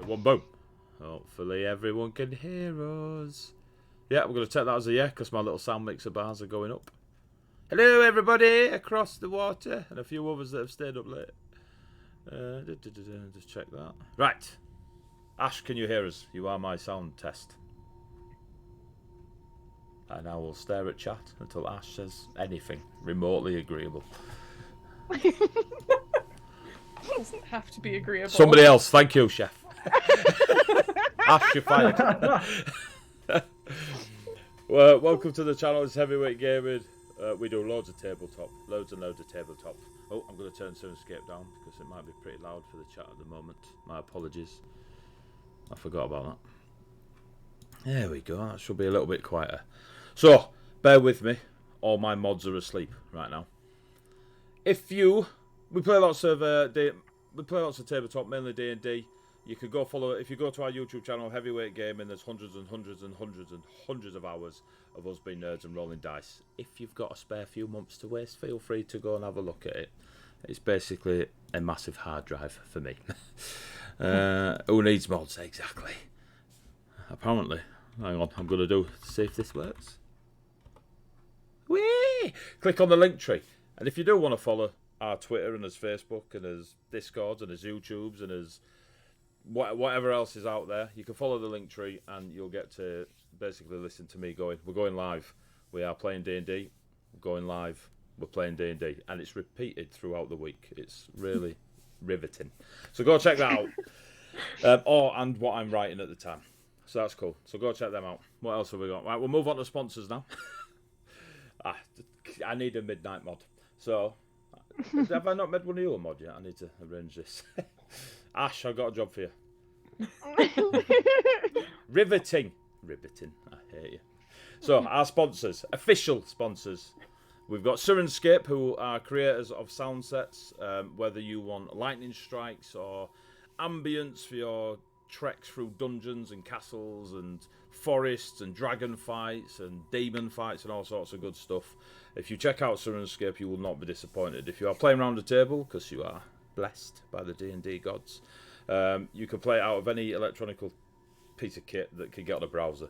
One boom. Hopefully everyone can hear us. Yeah, we're going to take that as a yeah, because my little sound mixer bars are going up. Hello, everybody across the water, and a few others that have stayed up late. Just check that. Right. Ash, can you hear us? You are my sound test. And I will stare at chat until Ash says anything remotely agreeable. It doesn't have to be agreeable. Somebody else. Thank you, chef. Ash, you're fired. Well, welcome to the channel. It's Heavyweight Gaming. We do loads of tabletop. Loads and loads of tabletop. Oh, I'm going to turn Sunscape down because it might be pretty loud for the chat at the moment. My apologies. I forgot about that. There we go. That should be a little bit quieter. So, bear with me. All my mods are asleep right now. We play lots of tabletop, mainly D&D. You could go follow it. If you go to our YouTube channel, Heavyweight Gaming, there's hundreds and hundreds and hundreds and hundreds of hours of us being nerds and rolling dice. If you've got a spare few months to waste, feel free to go and have a look at it. It's basically a massive hard drive for me. Who needs mods? Exactly. Apparently. Hang on, I'm going to see if this works. Whee! Click on the link tree. And if you do want to follow our Twitter and his Facebook and his Discords and his YouTubes and his whatever else is out there, you can follow the link tree and you'll get to basically listen to me going. We're going live. We are playing D&D. We're going live. We're playing D&D. And it's repeated throughout the week. It's really riveting. So go check that out. And what I'm writing at the time. So that's cool. So go check them out. What else have we got? Right, we'll move on to sponsors now. I need a midnight mod. So, have I not made one of your mod yet? I need to arrange this. Ash, I've got a job for you. Riveting. I hate you. So, our sponsors, official sponsors. We've got Sirenscape, who are creators of sound sets. Whether you want lightning strikes or ambience for your treks through dungeons and castles and forests and dragon fights and demon fights and all sorts of good stuff. If you check out Sirenscape, you will not be disappointed. If you are playing around the table, because you are blessed by the D&D gods, you can play it out of any electronic piece of kit that can get on a browser.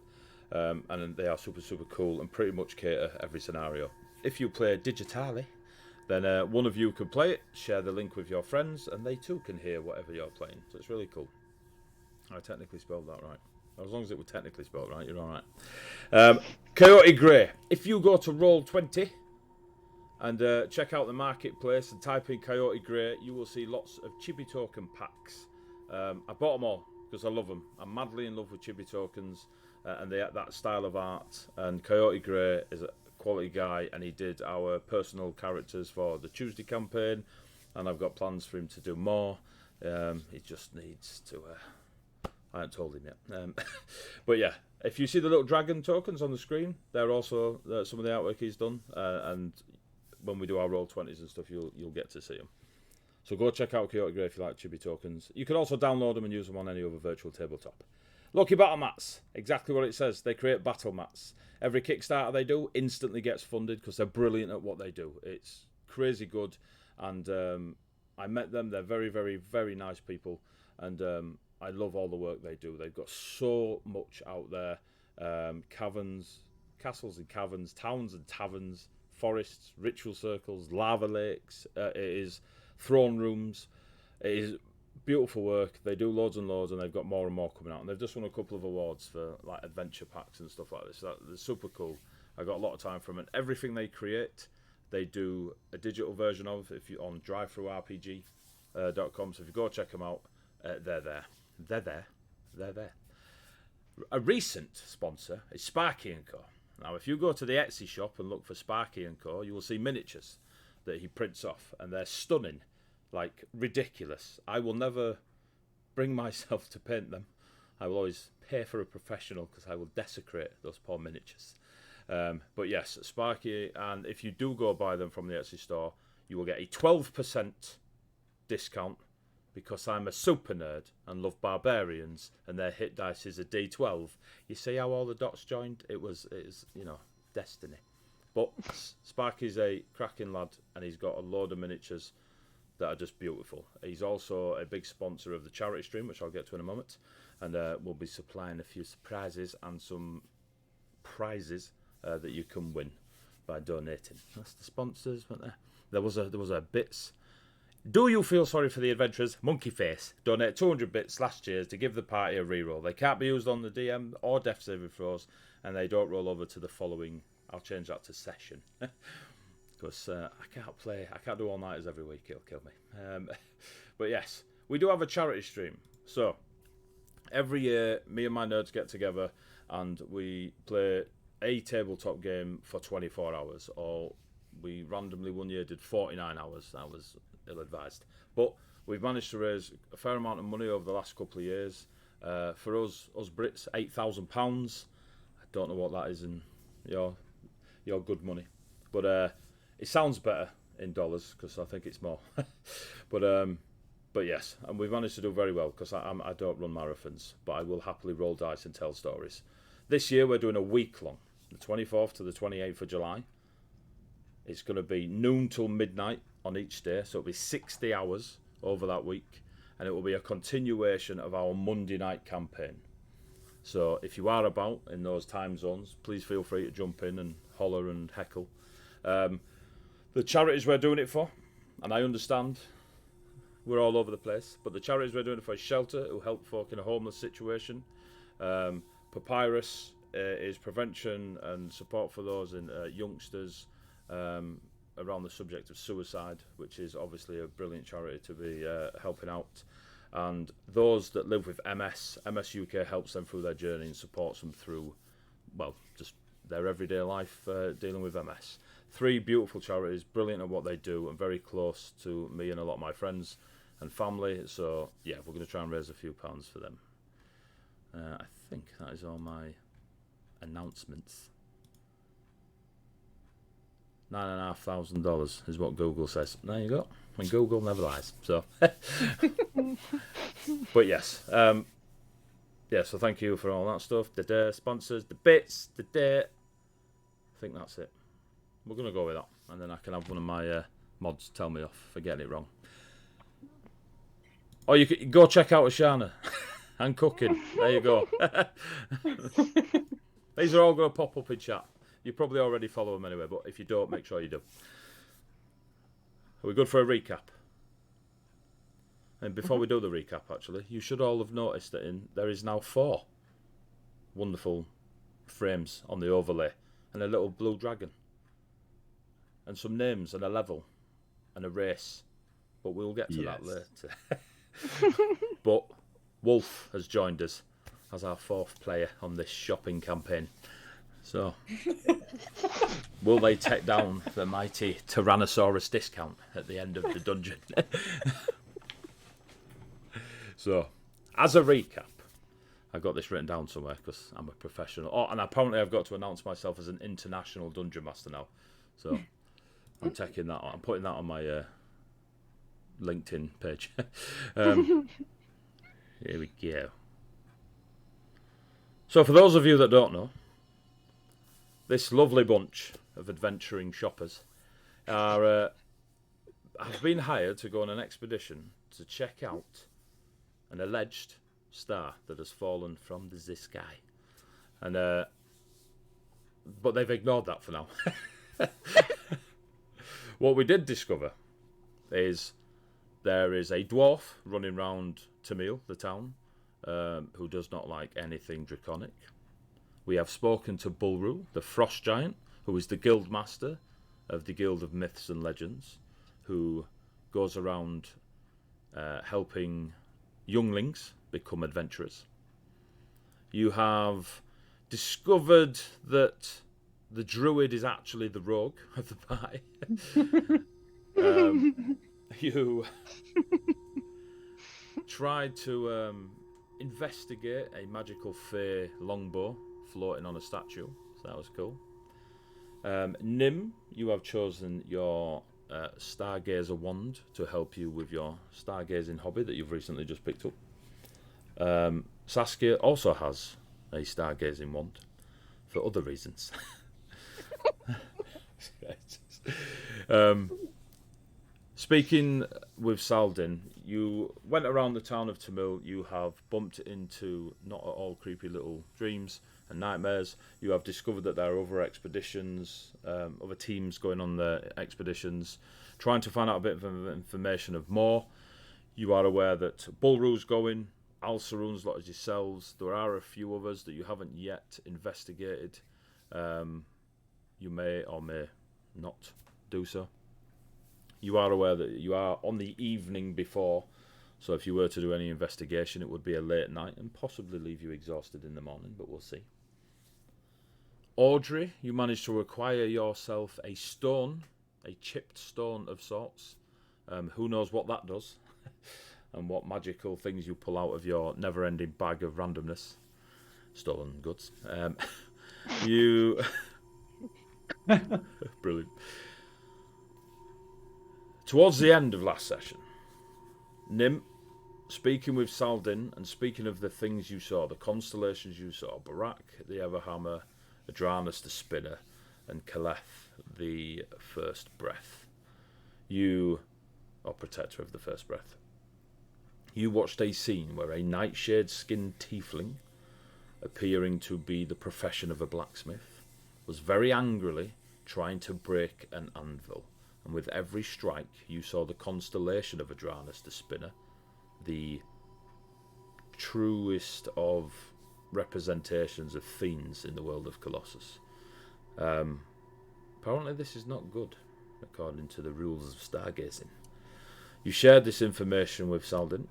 And they are super, super cool and pretty much cater every scenario. If you play digitally, then one of you can play it, share the link with your friends, and they too can hear whatever you're playing. So it's really cool. I technically spelled that right. As long as it was technically spelled right, you're alright. Coyote Grey. If you go to Roll20 and check out the marketplace and type in Coyote Grey, you will see lots of Chibi Token packs. I bought them all because I love them. I'm madly in love with Chibi Tokens and that style of art. And Coyote Grey is a quality guy, and he did our personal characters for the Tuesday campaign, and I've got plans for him to do more. He just needs to... I haven't told him yet. But yeah, if you see the little dragon tokens on the screen, they're also some of the artwork he's done. And when we do our Roll20s and stuff, you'll get to see them. So go check out Coyote Grey if you like Chibi Tokens. You can also download them and use them on any other virtual tabletop. Lucky Battle Mats. Exactly what it says. They create battle mats. Every Kickstarter they do instantly gets funded because they're brilliant at what they do. It's crazy good. And I met them. They're very, very, very nice people. And... I love all the work they do. They've got so much out there. Caverns, castles and caverns, towns and taverns, forests, ritual circles, lava lakes. It is throne rooms. It is beautiful work. They do loads and loads, and they've got more and more coming out. And they've just won a couple of awards for like adventure packs and stuff like this. They're super cool. I got a lot of time from it. Everything they create, they do a digital version of. If you on drivethrurpg.com. So if you go check them out, they're there. They're there. A recent sponsor is Sparky & Co. Now, if you go to the Etsy shop and look for Sparky & Co., you will see miniatures that he prints off, and they're stunning, like ridiculous. I will never bring myself to paint them. I will always pay for a professional because I will desecrate those poor miniatures. But yes, Sparky, and if you do go buy them from the Etsy store, you will get a 12% discount. Because I'm a super nerd and love barbarians, and their hit dice is a D12. You see how all the dots joined? It is, destiny. But Sparky's a cracking lad, and he's got a load of miniatures that are just beautiful. He's also a big sponsor of the charity stream, which I'll get to in a moment, and we'll be supplying a few surprises and some prizes that you can win by donating. That's the sponsors, weren't there? There was a bits. Do you feel sorry for the adventurers? Monkey Face donate 200 bits last year to give the party a reroll. They can't be used on the DM or death saving throws, and they don't roll over to the following. I'll change that to session. Because I can't do all-nighters every week, it'll kill me. But yes, we do have a charity stream. So, every year, me and my nerds get together and we play a tabletop game for 24 hours. Or we randomly one year did 49 hours. That was ill-advised. But we've managed to raise a fair amount of money over the last couple of years. For us Brits, £8,000. I don't know what that is in your good money. But it sounds better in dollars because I think it's more. But yes, and we've managed to do very well because I don't run marathons, but I will happily roll dice and tell stories. This year we're doing a week long, the 24th to the 28th of July. It's going to be noon till midnight on each day, so it'll be 60 hours over that week, and it will be a continuation of our Monday night campaign. So if you are about in those time zones, please feel free to jump in and holler and heckle. The charities we're doing it for, and I understand we're all over the place, but the charities we're doing it for is Shelter, who help folk in a homeless situation. Papyrus is prevention and support for those in youngsters around the subject of suicide, which is obviously a brilliant charity to be helping out. And those that live with MS UK helps them through their journey and supports them through, well, just their everyday life dealing with MS. 3 beautiful charities, brilliant at what they do, and very close to me and a lot of my friends and family. So yeah, we're going to try and raise a few pounds for them. I think that is all my announcements. $9,500 is what Google says. There you go. And Google never lies. So, but yes, so thank you for all that stuff. The sponsors, the bits, the date. I think that's it. We're gonna go with that, and then I can have one of my mods tell me off for getting it wrong. Or you can go check out Ashana and cooking. There you go. These are all going to pop up in chat. You probably already follow them anyway, but if you don't, make sure you do. Are we good for a recap? And before we do the recap, actually, you should all have noticed that there is now 4 wonderful frames on the overlay, and a little blue dragon, and some names, and a level, and a race. But we'll get to that later. But Wolf has joined us as our 4th player on this shopping campaign. So, will they take down the mighty Tyrannosaurus discount at the end of the dungeon? So, as a recap, I got this written down somewhere because I'm a professional. Oh, and apparently I've got to announce myself as an international dungeon master now. So, I'm taking that on. I'm putting that on my LinkedIn page. Here we go. So, for those of you that don't know, this lovely bunch of adventuring shoppers have been hired to go on an expedition to check out an alleged star that has fallen from the sky. And but they've ignored that for now. What we did discover is there is a dwarf running round Tamil, the town, who does not like anything draconic. We have spoken to Bulru, the frost giant, who is the guild master of the Guild of Myths and Legends, who goes around helping younglings become adventurers. You have discovered that the druid is actually the rogue of the party. You tried to investigate a magical fey longbow floating on a statue, so that was cool. Nim, you have chosen your stargazer wand to help you with your stargazing hobby that you've recently just picked up. Saskia also has a stargazing wand for other reasons. Speaking with Saldin, you went around the town of Tamil. You have bumped into not at all creepy little dreams and nightmares. You have discovered that there are other expeditions, other teams going on their expeditions, trying to find out a bit of information of more. You are aware that Bulru's going, Al Saroon's lot as yourselves. There are a few others that you haven't yet investigated. You may or may not do so. You are aware that you are on the evening before, so if you were to do any investigation, it would be a late night and possibly leave you exhausted in the morning, but we'll see. Audrey, you managed to acquire yourself a stone, a chipped stone of sorts. Who knows what that does and what magical things you pull out of your never-ending bag of randomness. Stolen goods. You... Brilliant. Towards the end of last session, Nim, speaking with Saldin and speaking of the things you saw, the constellations you saw, Barak, the Everhammer, Adranus the Spinner, and Kaleth, the First Breath. You, or Protector of the First Breath, you watched a scene where a nightshade-skinned tiefling, appearing to be the profession of a blacksmith, was very angrily trying to break an anvil. And with every strike, you saw the constellation of Adranus the Spinner, the truest of representations of fiends in the world of Colossus. Apparently this is not good, according to the rules of stargazing. You shared this information with Saldin,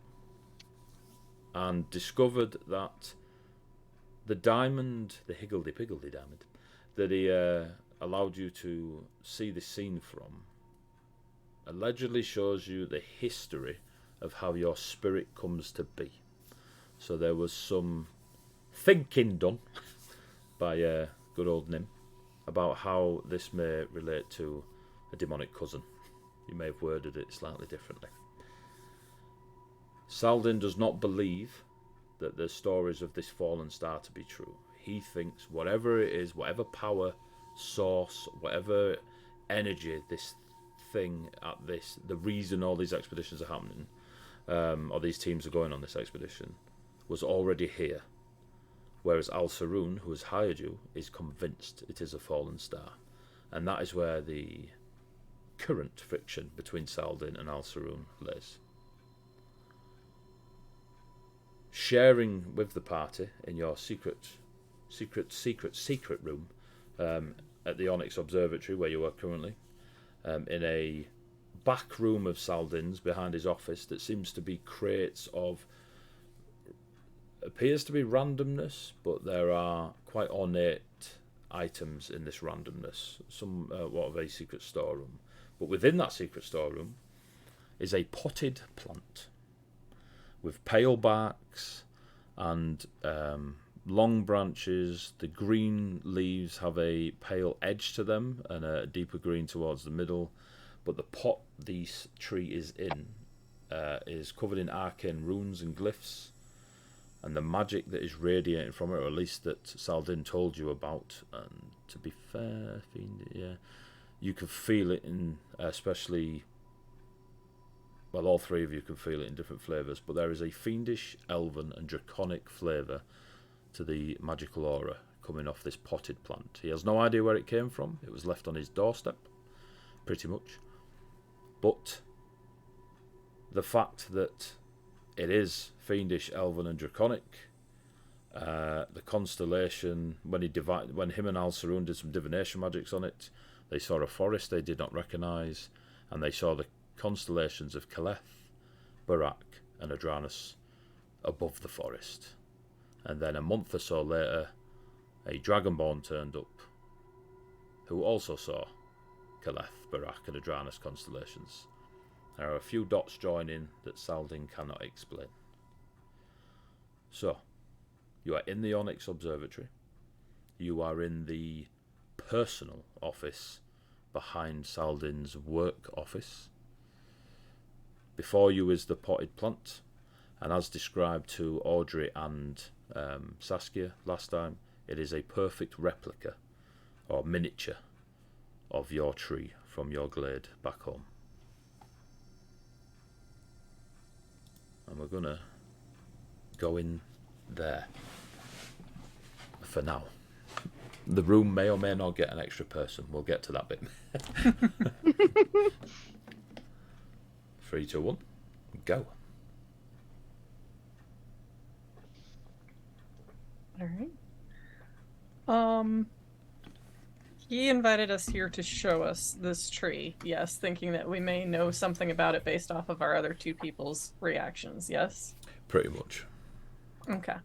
and discovered that the diamond, the higgledy-piggledy diamond, that he allowed you to see this scene from, allegedly shows you the history of how your spirit comes to be. So there was some thinking done by good old Nim about how this may relate to a demonic cousin. You may have worded it slightly differently. Saldin does not believe that the stories of this fallen star to be true. He thinks whatever it is, whatever power, source, whatever energy this thing at this, the reason all these expeditions are happening, or these teams are going on this expedition, was already here. Whereas Al Saroon, who has hired you, is convinced it is a fallen star. And that is where the current friction between Saldin and Al Saroon lays. Sharing with the party in your secret room at the Onyx Observatory, where you are currently, in a back room of Saldin's behind his office that seems to be crates of, appears to be randomness, but there are quite ornate items in this randomness, some what of a secret storeroom. But within that secret storeroom is a potted plant with pale barks and long branches. The green leaves have a pale edge to them and a deeper green towards the middle. But the pot this tree is in is covered in arcane runes and glyphs. And the magic that is radiating from it, or at least that Saldin told you about, and to be fair, you can feel it in, especially, well, all three of you can feel it in different flavours, but there is a fiendish, elven and draconic flavour to the magical aura coming off this potted plant. He has no idea where it came from. It was left on his doorstep, pretty much. But the fact that it is fiendish, elven and draconic, the constellation, when him and Al Saroon did some divination magics on it, they saw a forest they did not recognise, and they saw the constellations of Kaleth, Barak and Adranus above the forest. And then a month or so later, a dragonborn turned up, who also saw Kaleth, Barak and Adranus constellations. There are a few dots joining that Saldin cannot explain. So, you are in the Onyx Observatory. You are in the personal office behind Saldin's work office. Before you is the potted plant, and as described to Audrey and Saskia last time, it is a perfect replica or miniature of your tree from your glade back home. and we're gonna go in there for now. The room may or may not get an extra person. We'll get to that bit. 3, 2, 1, go. All right. He invited us here to show us this tree. Yes, thinking that we may know something about it based off of our other two people's reactions. Yes. Pretty much. Okay.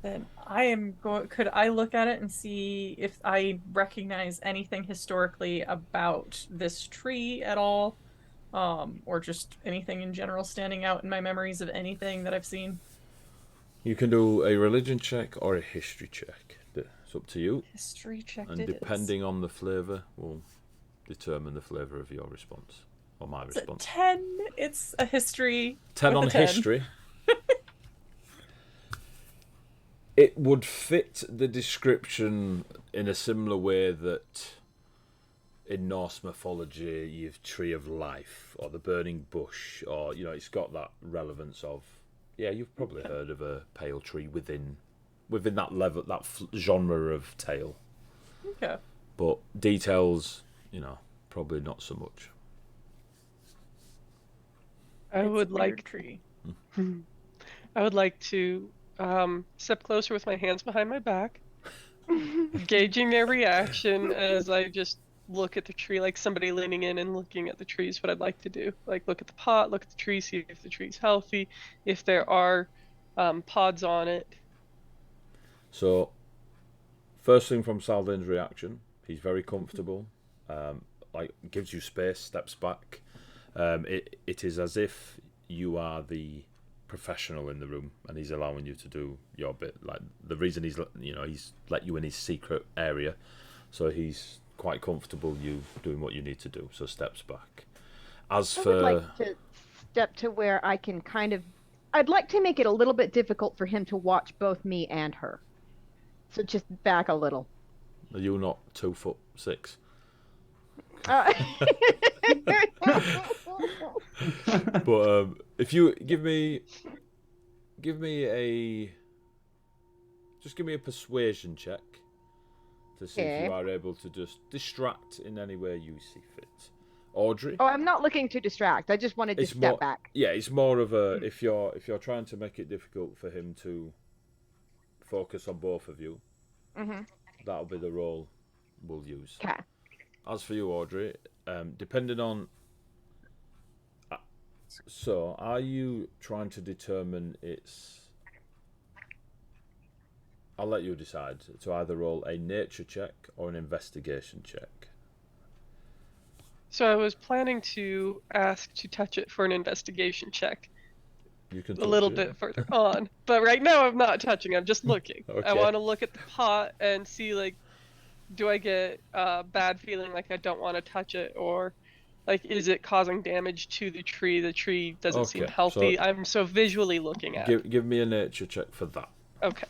Then I am going. Could I look at it and see if I recognize anything historically about this tree at all, or just anything in general standing out in my memories of anything that I've seen? You can do a religion check or a history check. It's up to you. History check. And depending on the flavour, will determine the flavour of your response or my response. 10. It's a history. 10 on 10. history. It would fit the description in a similar way that in Norse mythology you've Tree of Life or the Burning Bush, or it's got that relevance of you've probably heard of a pale tree within that level, that genre of tale. Okay. But details, probably not so much. I would like tree. I would like to step closer with my hands behind my back, gauging their reaction as I just look at the tree, like somebody leaning in and looking at the tree is what I'd like to do. Like look at the pot, look at the tree, see if the tree's healthy, if there are pods on it. So, first thing from Saldain's reaction, he's very comfortable, gives you space, steps back. It is as if you are the professional in the room and he's allowing you to do your bit. Like the reason he's let you in his secret area, so he's quite comfortable you doing what you need to do. So steps back. I would like to step to where I can I'd like to make it a little bit difficult for him to watch both me and her. So just back a little. Are you not 2'6"? But if you give me a persuasion check to see if you are able to just distract in any way you see fit. Audrey? Oh, I'm not looking to distract. I just wanted to step back. Yeah, it's more of a if you're trying to make it difficult for him to focus on both of you, that'll be the role we'll use. Okay. As for you, Audrey, depending on... So, are you trying to determine its... I'll let you decide to either roll a nature check or an investigation check. So I was planning to ask to touch it for an investigation check. You can a little bit further on. But right now I'm not touching, I'm just looking. Okay. I want to look at the pot and see, like, do I get a bad feeling like I don't want to touch it, or like is it causing damage to the tree? The tree doesn't seem healthy. So I'm so visually looking at it. Give me a nature check for that. Okay.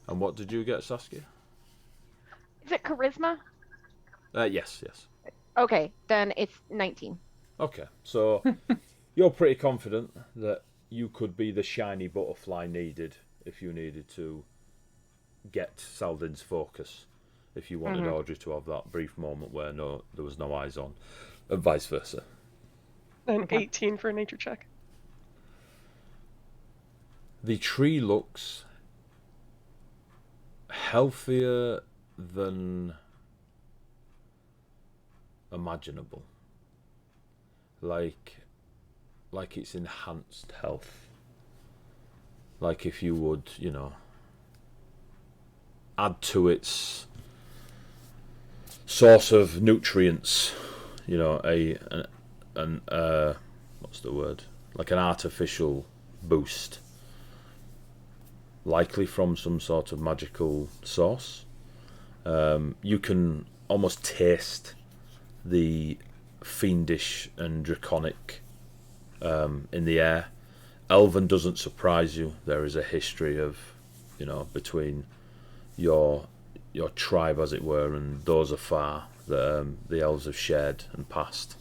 And what did you get, Saskia? Is it charisma? Yes. Okay, then it's 19. Okay, so you're pretty confident that you could be the shiny butterfly needed if you needed to get Saldain's focus, if you wanted Audrey to have that brief moment where there was no eyes on, and vice versa. And 18 for a nature check. The tree looks healthier than imaginable. Like it's enhanced health. Like if you would, add to its source of nutrients, what's the word? Like an artificial boost. Likely from some sort of magical source. You can almost taste the fiendish and draconic in the air. Elven doesn't surprise you. There is a history of, between your tribe, as it were, and those afar that the elves have shared and passed.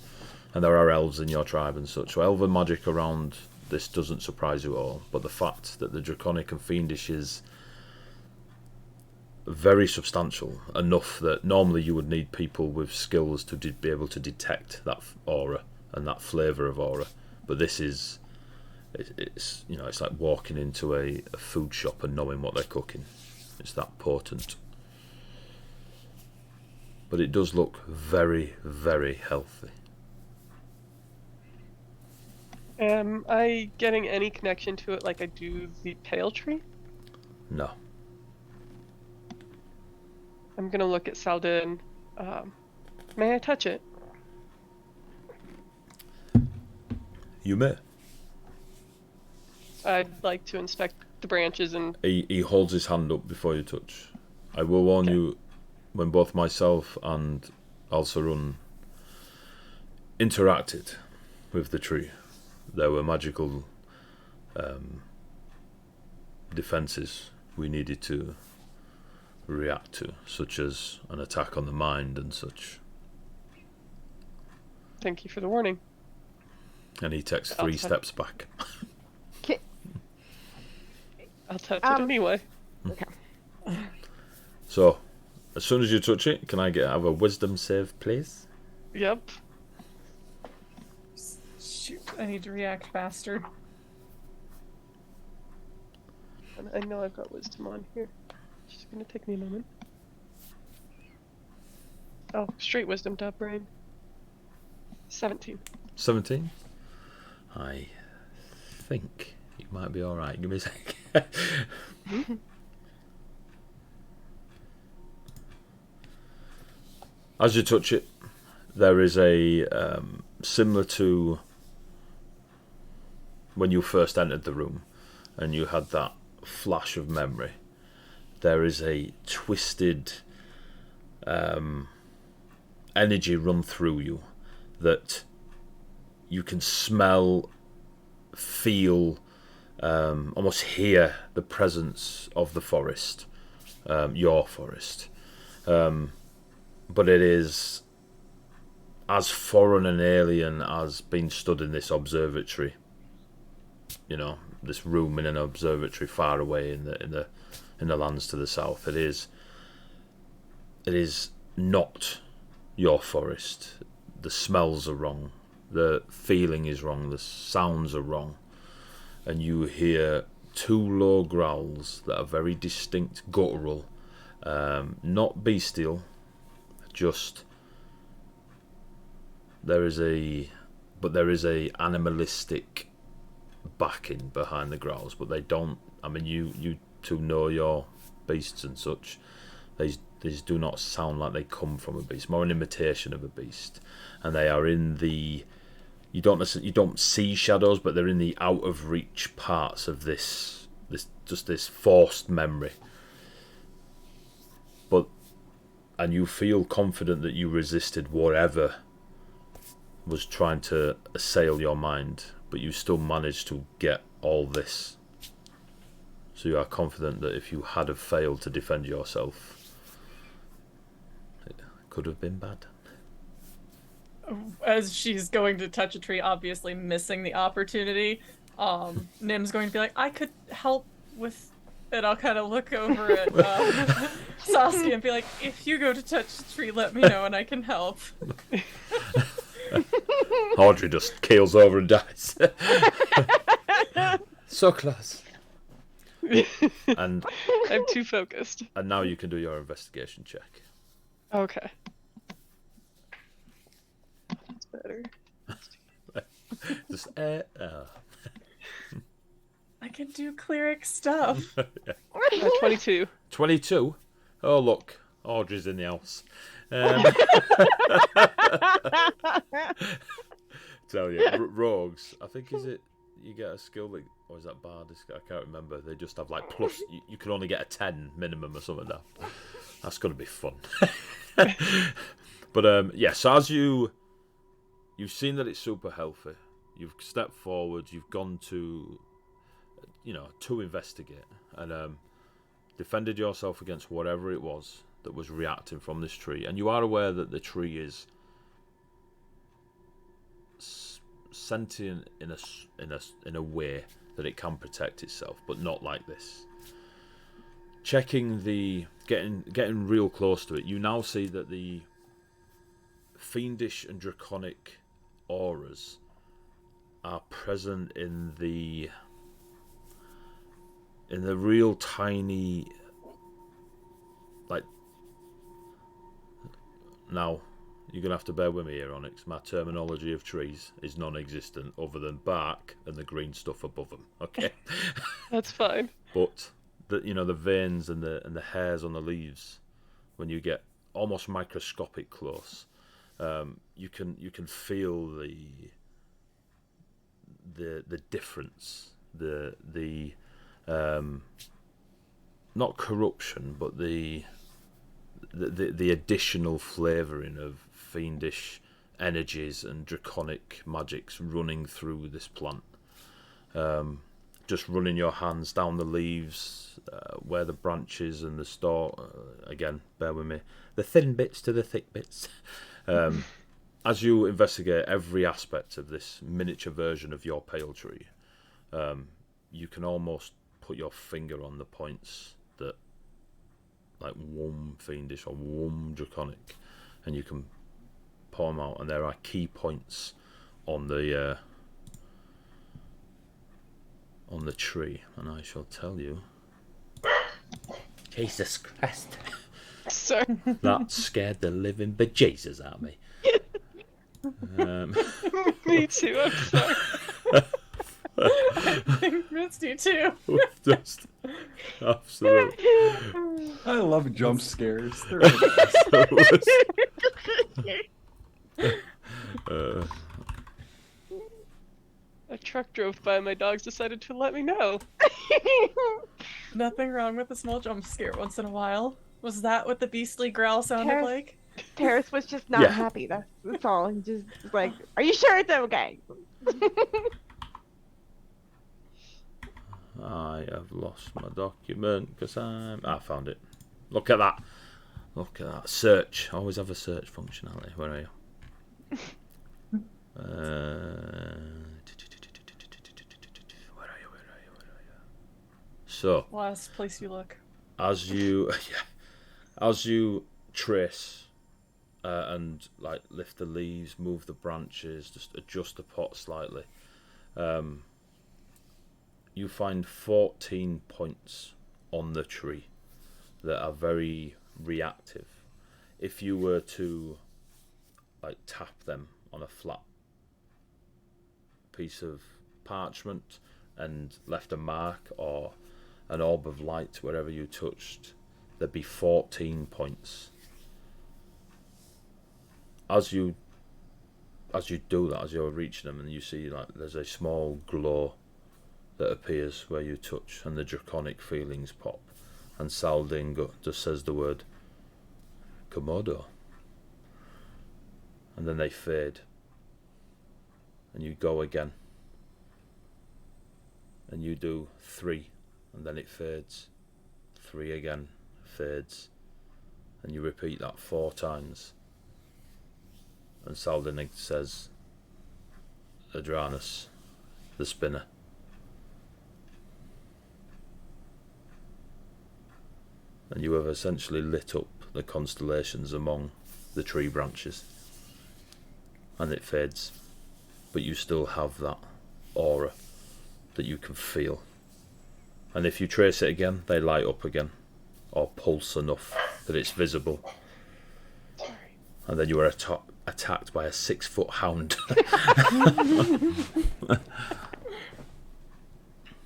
And there are elves in your tribe and such. So elven magic around this doesn't surprise you at all. But the fact that the draconic and fiendish is very substantial, enough that normally you would need people with skills to be able to detect that aura and that flavour of aura. But this is, it's you know, it's like walking into a food shop and knowing what they're cooking. It's that potent. But it does look very, very healthy. Am I getting any connection to it like I do the pale tree? No. I'm gonna look at Salden. May I touch it? You may. I'd like to inspect the branches and... He holds his hand up before you touch. I will warn you, when both myself and Al-Sarun interacted with the tree, there were magical defences we needed to react to, such as an attack on the mind and such. Thank you for the warning. And he takes 3 steps back. I'll touch it anyway. Okay. So, as soon as you touch it, can I have a wisdom save, please? Yep. Shoot, I need to react faster. And I know I've got wisdom on here. Just gonna take me a moment. Oh, straight wisdom, top brain. 17. 17? I think you might be alright. Give me a sec. As you touch it, there is a similar to when you first entered the room and you had that flash of memory. There is a twisted energy run through you that you can smell, feel, almost hear the presence of the forest, your forest. But it is as foreign and alien as being stood in this observatory. You know, this room in an observatory far away in the lands to the south. It is not your forest. The smells are wrong. The feeling is wrong. The sounds are wrong. And you hear 2 low growls that are very distinct, guttural, not bestial. Just there is a animalistic backing behind the growls, but they don't. I mean, you two know your beasts and such. These do not sound like they come from a beast. More an imitation of a beast, and they are in the. You don't see shadows, but they're in the out of reach parts of this forced memory. And you feel confident that you resisted whatever was trying to assail your mind, but you still managed to get all this. So you are confident that if you had have failed to defend yourself, it could have been bad. As she's going to touch a tree, obviously missing the opportunity, Nim's going to be like, I could help with... And I'll kind of look over at Saskia and be like, if you go to touch the tree, let me know and I can help. Audrey just keels over and dies. So close. And I'm too focused. And now you can do your investigation check. Okay. That's better. Just, I can do cleric stuff. 22. 22? Oh, look. Audrey's in the house. Tell you, rogues, I think, is it you get a skill that, or is that bard? I can't remember. They just have like plus, you can only get a 10 minimum or something like that. That's going to be fun. But yeah, so as you've seen that it's super healthy, you've stepped forward, you've gone to investigate and defended yourself against whatever it was that was reacting from this tree, and you are aware that the tree is sentient in a way that it can protect itself, but not like this. Checking getting real close to it, you now see that the fiendish and draconic auras are present in the real tiny, like, now you're gonna have to bear with me here, Onyx. My terminology of trees is non-existent other than bark and the green stuff above them. Okay. That's fine. But the veins and the hairs on the leaves, when you get almost microscopic close, you can feel the difference, the not corruption, but the additional flavouring of fiendish energies and draconic magics running through this plant. Just running your hands down the leaves, where the branches and the stalk, again, bear with me, the thin bits to the thick bits. As you investigate every aspect of this miniature version of your pale tree, you can almost put your finger on the points that, like, womb fiendish or womb draconic, and you can pour them out, and there are key points on the tree, and I shall tell you. Jesus Christ. Sorry. That scared the living bejesus out of me. Me too, I'm sorry. I think missed you too. Just absolutely. I love jump scares. They're the best. A truck drove by, my dogs decided to let me know. Nothing wrong with a small jump scare once in a while. Was that what the beastly growl sounded Terrace- like? Terrace was just not Yeah. happy. That's all. He just was like, "Are you sure it's okay?" I have lost my document because I found it. Look at that. Look at that. Search. Always have a search functionality. Where are you? Where are you? So, Last place you look. as you as you trace and like lift the leaves, move the branches, just adjust the pot slightly, you find 14 points on the tree that are very reactive. If you were to like tap them on a flat piece of parchment and left a mark or an orb of light wherever you touched, there'd be 14 points. As you do that, as you're reaching them, and you see like there's a small glow that appears where you touch, and the draconic feelings pop, and Salding just says the word Komodo, and then they fade, and you go again, and you do 3, and then it fades, 3 again, fades, and you repeat that 4 times, and Saldinig says, Adranus, the spinner. And you have essentially lit up the constellations among the tree branches, and it fades, but you still have that aura that you can feel, and if you trace it again, they light up again, or pulse enough that it's visible. Sorry. And then you are attacked by a 6-foot hound.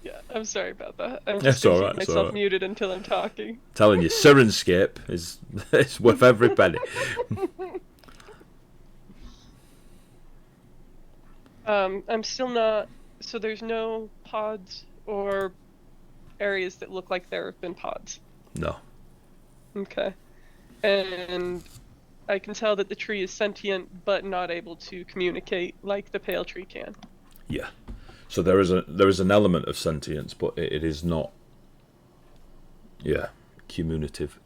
Yeah, I'm sorry about that. I'm It's just gonna alright, keep it's myself alright. muted until I'm talking. Telling you, Sirenscape is it's worth every penny. I'm still not. So there's no pods or areas that look like there have been pods. No. Okay. And I can tell that the tree is sentient, but not able to communicate like the pale tree can. Yeah. So there is an element of sentience, but it is not. Yeah, communicative.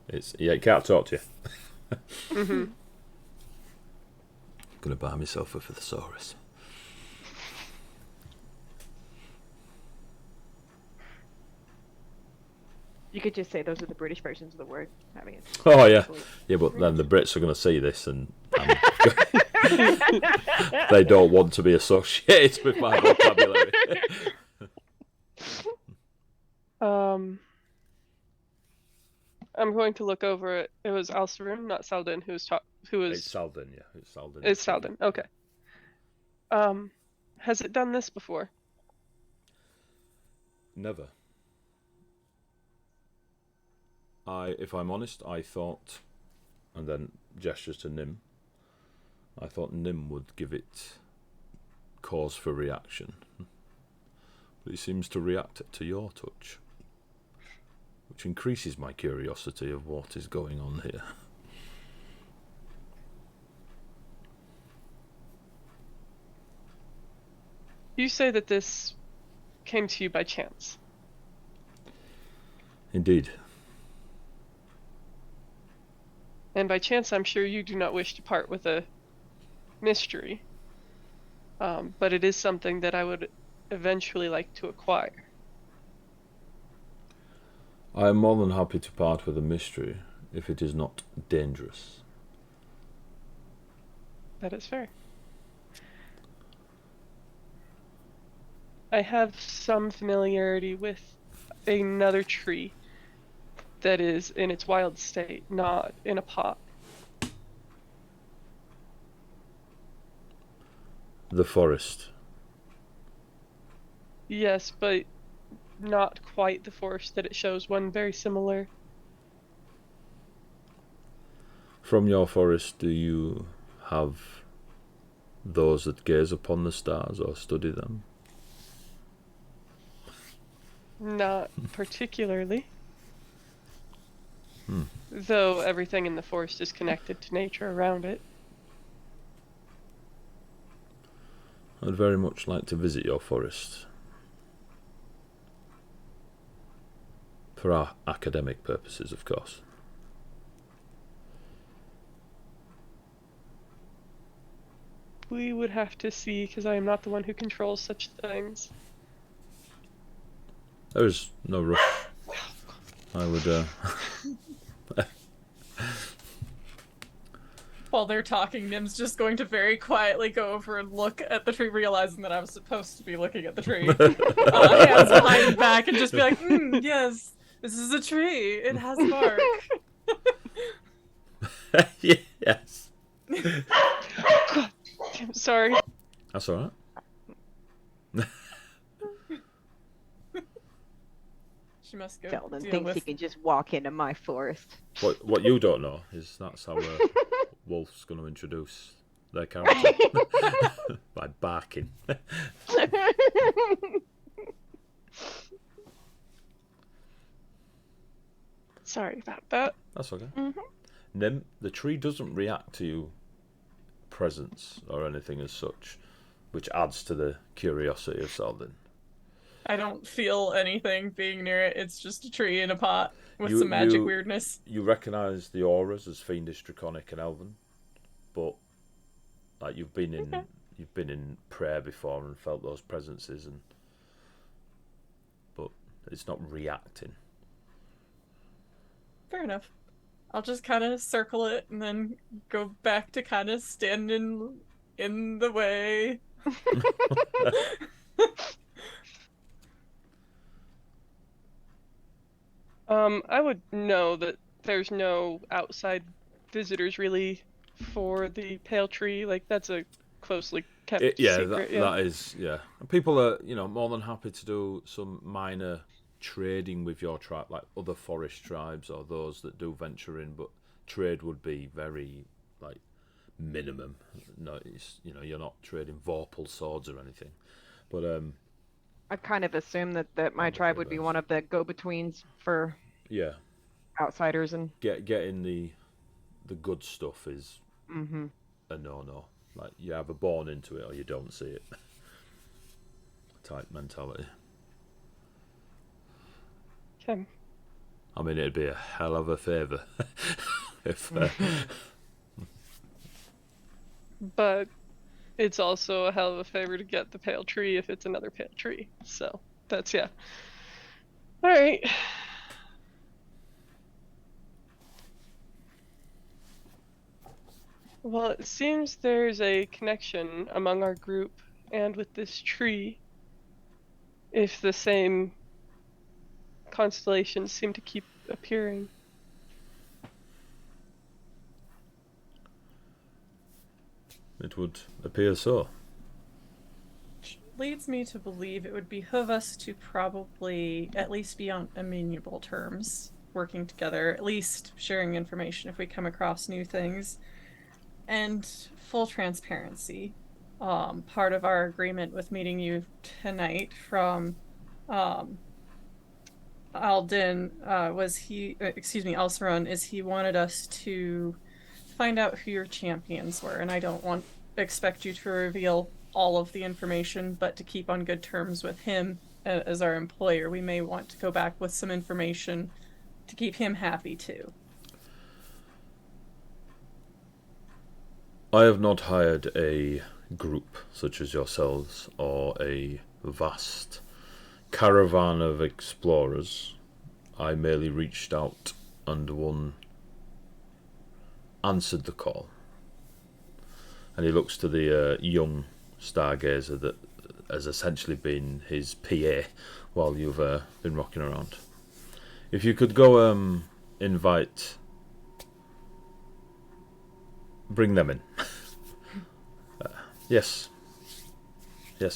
It can't talk to you. Mm-hmm. Gonna buy myself a thesaurus. You could just say those are the British versions of the word. I mean, it's Oh yeah, actually- yeah. But then the Brits are going to see this, and they don't want to be associated with my vocabulary. I'm going to look over it. It was Alcerin, not Salden, who was It's Salden, yeah. It's Salden. It's Salden. Okay. Has it done this before? Never. If I'm honest, I thought, and then gestures to Nim, I thought Nim would give it cause for reaction. But it seems to react to your touch, which increases my curiosity of what is going on here. You say that this came to you by chance. Indeed. And by chance, I'm sure you do not wish to part with a mystery. But it is something that I would eventually like to acquire. I am more than happy to part with a mystery if it is not dangerous. That is fair. I have some familiarity with another tree that is in its wild state, not in a pot. The forest. Yes, but not quite the forest that it shows, one very similar. From your forest, do you have those that gaze upon the stars or study them? Not particularly. Though everything in the forest is connected to nature around it. I'd very much like to visit your forest. For our academic purposes, of course. We would have to see, because I am not the one who controls such things. There is no rush. I would, While they're talking, Nim's just going to very quietly go over and look at the tree, realizing that I was supposed to be looking at the tree. Hands behind his back, and just be like, yes, this is a tree. It has bark. yes. I'm sorry. That's alright. She must go Sheldon deal thinks with... he can just walk into my forest. What you don't know is that's how Wolf's going to introduce their character. By barking. Sorry about that. That's okay. Nim, the tree doesn't react to your presence or anything as such, which adds to the curiosity of Salden. I don't feel anything being near it. It's just a tree in a pot with some magic weirdness. You recognise the auras as fiendish, draconic, and elven, but like you've been in prayer before and felt those presences, but it's not reacting. Fair enough. I'll just kind of circle it and then go back to kind of standing in the way. I would know that there's no outside visitors really for the pale tree. Like, that's a closely kept secret. That is. People are, more than happy to do some minor trading with your tribe, like other forest tribes or those that do venture in, but trade would be very, like, minimum. No, you're not trading Vorpal swords or anything. But I kind of assume that my tribe would be one of the go-betweens for outsiders and getting the good stuff is a no. Like, you're either born into it or you don't see it. Type mentality. Okay. I mean, it'd be a hell of a favour if. But it's also a hell of a favor to get the pale tree if it's another pale tree. So that's All right. Well, it seems there's a connection among our group and with this tree, if the same constellations seem to keep appearing. It would appear so. Which leads me to believe it would behoove us to probably at least be on amenable terms, working together, at least sharing information if we come across new things, and full transparency. Part of our agreement with meeting you tonight from Alden Alceron, is he wanted us to find out who your champions were, and I don't expect you to reveal all of the information, but to keep on good terms with him as our employer, we may want to go back with some information to keep him happy too. I have not hired a group such as yourselves or a vast caravan of explorers. I merely reached out and one answered the call. And he looks to the young stargazer that has essentially been his PA while you've been rocking around. If you could go bring them in. Yes,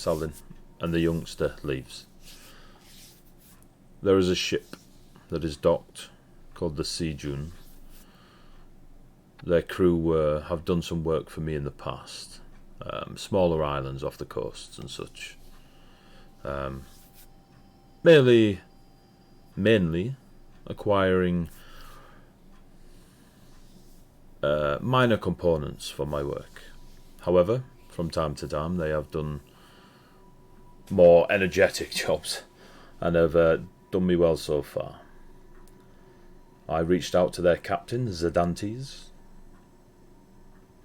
Alden. And the youngster leaves. There is a ship that is docked called the Sea June. Their crew have done some work for me in the past. Smaller islands off the coasts and such. Mainly acquiring minor components for my work. However, from time to time they have done more energetic jobs and have done me well so far. I reached out to their captain, Zedantes,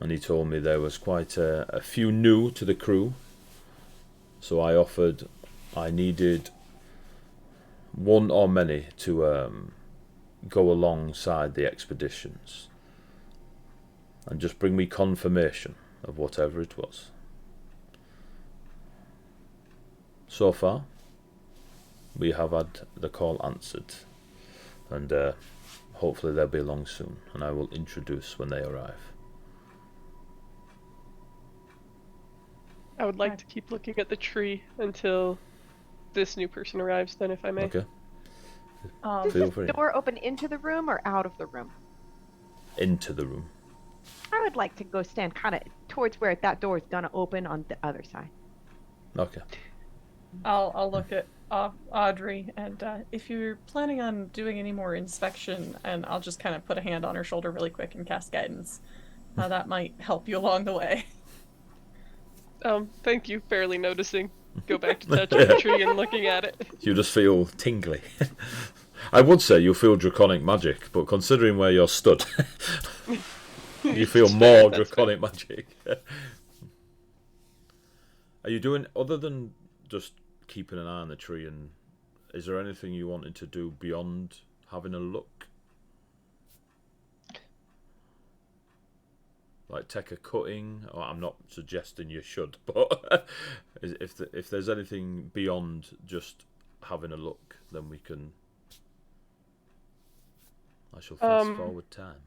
and he told me there was quite a few new to the crew, so I needed one or many to go alongside the expeditions and just bring me confirmation of whatever it was. So far, we have had the call answered, and hopefully they'll be along soon, and I will introduce when they arrive. I would like to keep looking at the tree until this new person arrives, then, if I may. Okay. Does Feel this free. door open into the room or out of the room? Into the room. I would like to go stand kind of towards where that door is gonna open on the other side. Okay. I'll look at Audrey, and if you're planning on doing any more inspection, and I'll just kind of put a hand on her shoulder really quick and cast guidance. That might help you along the way. Thank you, barely noticing. Go back to touching the tree and looking at it. You just feel tingly. I would say you feel draconic magic, but considering where you're stood, you feel more draconic magic. Are you doing, other than just keeping an eye on the tree, and is there anything you wanted to do beyond having a look? Like take a cutting? Or I'm not suggesting you should, but if there's anything beyond just having a look, then we can. I shall fast forward time.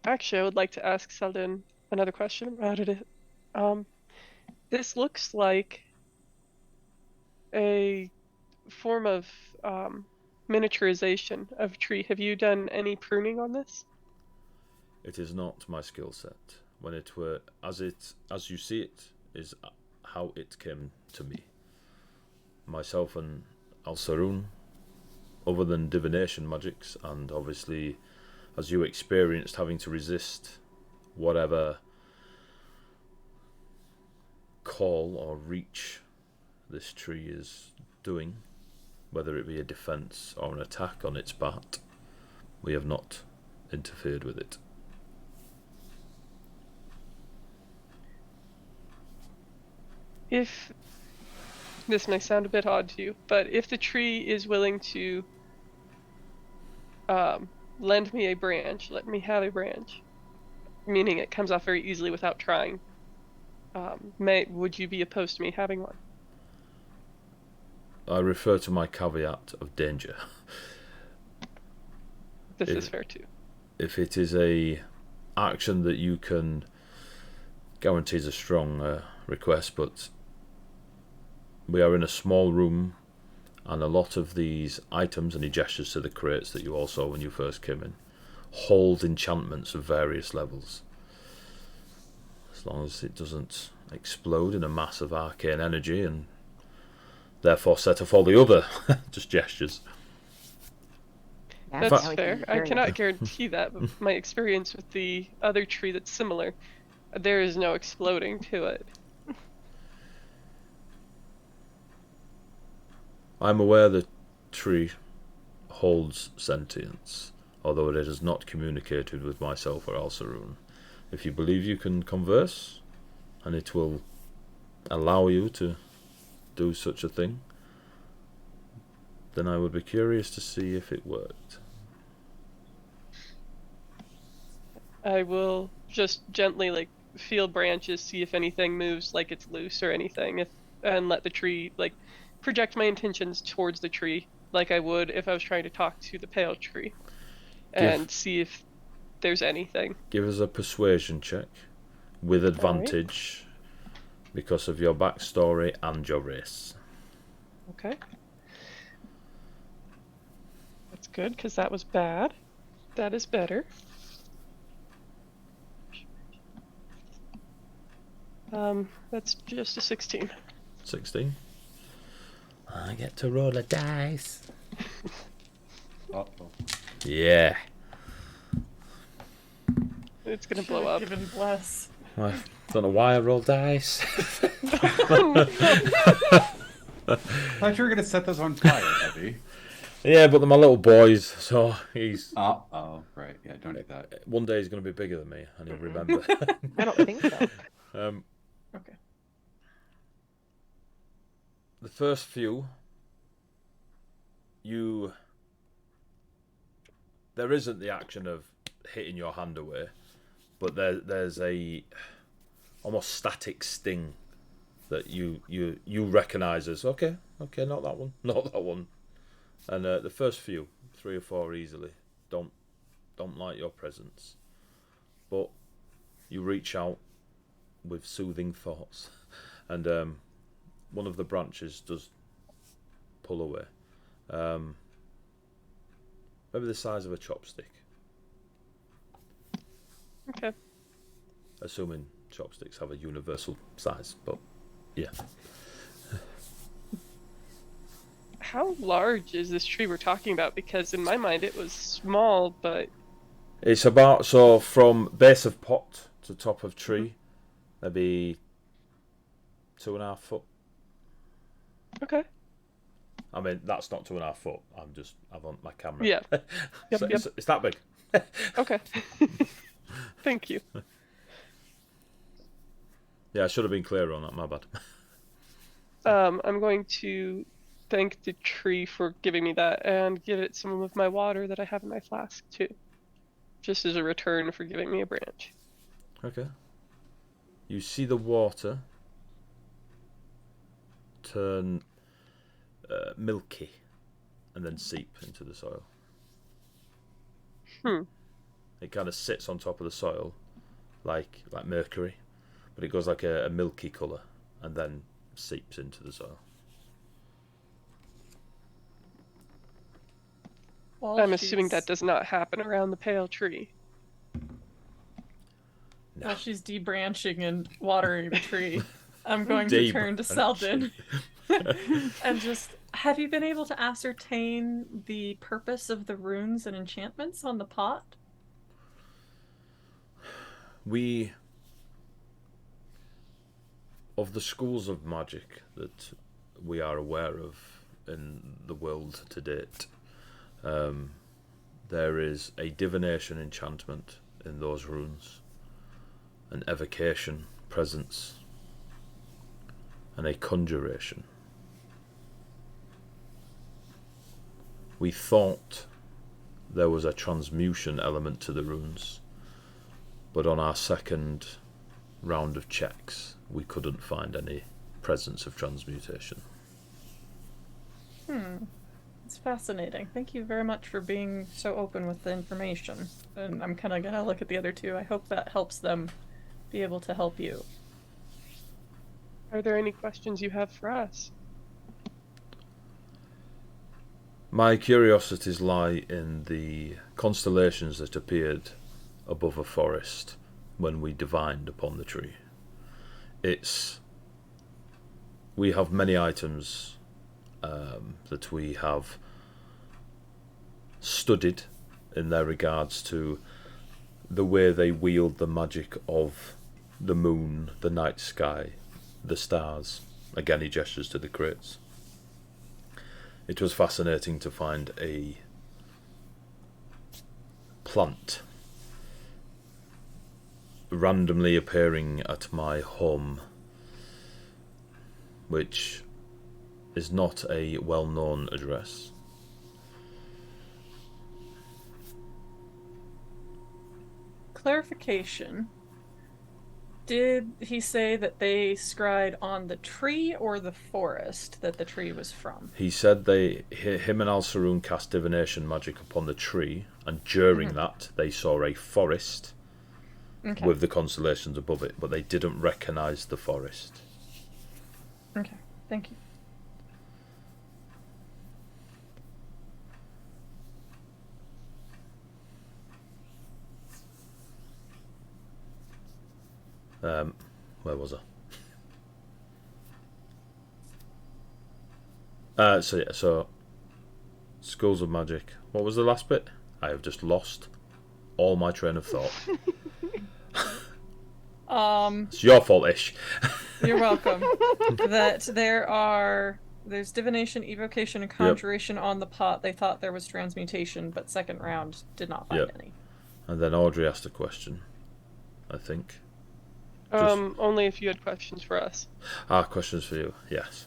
Actually, I would like to ask Selden another question about it. This looks like a form of miniaturization of a tree. Have you done any pruning on this? It is not my skill set. When it were as you see it is how it came to me. Myself and Alceron, other than divination magics, and obviously as you experienced having to resist whatever call or reach this tree is doing, whether it be a defense or an attack on its part, we have not interfered with it. If this may sound a bit odd to you, but if the tree is willing to lend me a branch, let me have a branch, meaning it comes off very easily without trying. Would you be opposed to me having one? I refer to my caveat of danger. This is fair too. If it is a action that you can guarantee is a strong request, but we are in a small room, and a lot of these items, and he gestures to the crates that you all saw when you first came in, hold enchantments of various levels. As long as it doesn't explode in a mass of arcane energy and therefore set off all the other just gestures. That's how we fair. can I carry cannot it. guarantee that, but my experience with the other tree that's similar, there is no exploding to it. I'm aware the tree holds sentience, although it has not communicated with myself or Alsaroon. If you believe you can converse, and it will allow you to do such a thing, then I would be curious to see if it worked. I will just gently like feel branches, see if anything moves like it's loose or anything, and let the tree like project my intentions towards the tree like I would if I was trying to talk to the pale tree, and see if there's anything. Give us a persuasion check with advantage because of your backstory and your race. Okay. That's good, because that was bad. That is better. That's just a 16. 16. I get to roll a dice. Uh-oh. Yeah. It's gonna blow up. Given bless. I don't know why I rolled dice. I thought you were gonna set those on fire, Heavy. Yeah, but they're my little boys, so he's... Oh, right. Yeah, don't do that. One day he's going to be bigger than me, and he'll remember. I don't think so. Okay. The first few, there isn't the action of hitting your hand away, but there's a almost static sting that you recognise as okay, not that one. And the first few, 3 or 4 easily, don't like your presence, but you reach out with soothing thoughts, and one of the branches does pull away, maybe the size of a chopstick, Okay. assuming chopsticks have a universal size, but yeah. How large is this tree we're talking about? Because in my mind it was small, but It's about, so from base of pot to top of tree, maybe 2.5 foot. okay. I mean, that's not 2.5 foot. I've on my camera. Yeah. So Yep. It's that big. Okay. Thank you. Yeah, I should have been clearer on that. My bad. I'm going to thank the tree for giving me that and give it some of my water that I have in my flask too, just as a return for giving me a branch. Okay. You see the water turn milky and then seep into the soil. It kind of sits on top of the soil like mercury, but it goes like a milky colour and then seeps into the soil. I'm assuming that does not happen around the pale tree. While she's debranching and watering the tree, I'm going to turn to Selden and just, have you been able to ascertain the purpose of the runes and enchantments on the pot? Of the schools of magic that we are aware of in the world to date, there is a divination enchantment in those runes, an evocation presence, and a conjuration. We thought there was a transmutation element to the runes, But on our second round of checks, we couldn't find any presence of transmutation. It's fascinating. Thank you very much for being so open with the information. And I'm kind of gonna look at the other two. I hope that helps them be able to help you. Are there any questions you have for us? My curiosities lie in the constellations that appeared above a forest when we divined upon the tree. We have many items that we have studied in their regards to the way they wield the magic of the moon, the night sky, the stars. Again, he gestures to the crates. It was fascinating to find a plant randomly appearing at my home, which is not a well-known address. Clarification. Did he say that they scryed on the tree or the forest that the tree was from? He said him and Al-Saroon cast divination magic upon the tree, and during that they saw a forest with the constellations above it, but they didn't recognise the forest. Okay, thank you. Where was I? So schools of magic. What was the last bit? I have just lost all my train of thought. It's your fault, Ish. You're welcome. That there's divination, evocation, and conjuration on the pot. They thought there was transmutation, but second round did not find any. And then Audrey asked a question, I think. Only if you had questions for us. Questions for you, yes.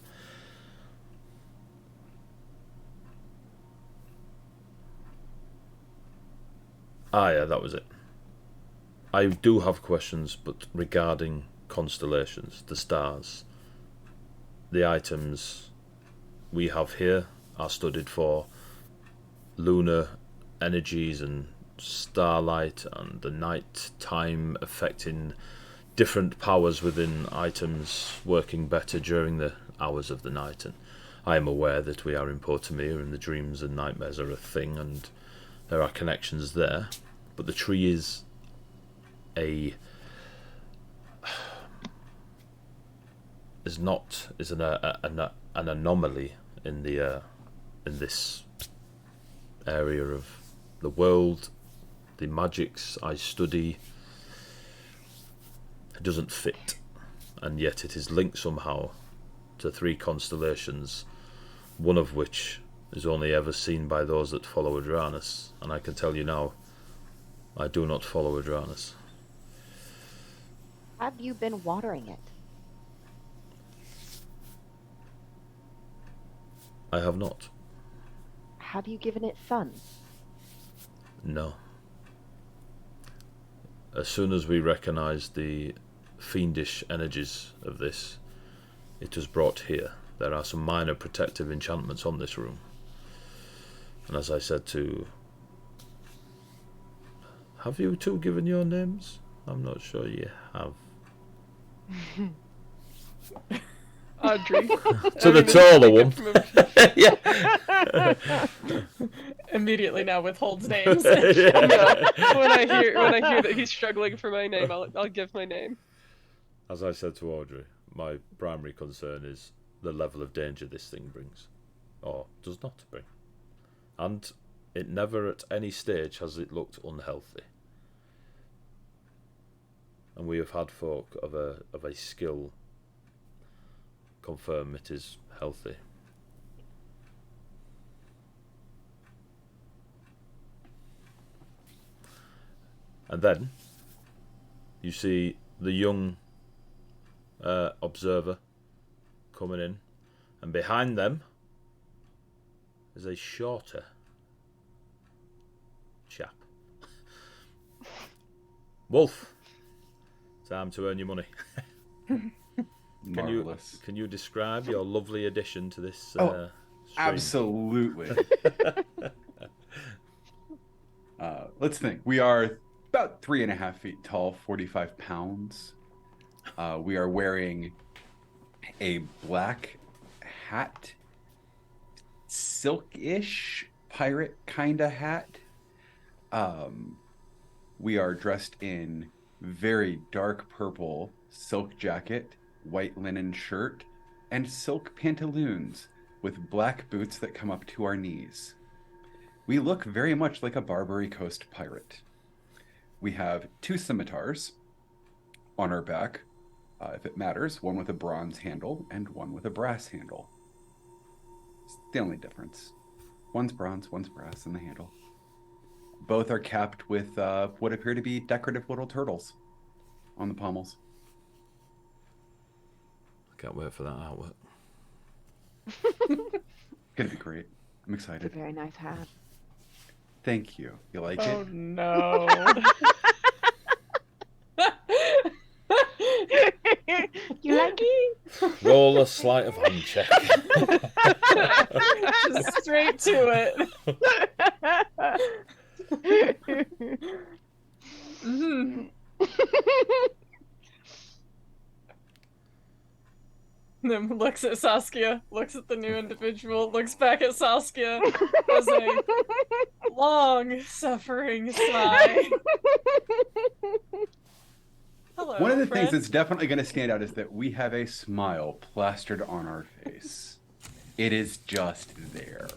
Yeah, that was it. I do have questions, but regarding constellations, the stars. The items we have here are studied for lunar energies and starlight and the night time affecting different powers within items working better during the hours of the night. And I am aware that we are in Portamir and the dreams and nightmares are a thing, and there are connections there. But the tree is an anomaly in this area of the world. The magics I study, it doesn't fit, and yet it is linked somehow to 3 constellations, one of which is only ever seen by those that follow Adranus, and I can tell you now, I do not follow Adranus. Have you been watering it? I have not. Have you given it sun? No. As soon as we recognised the fiendish energies of this, it was brought here. There are some minor protective enchantments on this room. And as I said to... Have you two given your names? I'm not sure you have. Audrey. To the taller one. Yeah. Immediately now withholds names. No, when I hear that he's struggling for my name, I'll give my name. As I said to Audrey, my primary concern is the level of danger this thing brings, or does not bring. And it never at any stage has it looked unhealthy. And we have had folk of a skill confirm it is healthy. And then you see the young observer coming in, and behind them is a shorter chap. Wolf, Time to earn your money. Marvelous. Can you describe your lovely addition to this Oh, stream? Absolutely. Let's think. We are about 3.5 feet tall, 45 pounds. We are wearing a black hat, silk-ish pirate kind of hat. We are dressed in very dark purple silk jacket, white linen shirt, and silk pantaloons with black boots that come up to our knees. We look very much like a Barbary Coast pirate. We have 2 scimitars on our back, if it matters, one with a bronze handle and one with a brass handle. It's the only difference. One's bronze, one's brass in the handle. Both are capped with what appear to be decorative little turtles on the pommels. I can't wait for that artwork. Gonna be great. I'm It's a excited. very nice hat. Thank you. You like Oh it? no. You like it? Roll a sleight of hand check. Just straight to it. Mhm. Then looks at Saskia, looks at the new individual, looks back at Saskia as a long suffering sigh. Hello, One of the things friend. that's definitely going to stand out is that we have a smile plastered on our face. It is just there.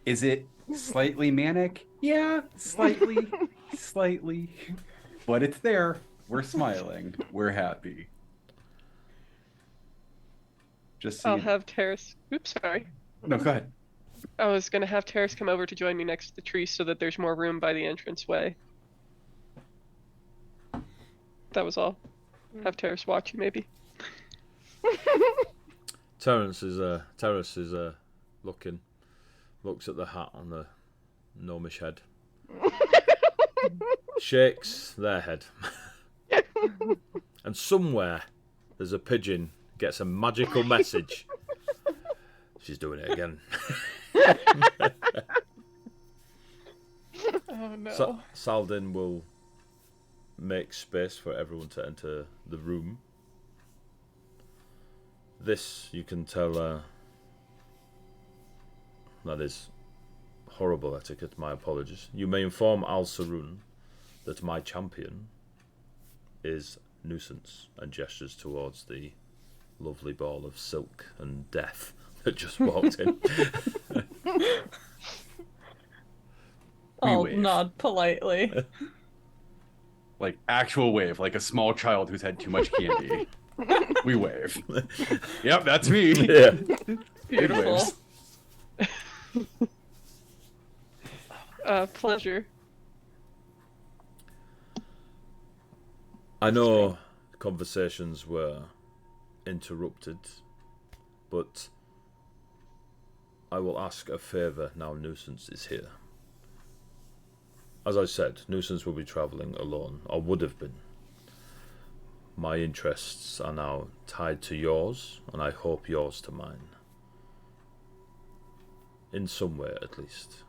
Is it slightly manic? Yeah, slightly, slightly. But it's there. We're smiling. We're happy. Just so I'll you- have Terrace. Oops, sorry. No, go ahead. I was gonna have Terrace come over to join me next to the tree so that there's more room by the entranceway. That was all. Have Terrace watch you, maybe. Terrace is looks at the hat on the gnomish head, shakes their head, and somewhere there's a pigeon gets a magical message. She's doing it again. Oh no. So, Saldin will make space for everyone to enter the room. This, you can tell, that is horrible etiquette, my apologies. You may inform Al Sarun that my champion is Nuisance, and gestures towards the lovely ball of silk and death that just walked in. I'll wave. nod politely. Like actual wave, like a small child who's had too much candy. We wave. Yep, that's me. Yeah. Big Beautiful. waves. Pleasure. I know conversations were interrupted, but I will ask a favour now Nuisance is here. As I said, Nuisance will be travelling alone, or would have been. My interests are now tied to yours, and I hope yours to mine. In some way, at least.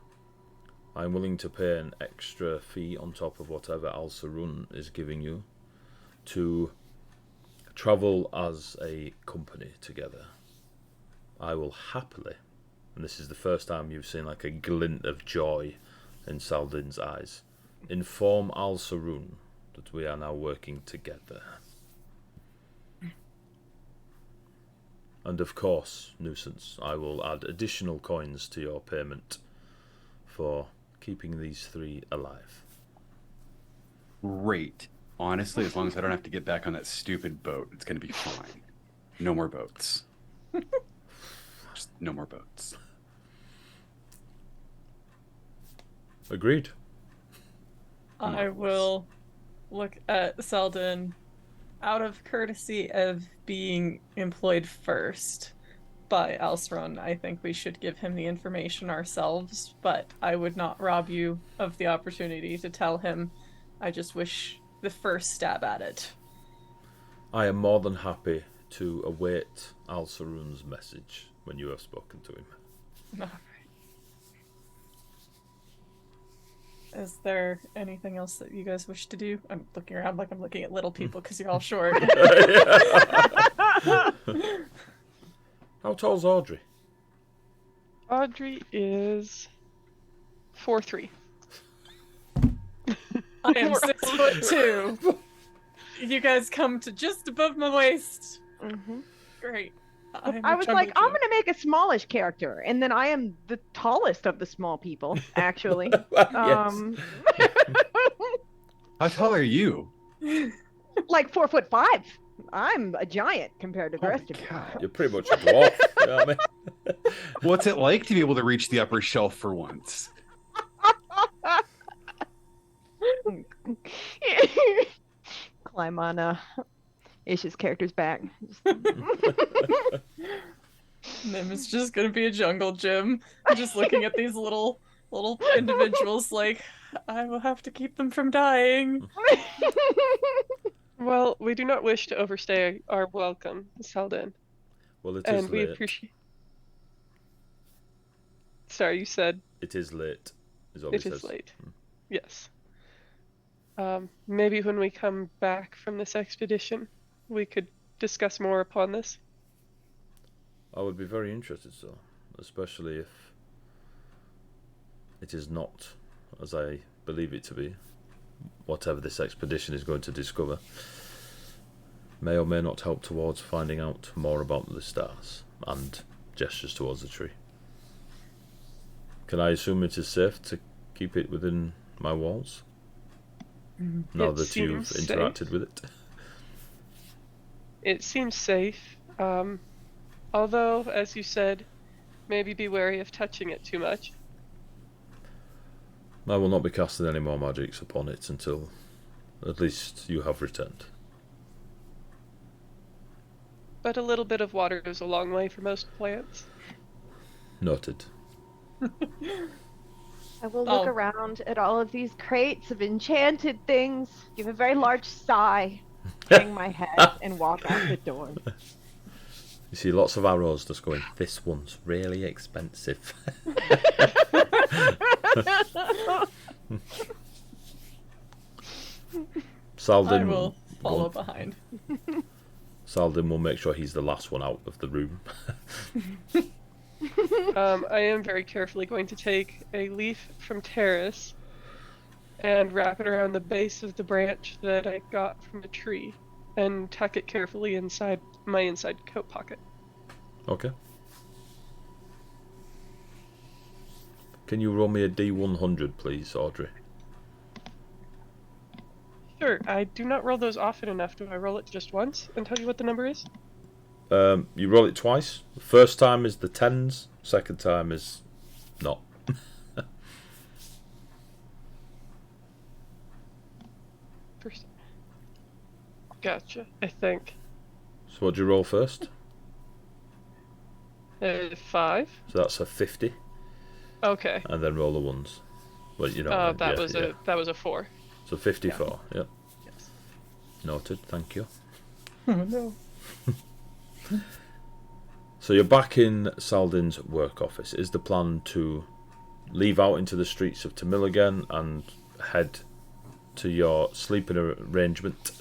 I'm willing to pay an extra fee on top of whatever Al Sarun is giving you to travel as a company together. I will happily, and this is the first time you've seen like a glint of joy in Saldin's eyes, inform Al Sarun that we are now working together. And of course, Nuisance, I will add additional coins to your payment for keeping these 3 alive. Great. Honestly, as long as I don't have to get back on that stupid boat, it's going to be fine. No more boats. Just no more boats. Agreed. I will look at Selden out of courtesy of being employed first by Alceron. I think we should give him the information ourselves, but I would not rob you of the opportunity to tell him. I just wish the first stab at it. I am more than happy to await Al-Sarun's message when you have spoken to him. All right. Is there anything else that you guys wish to do? I'm looking around like I'm looking at little people because you're all short. How tall's Audrey? Audrey is 4'3". I am 6'2". You guys come to just above my waist. Mm-hmm. Great. I was like, I'm gonna make a smallish character, and then I am the tallest of the small people, actually. Yes. How tall are you? Like 4'5". I'm a giant compared to the rest of you. Cow. You're pretty much a dwarf. You know what I mean? What's it like to be able to reach the upper shelf for once? Climb on Ish's character's back. Nim is just gonna be a jungle gym. Just looking at these little individuals like, I will have to keep them from dying. Well, we do not wish to overstay our welcome, Selden, Well, it is and we late. appreciate. Sorry, you said It is late. Is what it he is says. late. Yes. Maybe when we come back from this expedition, we could discuss more upon this. I would be very interested, so, especially if it is not, as I believe it to be, whatever this expedition is going to discover, may or may not help towards finding out more about the stars, and gestures towards the tree. Can I assume it is safe to keep it within my walls? Now It that you've seems interacted safe. with it? It seems safe, although, as you said, maybe be wary of touching it too much. I will not be casting any more magics upon it until at least you have returned. But a little bit of water goes a long way for most plants. Noted. I will look Oh. around at all of these crates of enchanted things, give a very large sigh, hang my head, and walk out the door. You see lots of arrows just going, this one's really expensive. Saldin, I will follow behind. Saldin will make sure he's the last one out of the room. I am very carefully going to take a leaf from Terrace and wrap it around the base of the branch that I got from a tree and tuck it carefully inside my inside coat pocket. Okay. Can you roll me a D100, please, Audrey? Sure, I do not roll those often enough. Do I roll it just once and tell you what the number is? You roll it twice. The first time is the tens, second time is not. First. Gotcha, I think. So what do you roll first? 5. So that's a 50, Okay. and then roll the ones. Well, you know. That yeah, was a 4. So 54, yep. Yes. Noted, thank you. Oh no. So you're back in Saldin's work office. Is the plan to leave out into the streets of Tamil again and head to your sleeping arrangement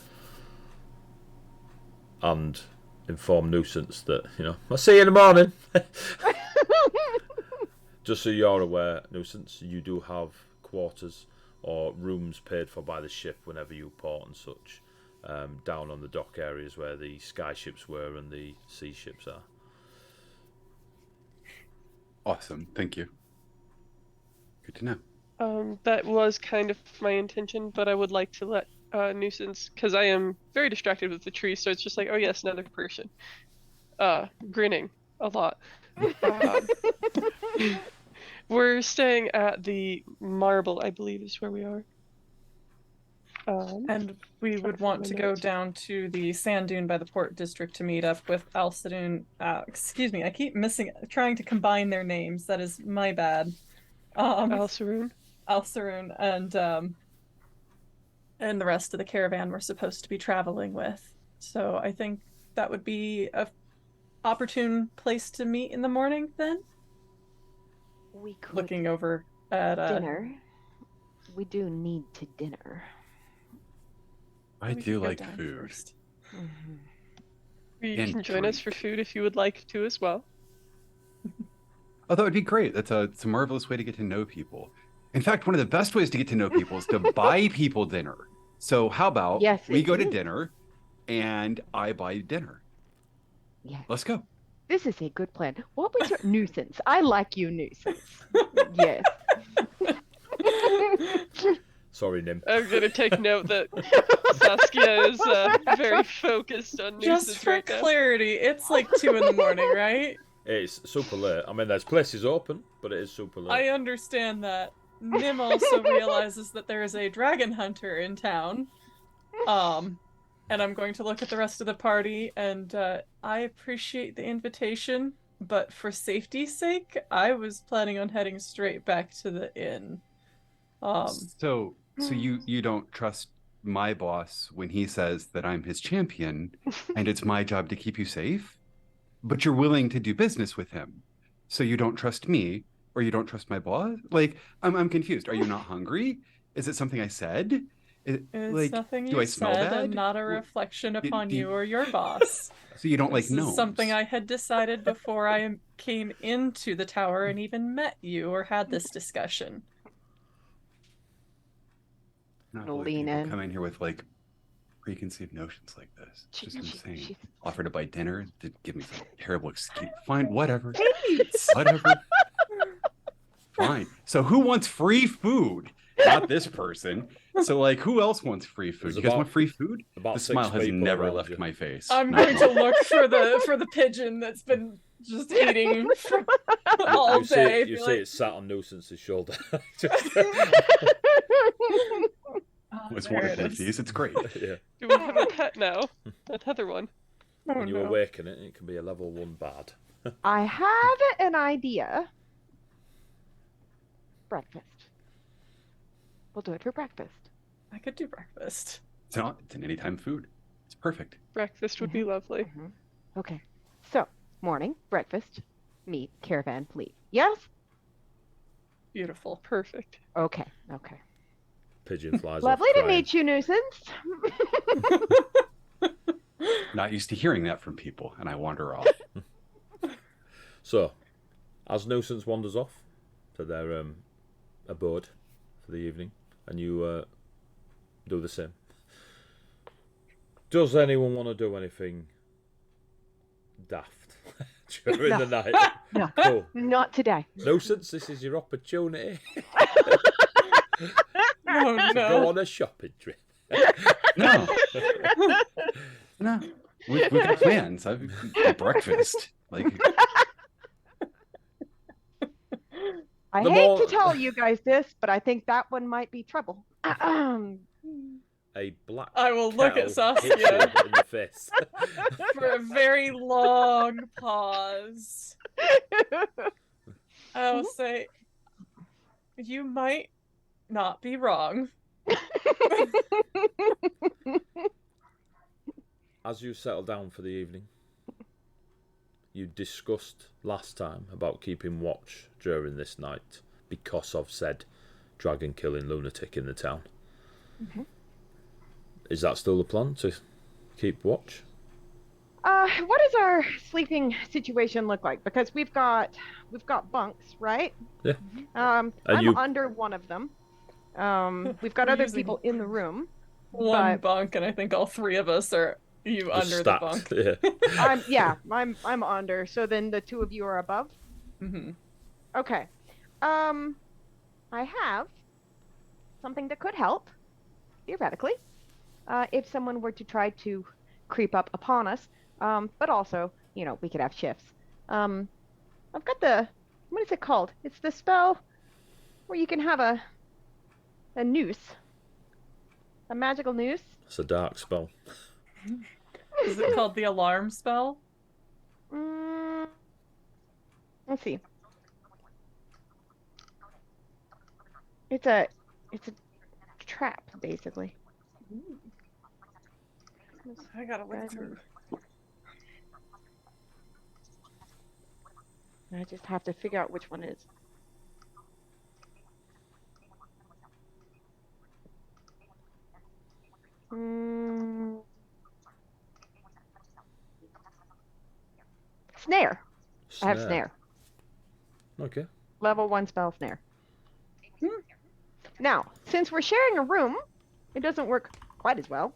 and inform Nuisance that, I'll see you in the morning? Just so you're aware, Nuisance, you do have quarters or rooms paid for by the ship whenever you port and such, down on the dock areas where the sky ships were and the sea ships are. Awesome. Thank you. Good to know. That was kind of my intention, but I would like to let Nuisance, because I am very distracted with the tree, so it's just like, oh yes, another person. Grinning a lot. We're staying at the Marble, I believe is where we are. And we would want to go down to the sand dune by the port district to meet up with Alcidoon. Excuse me, I keep trying to combine their names. That is my bad. Alsaroon. Alcidoon and the rest of the caravan we're supposed to be traveling with. So I think that would be a opportune place to meet in the morning then. We could Looking over at dinner. We do need to dinner. I we do could go like dine food. first. Mhm. You And can join us for drink. food if you would like to as well. Oh, that would be great. It's a marvelous way to get to know people. In fact, one of the best ways to get to know people is to buy people dinner. So how about Yes, we it go to is. dinner and I buy dinner? Yes. Let's go. This is a good plan. What was your nuisance? I like you, nuisance. Yes. Sorry, Nim. I'm gonna take note that Saskia is very focused on nuisance Just for right now. clarity, it's like 2 in the morning, right? It's super late. I mean, there's places open, but it is super late. I understand that. Nim also realizes that there is a dragon hunter in town. And I'm going to look at the rest of the party, and I appreciate the invitation, but for safety's sake, I was planning on heading straight back to the inn. So you don't trust my boss when he says that I'm his champion and it's my job to keep you safe, but you're willing to do business with him. So you don't trust me or you don't trust my boss? Like I'm confused. Are you not hungry? Is it something I said? It's Like, nothing do you I smell said, bad? and not a reflection upon do you or your boss. So you don't like This is gnomes? something I had decided before I came into the tower and even met you or had this discussion. Not Gonna like lean people in. come in here with like preconceived notions like this. It's just She- insane. she's- Offer to buy dinner to give me some terrible excuse. Fine, whatever. Pete! Whatever. Fine. So who wants free food? Not this person. So like, who else wants free food? There's You guys about- want free food? about The 6 smile has people never around left you. my face. I'm Not going to once. look for the pigeon that's been just eating for all day. You Be see like, it's sat on Nuisance's shoulder. "Oh, It's there one it of is." these. It's great. Yeah. Do we have a pet now? Another one. Oh, When you no. awaken it, it can be a level 1 bad. I have an idea. Breakfast. We'll do it for breakfast. I could do breakfast. It's an anytime food. It's perfect. Breakfast would be lovely. Okay. So, morning, breakfast, meet, caravan, fleet. Yes? Beautiful. Perfect. Okay. Okay. Pigeon flies Lovely off to crying. meet you, nuisance. Not used to hearing that from people, and I wander off. So, as Nuisance wanders off to their abode for the evening, and you do the same. Does anyone want to do anything daft during No. the night? No. Cool. Not today. Nuisance, this is your opportunity Oh to go no. on a shopping trip. No. No. We've got plans. I've breakfast. Like, I The hate more- to tell you guys this, but I think that one might be trouble. A black I will look at kettle hits you Saskia in the face. for a very long pause. I will say, you might not be wrong. As you settle down for the evening, you discussed last time about keeping watch during this night because of said dragon killing lunatic in the town. Is that still the plan, to keep watch? What does our sleeping situation look like? Because we've got bunks, right? Yeah. I'm you- under one of them. We've got We're other using people in the room. One But- bunk, and I think all 3 of us are you Just under stacked, the bunk. Yeah. I'm under. So then the 2 of you are above. Hmm. Okay. I have something that could help, theoretically, if someone were to try to creep up upon us. But also, we could have shifts. I've got what is it called? It's the spell where you can have a noose, a magical noose. It's a dark spell. Is it called the alarm spell? Let's see. It's a trap, basically. I gotta look through. I just have to figure out which one it is. Snare. I have snare. Okay. Level 1 spell snare. Now, since we're sharing a room, it doesn't work quite as well.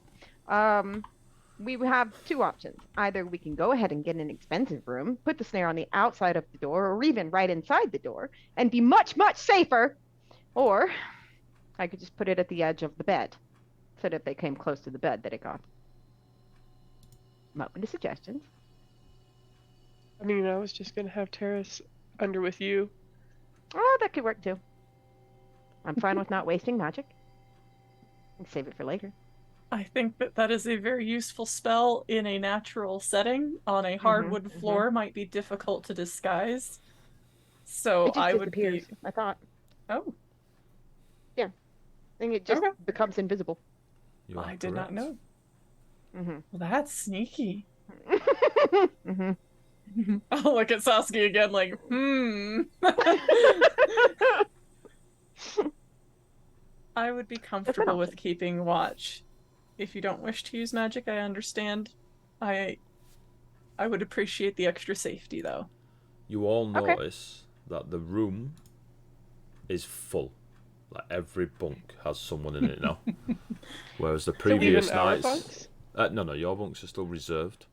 We have two options. Either we can go ahead and get an expensive room, put the snare on the outside of the door, or even right inside the door, and be much, much safer. Or I could just put it at the edge of the bed, so that if they came close to the bed, that it got. I'm open to suggestions. I mean, I was just gonna have Terrace under with you. Oh, that could work too. I'm fine with not wasting magic. And save it for later. I think that is a very useful spell in a natural setting. On a hardwood floor, might be difficult to disguise. So It just I would disappears, be. I thought. Oh, I think it just Okay. becomes invisible. You are I did not correct. know. Mm-hmm. Well, that's sneaky. Mm-hmm. I'll look at Saskia again, like, I would be comfortable with option. keeping watch. If you don't wish to use magic, I understand. I would appreciate the extra safety, though. You all Okay. notice that the room is full. Like every bunk has someone in it now. Whereas the previous Even our nights, bunks? no, your bunks are still reserved.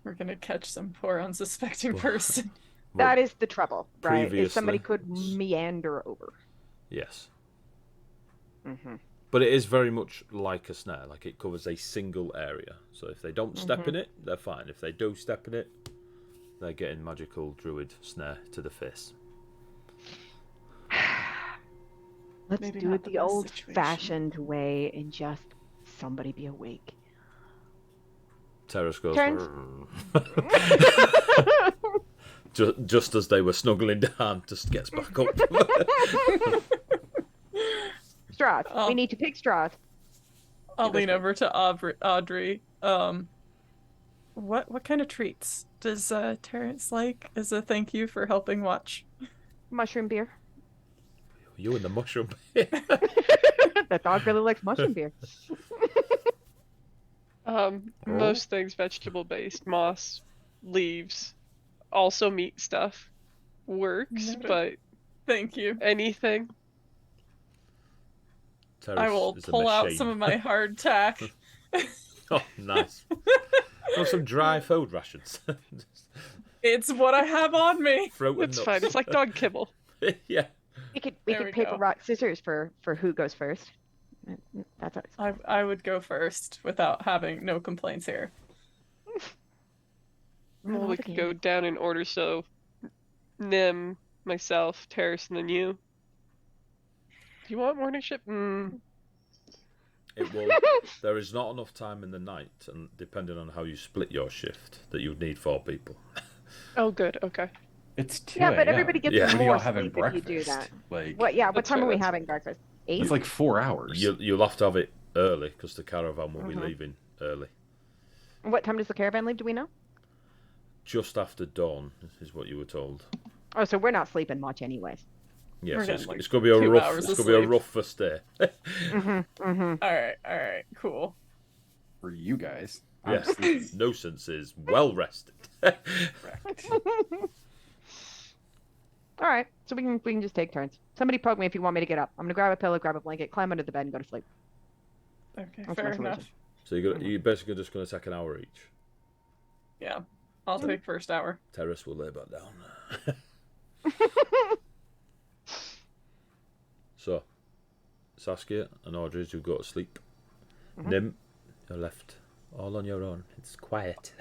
We're gonna catch some poor unsuspecting person. That is the trouble, right? If somebody Previously- could meander over. Yes, Mm-hmm. but it is very much like a snare. Like it covers a single area. So if they don't step in it, they're fine. If they do step in it, they're getting magical druid snare to the face. Let's Maybe do not it the the best old-fashioned way and just somebody be awake. Terrace goes. Turns. just as they were snuggling down, just gets back up. Straws. Oh. We need to pick straws. I'll Give us lean one. over to Audrey. What kind of treats does Terrence like as a thank you for helping watch? Mushroom beer. You and the mushroom. The dog really likes mushroom beer. Most things vegetable based, moss, leaves, also meat stuff works, Noted. but Thank you. anything. Terrace I will is a pull out machine. some of my hardtack. Oh, nice. Or some dry food rations. Just It's what I have on me. throat and It's nuts. fine. It's like dog kibble. Yeah. We could There we paper go. rock scissors for who goes first. That's us. I would go first without having no complaints here. Well, we could go down in order, so Nim, myself, Terrace, and then you. Do you want morning shift? It will. There is not enough time in the night, and depending on how you split your shift, that you'd need 4 people. Oh, good. Okay. It's 2 Yeah, but a.m. everybody gets Yeah. When are more y'all having sleep if you breakfast? do that. Like, What? Yeah. What That's time fair, are we that's having breakfast? 8. it's like 4 hours. You'll have to have it early because the caravan will be leaving early. What time does the caravan leave? Do we know? Just after dawn is what you were told. Oh, so we're not sleeping much, anyways. Yeah, We're so getting, like, it's going to be a 2 rough. hours It's of going to be a sleep. rough first day. All right, cool. For you guys. Yeah, I'm sleeping. Nuisance is well rested. Correct. All right. So we can just take turns. Somebody poke me if you want me to get up. I'm gonna grab a pillow, grab a blanket, climb under the bed, and go to sleep. Okay, That's my fair solution. enough. So you're basically just going to take an hour each. Yeah, I'll take first hour. Terrace will lay back down. So, Saskia and Audrey, you go to sleep. Nim, you're left all on your own. It's quiet.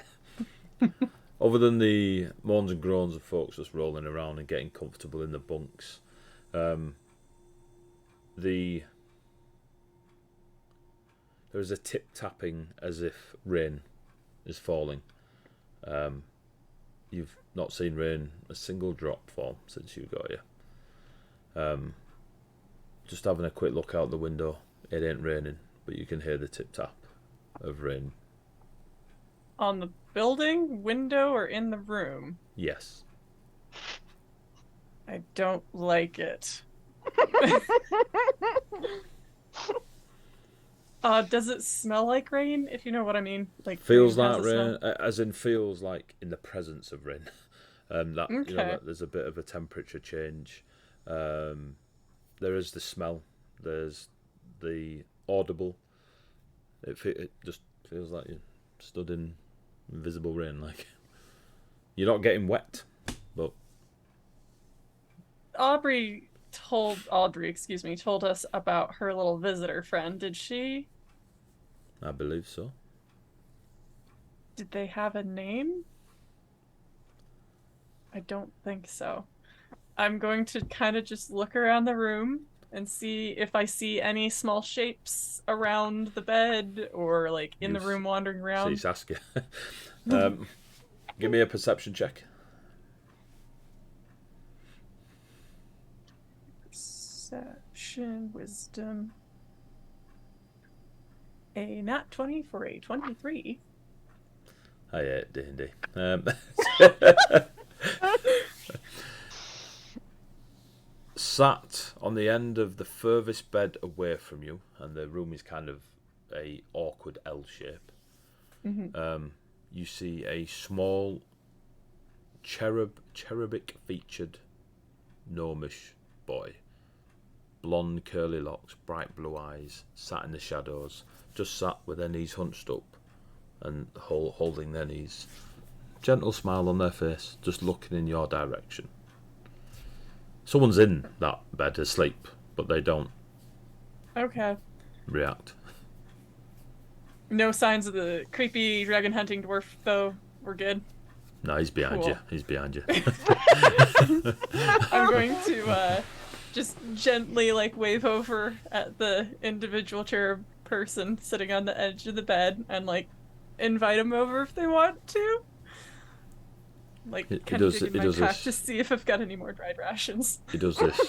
Other than the moans and groans of folks just rolling around and getting comfortable in the bunks, there is a tip tapping as if rain is falling. You've not seen rain a single drop fall since you got here. Just having a quick look out the window, it ain't raining, but you can hear the tip tap of rain On the building, window, or in the room? Yes. I don't like it. Does it smell like rain? If you know what I mean. Like Feels rain has like a smell? rain, as in feels like in the presence of rain. That you know Okay. that there's a bit of a temperature change. There is the smell. There's the audible. It just feels like you're stood in invisible rain. Like you're not getting wet, but Audrey, excuse me, told us about her little visitor friend. Did she? I believe so. Did they have a name? I don't think so. I'm going to kind of just look around the room and see if I see any small shapes around the bed or like in the room wandering See around. Saskia. Give me a perception check. Perception, wisdom. A nat 20 for a 23. I hate D&D. Sat on the end of the furthest bed away from you, and the room is kind of a awkward L shape. You see a small cherubic featured gnomish boy, blonde curly locks, bright blue eyes, sat in the shadows, just sat with their knees hunched up and holding their knees, gentle smile on their face, just looking in your direction. Someone's in that bed asleep, but they don't Okay. react. No signs of the creepy dragon hunting dwarf, though. We're good. No, he's behind Cool. you. He's behind you. I'm going to just gently like wave over at the individual cherub person sitting on the edge of the bed and like invite them over if they want to. Like He kind of does- digging he my does pack this. to see if I've got any more dried rations. He does this.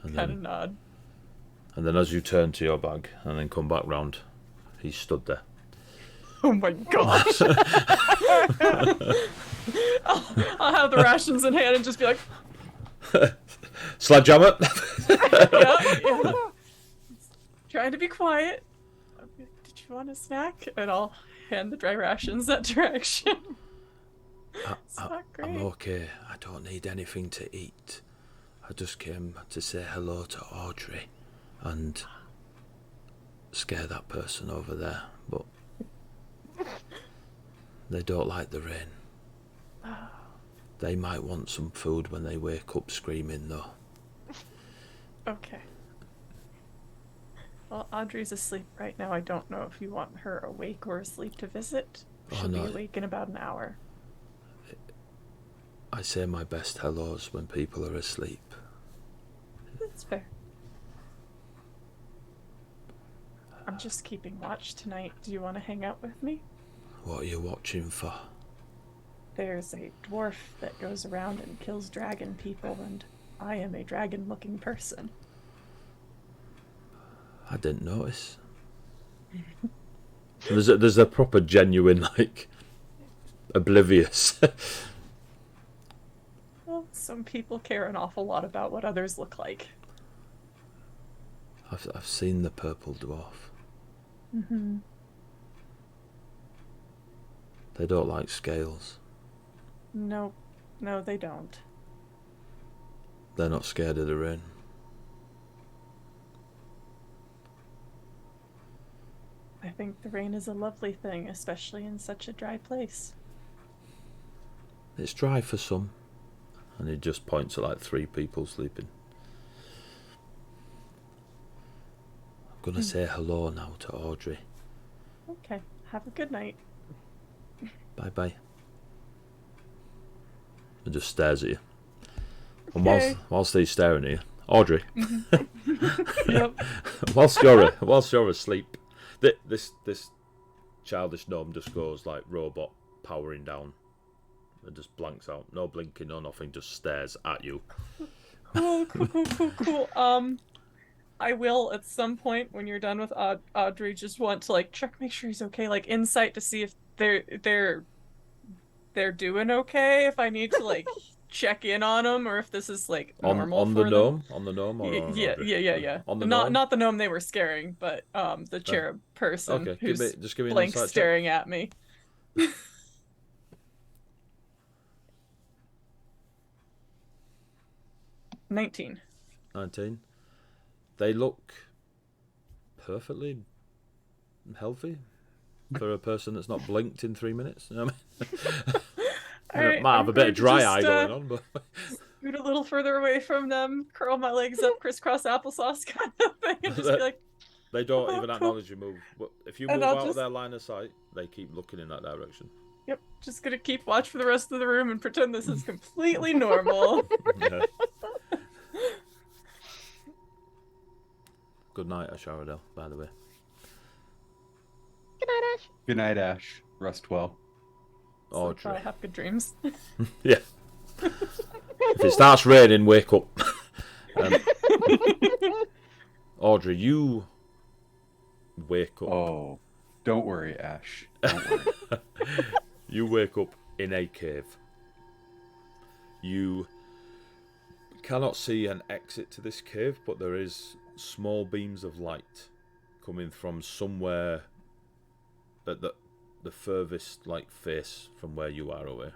And Kind of then, nod. and then as you turn to your bag and then come back round, he stood there. Oh my gosh. I'll have the rations in hand and just be like, Sledgehammer! yeah. Trying to be quiet. Did you want a snack? And I'll hand the dry rations that direction. It's not great. I'm okay. I don't need anything to eat. I just came to say hello to Audrey and scare that person over there, but they don't like the rain. They might want some food when they wake up screaming, though. Okay. Well, Audrey's asleep right now. I don't know if you want her awake or asleep to visit. She'll be no. awake in about an hour. I say my best hellos when people are asleep. That's fair. I'm just keeping watch tonight. Do you want to hang out with me? What are you watching for? There's a dwarf that goes around and kills dragon people, and I am a dragon-looking person. I didn't notice. There's a proper genuine, like, oblivious. Well, some people care an awful lot about what others look like. I've seen the purple dwarf. Mm-hmm. They don't like scales. No, they don't. They're not scared of the rain. I think the rain is a lovely thing, especially in such a dry place. It's dry for some. And he just points at like 3 people sleeping. I'm gonna say hello now to Audrey. Okay, have a good night. Bye bye. And just stares at you. And Okay. whilst he's staring at you, Audrey, Yep. whilst you're asleep, this childish gnome just goes like robot powering down and just blanks out. No blinking, no nothing, just stares at you. Cool. I will at some point when you're done with Audrey just want to like check, make sure he's okay, like insight to see if they're doing okay. If I need to like check in on them or if this is like normal on the for them. gnome, on the gnome, or on Yeah, Audrey? yeah. On the Not gnome. not the gnome they were scaring, but the cherub person Okay, who's just give me an blank insight check. staring at me. 19. 19. They look perfectly healthy for a person that's not blinked in 3 minutes. You know what I mean? Alright, Might have a bit of dry eye going on, but scoot a little further away from them, curl my legs up, crisscross applesauce kind of thing, and just be like, they don't "Oh, even cool." acknowledge you move. But if you And move I'll out of just- their line of sight, they keep looking in that direction. Yep, just gonna keep watch for the rest of the room and pretend this is completely normal. Yeah. Good night, Asharadel, by the way. Good night, Ash. Good night, Ash. Rest well. So Audrey. I'll have good dreams. Yeah. If it starts raining, wake up. Audrey, you wake up. Oh, don't worry, Ash. Don't worry. You wake up in a cave. You cannot see an exit to this cave, but there is small beams of light coming from somewhere at the furthest face from where you are away.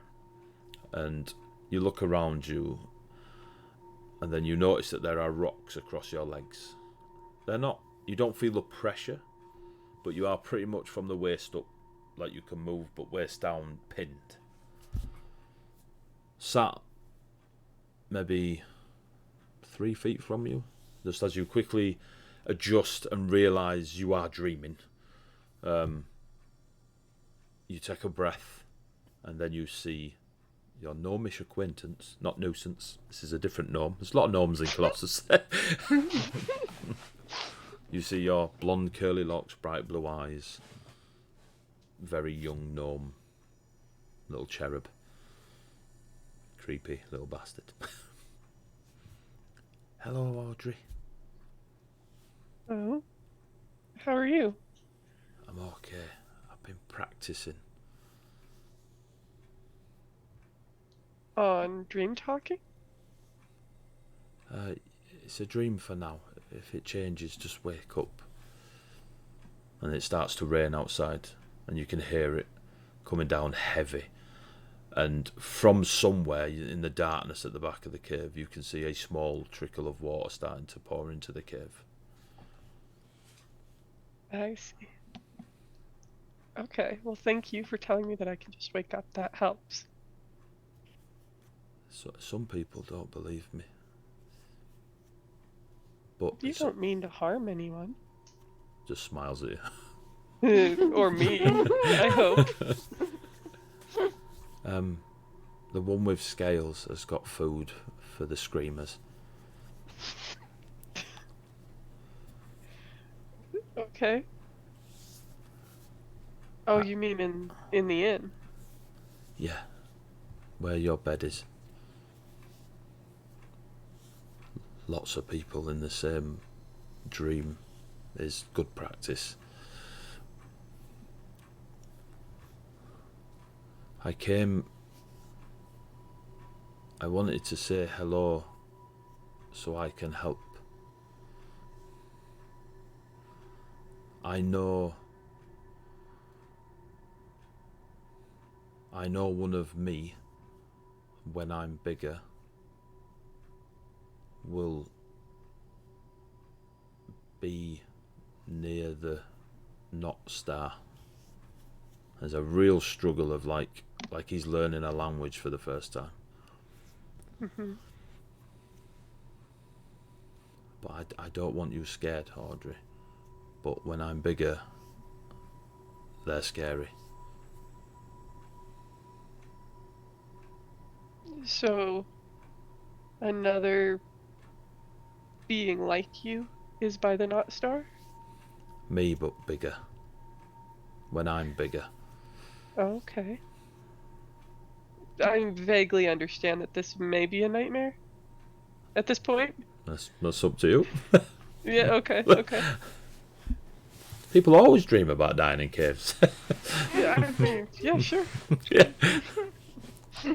And you look around you, and then you notice that there are rocks across your legs. You don't feel the pressure, but you are pretty much from the waist up, like you can move, but waist down, pinned. Sat maybe 3 feet from you, just as you quickly adjust and realise you are dreaming. You take a breath, and then you see your gnomish acquaintance, not nuisance. This is a different gnome. There's a lot of gnomes in Colossus. You see your blonde curly locks, bright blue eyes, very young gnome, little cherub, creepy little bastard. Hello, Audrey. Oh, how are you? I'm okay. I've been practicing. On dream talking? It's a dream for now. If it changes, just wake up. And it starts to rain outside, and you can hear it coming down heavy. And from somewhere in the darkness at the back of the cave, you can see a small trickle of water starting to pour into the cave. I see. Okay, well, thank you for telling me that I can just wake up. That helps. So some people don't believe me. But You don't mean to harm anyone. just smiles at you. Or me, I hope. The one with scales has got food for the screamers. Okay. Oh, you mean in the inn? Yeah, where your bed is. Lots of people in the same dream is good practice. I wanted to say hello so I can help. I know one of me, when I'm bigger, will be near the Not Star. There's a real struggle of like he's learning a language for the first time. But I don't want you scared, Audrey. But when I'm bigger, they're scary. So, another being like you is by the Not Star? Me, but bigger. When I'm bigger. Okay. I vaguely understand that this may be a nightmare at this point. That's up to you. Yeah, okay, okay. People always dream about dying in caves. Yeah, I mean, yeah, sure. Yeah.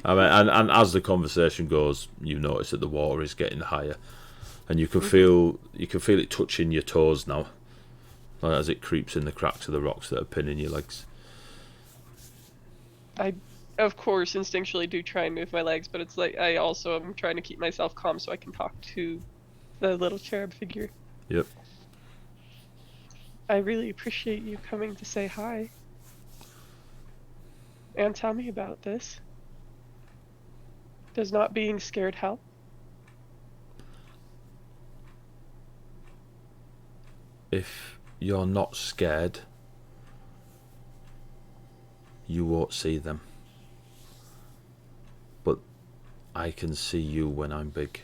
I mean, and as the conversation goes, you notice that the water is getting higher, and you can feel it touching your toes now, as it creeps in the cracks of the rocks that are pinning your legs. I, of course, instinctually do try and move my legs, but it's like I also am trying to keep myself calm so I can talk to the little cherub figure. Yep. I really appreciate you coming to say hi. And tell me about this. Does not being scared help? If you're not scared, you won't see them. But I can see you when I'm big.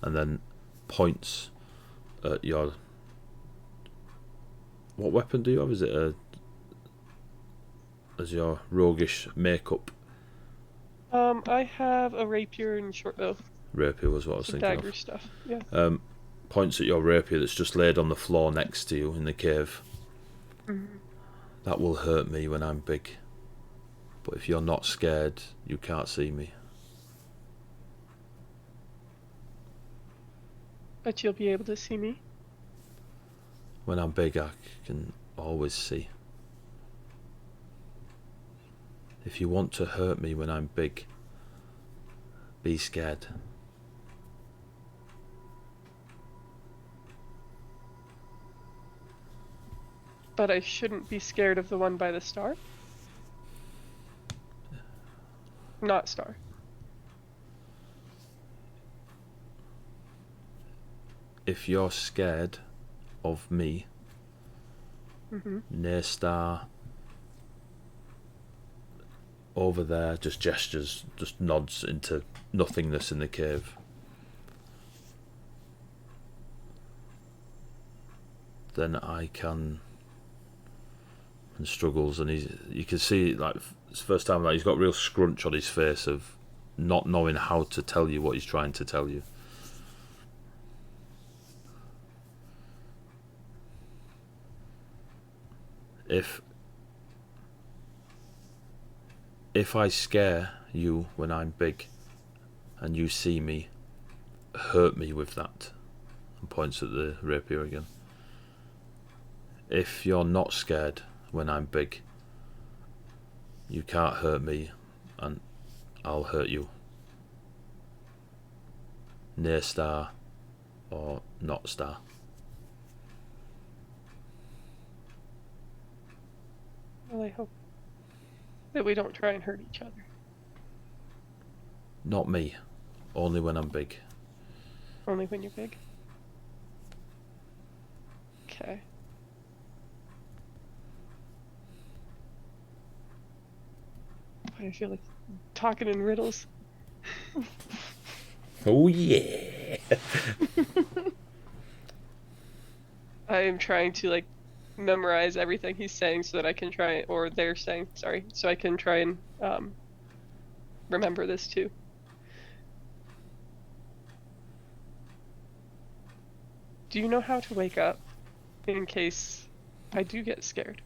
And then points at your... What weapon do you have? Is it as your roguish makeup? I have a rapier and short bow. Rapier was what I was Some thinking dagger of. stuff, yeah. Points at your rapier that's just laid on the floor next to you in the cave. That will hurt me when I'm big. But if you're not scared, you can't see me. But you'll be able to see me? When I'm big, I can always see. If you want to hurt me when I'm big, be scared. But I shouldn't be scared of the one by the star? Not star. If you're scared of me, near star, over there, just gestures, just nods into nothingness in the cave. Then I can... And struggles, and you can see, like, it's the first time, like, he's got real scrunch on his face of not knowing how to tell you what he's trying to tell you. If I scare you when I'm big and you see me, hurt me with that. And points at the rapier again. If you're not scared when I'm big, you can't hurt me and I'll hurt you. Near star or not star. Well, I hope that we don't try and hurt each other. Not me. Only when I'm big. Only when you're big? Okay. I feel like talking in riddles. Oh yeah. I am trying to, like, memorize everything he's saying so that I can try, or they're saying, sorry, so I can try and remember this too. Do you know how to wake up in case I do get scared?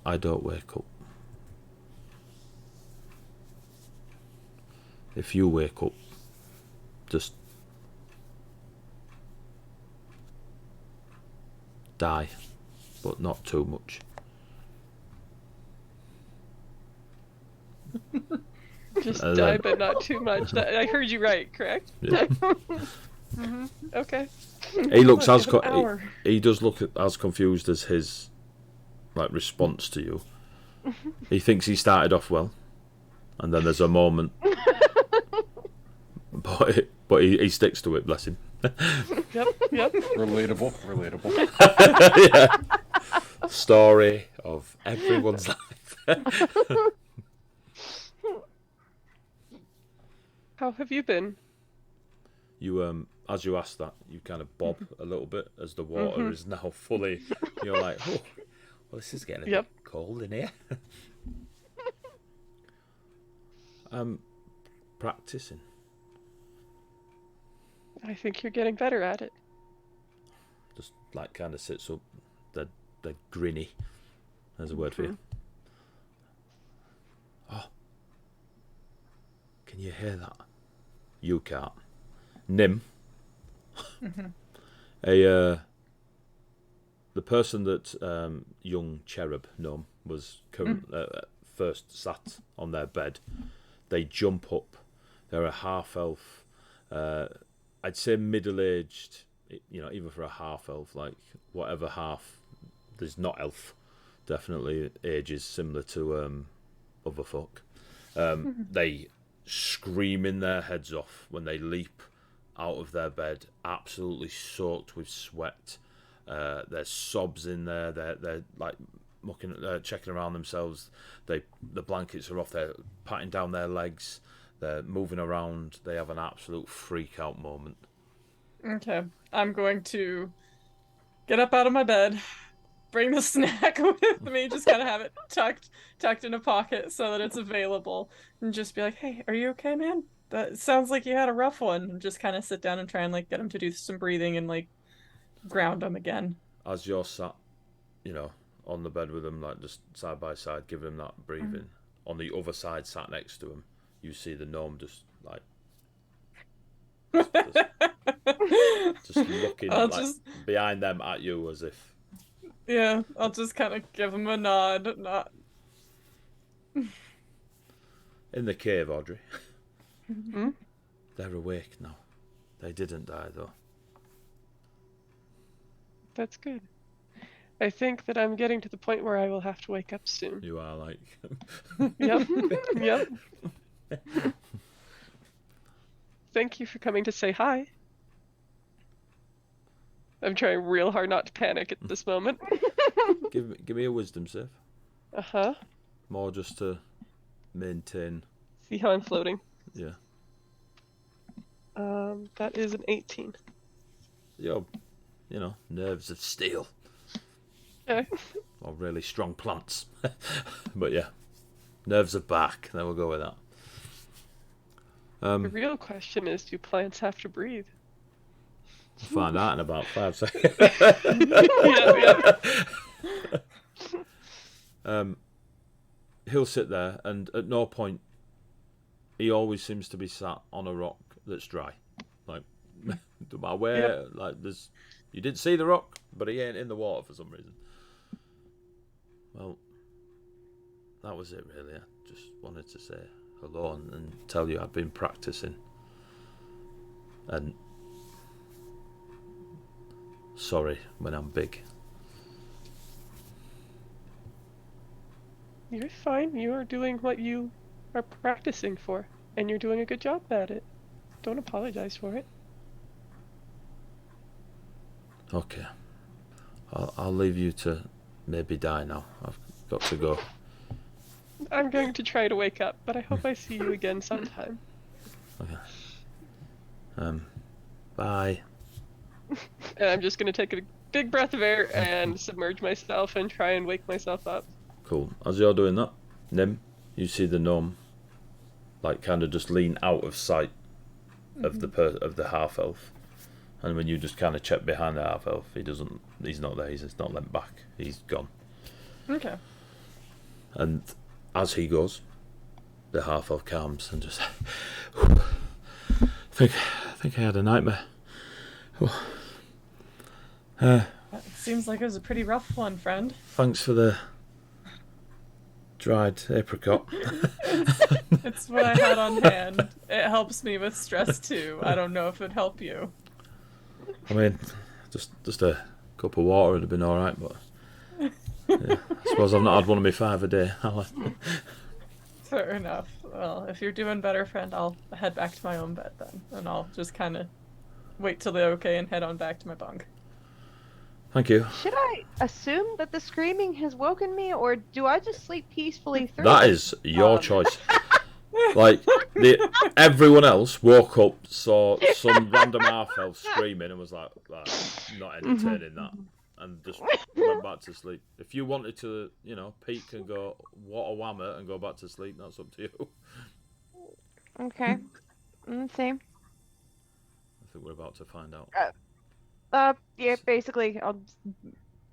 I don't wake up. If you wake up, just die, but not too much. Just die, but not too much. I heard you right, correct? Yeah. Okay. He looks as Give it an hour. he does look as confused as his, like, response to you. He thinks he started off well, and then there's a moment, but he sticks to it. Bless him. Yep. Relatable. Yeah. Story of everyone's life. How have you been? You as you ask that, you kind of bob a little bit as the water is now fully. You're like, oh, well, this is getting a bit cold in here. Practicing. I think you're getting better at it. Just like kind of sits up. They're grinny. There's a word for you. Oh. Can you hear that? You can't. Nim. The person that young cherub gnome was first sat on their bed, they jump up. They're a half elf. I'd say middle-aged. Even for a half elf, like whatever half. There's not elf. Definitely ages similar to other folk. They screaming their heads off when they leap out of their bed, absolutely soaked with sweat. There's sobs in there. They're like mucking, checking around themselves. The blankets are off. They're patting down their legs. They're moving around. They have an absolute freak out moment. Okay, I'm going to get up out of my bed, bring the snack with me, just kind of have it tucked in a pocket so that it's available, and just be like, "Hey, are you okay, man? That sounds like you had a rough one." And just kind of sit down and try and like get him to do some breathing and like ground him again. As you're sat, on the bed with him, like just side by side, giving him that breathing. On the other side, sat next to him, you see the gnome just like. Just looking behind them at you as if. Yeah, I'll just kind of give him a nod. Not. In the cave, Audrey. They're awake now. They didn't die though. That's good. I think that I'm getting to the point where I will have to wake up soon. You are like. Yep. Yep. Thank you for coming to say hi. I'm trying real hard not to panic at this moment. Give me a wisdom save. Uh-huh. More just to maintain. See how I'm floating? Yeah. That is an 18. Yo, nerves of steel. Okay. Or really strong plants. But yeah, nerves of bark. Then we'll go with that. The real question is, do plants have to breathe? We'll find out in about 5 seconds. He'll sit there, and at no point, he always seems to be sat on a rock that's dry. Like, no matter where, you didn't see the rock, but he ain't in the water for some reason. Well, that was it really. I just wanted to say hello and tell you I've been practicing. And sorry when I'm big. You're fine. You are doing what you are practicing for, and you're doing a good job at it. Don't apologize for it. Okay. I'll leave you to maybe die now. I've got to go. I'm going to try to wake up, but I hope I see you again sometime. Okay. Bye. And I'm just going to take a big breath of air and submerge myself and try and wake myself up. Cool. As you're doing that, Nim, you see the gnome, like kind of just lean out of sight of the half elf, and when you just kind of check behind the half elf, he's not there. He's not leant back. He's gone. Okay. And as he goes, the half elf calms and just. I think I had a nightmare. That seems like it was a pretty rough one, friend. Thanks for the dried apricot. It's what I had on hand. It helps me with stress too. I don't know if it'd help you. I mean, just a cup of water would have been alright, but yeah, I suppose I've not had one of my 5 a day. Fair enough. Well, if you're doing better, friend, I'll head back to my own bed then. And I'll just kind of wait till they're okay and head on back to my bunk. Thank you. Should I assume that the screaming has woken me, or do I just sleep peacefully through That it? is your choice. Like, everyone else woke up, saw some random half elf screaming and was like, not entertaining that, and just went back to sleep. If you wanted to, peek and go, what a whammer, and go back to sleep, that's up to you. Okay. Let's see. I think we're about to find out. Yeah, basically, I'll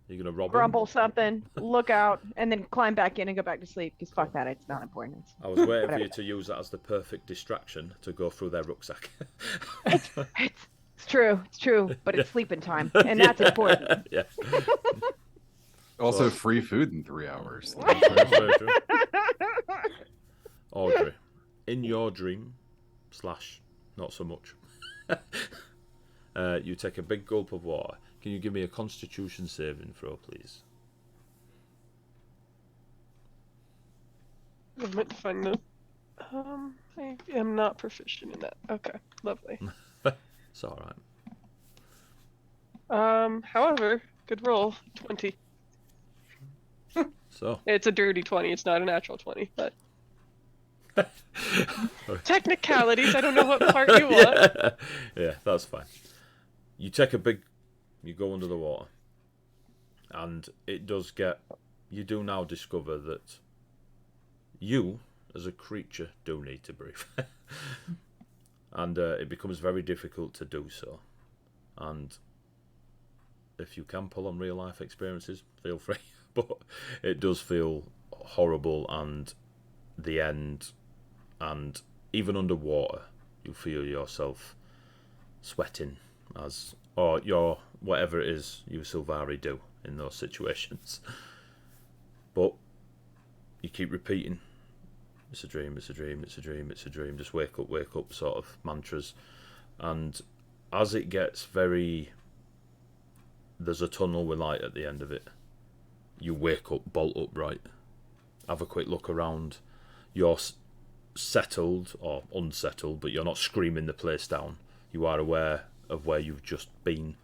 You're gonna rob him? grumble something, look out, and then climb back in and go back to sleep, because fuck that, it's not important. I was waiting for Whatever. you to use that as the perfect distraction to go through their rucksack. It's true, but it's sleeping time, and that's important. Yeah. Also, free food in 3 hours. That's very true. Audrey, in your dream, / not so much, you take a big gulp of water. Can you give me a Constitution saving throw, please? I meant to find the. I am not proficient in that. Okay, lovely. It's all right. However, good roll, 20. So, It's a dirty 20. It's not a natural 20, but technicalities. I don't know what part you want. Yeah, that's fine. You go under the water, and it does get. You do now discover that you, as a creature, do need to breathe, and it becomes very difficult to do so. And if you can pull on real life experiences, feel free. But it does feel horrible, and the end, and even underwater, you feel yourself sweating or your whatever it is you Silvari do in those situations. But you keep repeating, it's a dream, it's a dream, it's a dream, it's a dream, just wake up sort of mantras. And as it gets there's a tunnel with light at the end of it. You wake up, bolt upright, have a quick look around. You're settled or unsettled, but you're not screaming the place down. You are aware of where you've just been,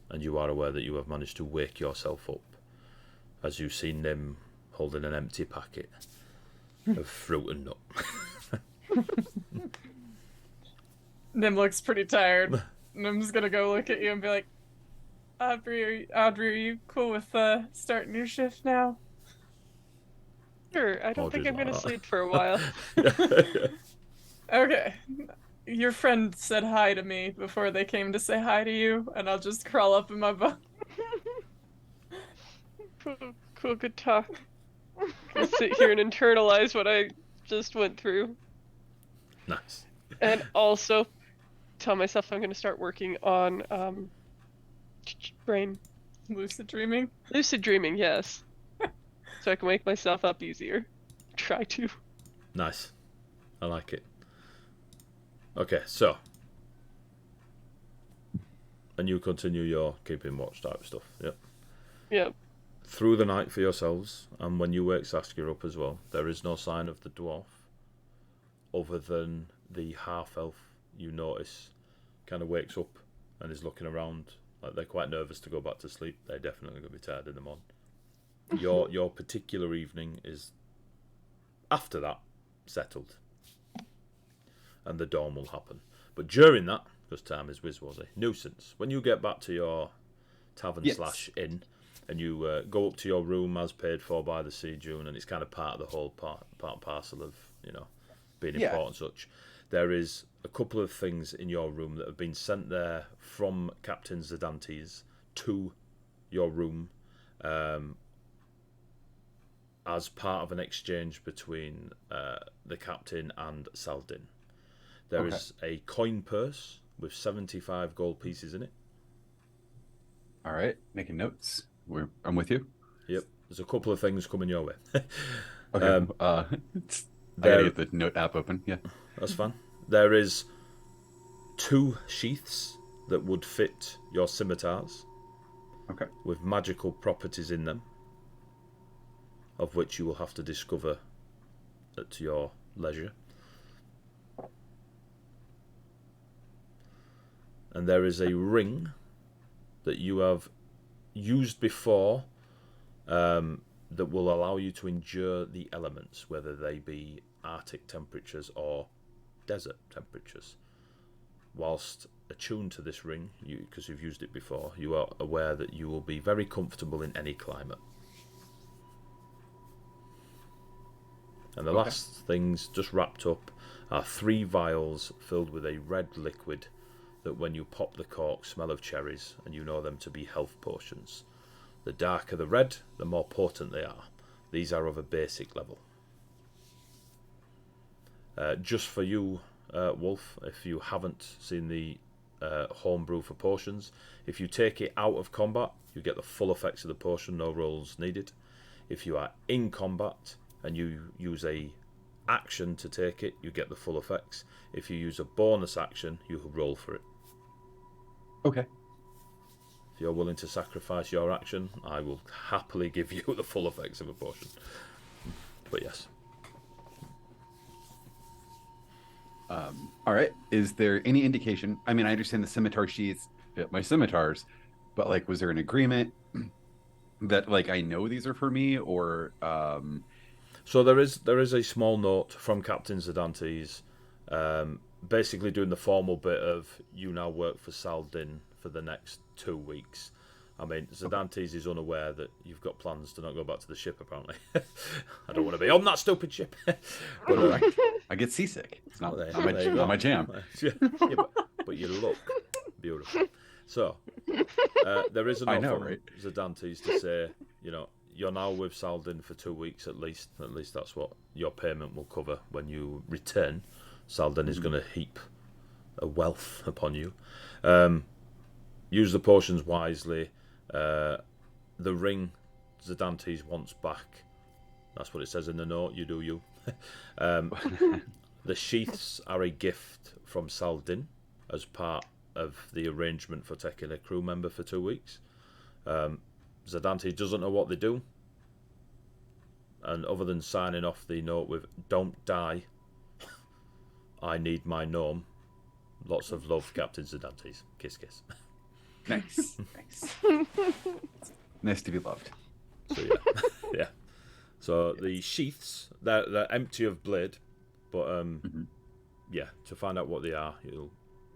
and you are aware that you have managed to wake yourself up as you see Nim holding an empty packet of fruit and nut. Nim looks pretty tired. Nim's gonna go look at you and be like, Audrey, are you cool with starting your shift now? Sure, I don't think Audrey's I'm gonna like that. sleep for a while. Okay. Your friend said hi to me before they came to say hi to you, and I'll just crawl up in my bunk. Cool, good talk. Gonna sit here and internalize what I just went through, Nice. and also tell myself I'm gonna start working on brain Lucid dreaming. lucid dreaming. Yes, so I can wake myself up easier. Try to. Nice. I like it. Okay, so. And you continue your keeping watch type stuff. Yep. Yep. Through the night for yourselves, and when you wake Saskia up as well, there is no sign of the dwarf, other than the half-elf you notice kind of wakes up and is looking around like they're quite nervous to go back to sleep. They're definitely going to be tired in the morning. Your particular evening is after that settled, and the dawn will happen. But during that, because time is whiz-wazzy, nuisance. When you get back to your tavern Yes. / inn, and you go up to your room as paid for by the Sea Dune, and it's kind of part of the whole part and parcel of being Yeah. important and such. There is a couple of things in your room that have been sent there from Captain Zidantes to your room as part of an exchange between the captain and Saldin. There is a coin purse with 75 gold pieces in it. All right, making notes. I'm with you. Yep. There's a couple of things coming your way. Okay. I gotta get the note app open. Yeah. That's fine. There is 2 sheaths that would fit your scimitars Okay. with magical properties in them, of which you will have to discover at your leisure. And there is a ring that you have used before that will allow you to endure the elements, whether they be Arctic temperatures or desert temperatures. Whilst attuned to this ring, because you've used it before, you are aware that you will be very comfortable in any climate. And the last things just wrapped up are 3 vials filled with a red liquid that when you pop the cork smell of cherries, and you know them to be health potions. The darker the red, the more potent they are. These are of a basic level. Just for you, Wolf, if you haven't seen the homebrew for potions, if you take it out of combat, you get the full effects of the potion, no rolls needed. If you are in combat and you use a action to take it, you get the full effects. If you use a bonus action, you roll for it. Okay. If you're willing to sacrifice your action, I will happily give you the full effects of a potion. But yes. All right. Is there any indication? I mean, I understand the scimitar sheaths fit my scimitars, but like, was there an agreement that like I know these are for me, or So there is a small note from Captain Zedantes, basically doing the formal bit of you now work for Saldin for the next 2 weeks. I mean, Zedantes is unaware that you've got plans to not go back to the ship, apparently. I don't want to be on that stupid ship. But I get seasick. It's not, there not, my jam. Yeah, but you look beautiful. So there is a I note know, from right? Zedantes to say, you're now with Saldin for 2 weeks at least. At least that's what your payment will cover when you return. Saldin is going to heap a wealth upon you. Use the potions wisely. The ring Zedantes wants back. That's what it says in the note. You do you. The sheaths are a gift from Saldin as part of the arrangement for taking a crew member for 2 weeks. Zedantes doesn't know what they do, and other than signing off the note with "Don't die, I need my gnome." Lots of love, Captain Zedantes. Kiss, kiss. Nice. Nice to be loved. So yeah. So the sheaths, they're empty of blade, but yeah. To find out what they are,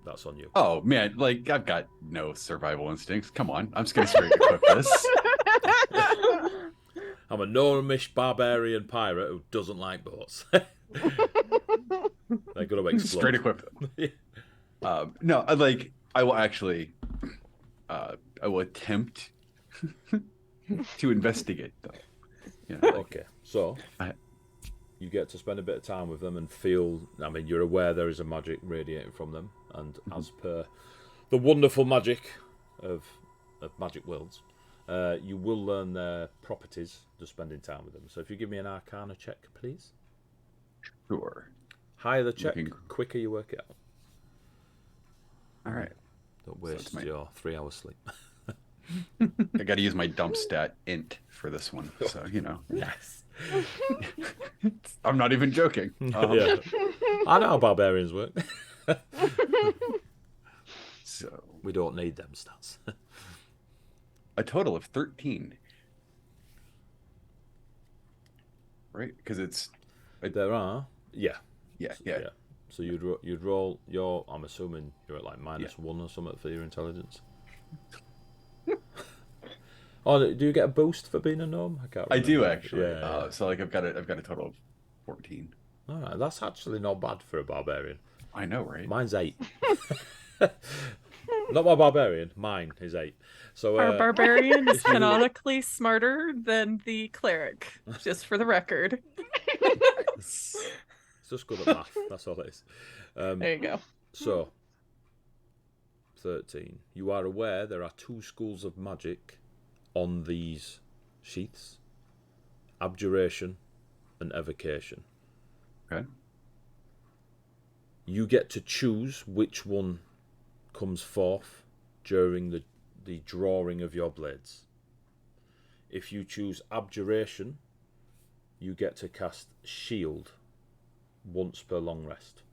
that's on you. Oh man, like I've got no survival instincts. Come on, I'm just gonna straight equip this. I'm a gnomish barbarian pirate who doesn't like boats. They're gonna explode. Straight equip them. No, I will actually, I will attempt to investigate them. Okay, so you get to spend a bit of time with them and feel. I mean, you're aware there is a magic radiating from them, and as per the wonderful magic of magic worlds, you will learn their properties just spending time with them. So if you give me an Arcana check, please. Sure. Higher the check, quicker you work it out. All right. Don't waste your 3 hours sleep. I got to use my dump stat int for this one, so Yes. I'm not even joking. Yeah. I know how barbarians work. So we don't need them stats. a total of 13. Right? Because it's there are. Yeah. So you'd roll your. I'm assuming you're at like -1 or something for your intelligence. Oh, do you get a boost for being a gnome? I can't remember. I do actually. Yeah. So like I've got a total of 14. All right, that's actually not bad for a barbarian. I know, right? Mine's 8. Not my barbarian. Mine is 8. So our barbarian is canonically smarter than the cleric. Just for the record. It's just good at math. That's all it is. There you go. So 13. You are aware there are 2 schools of magic on these sheaths: abjuration and evocation. Okay. You get to choose which one comes forth during the drawing of your blades. If you choose abjuration, you get to cast shield once per long rest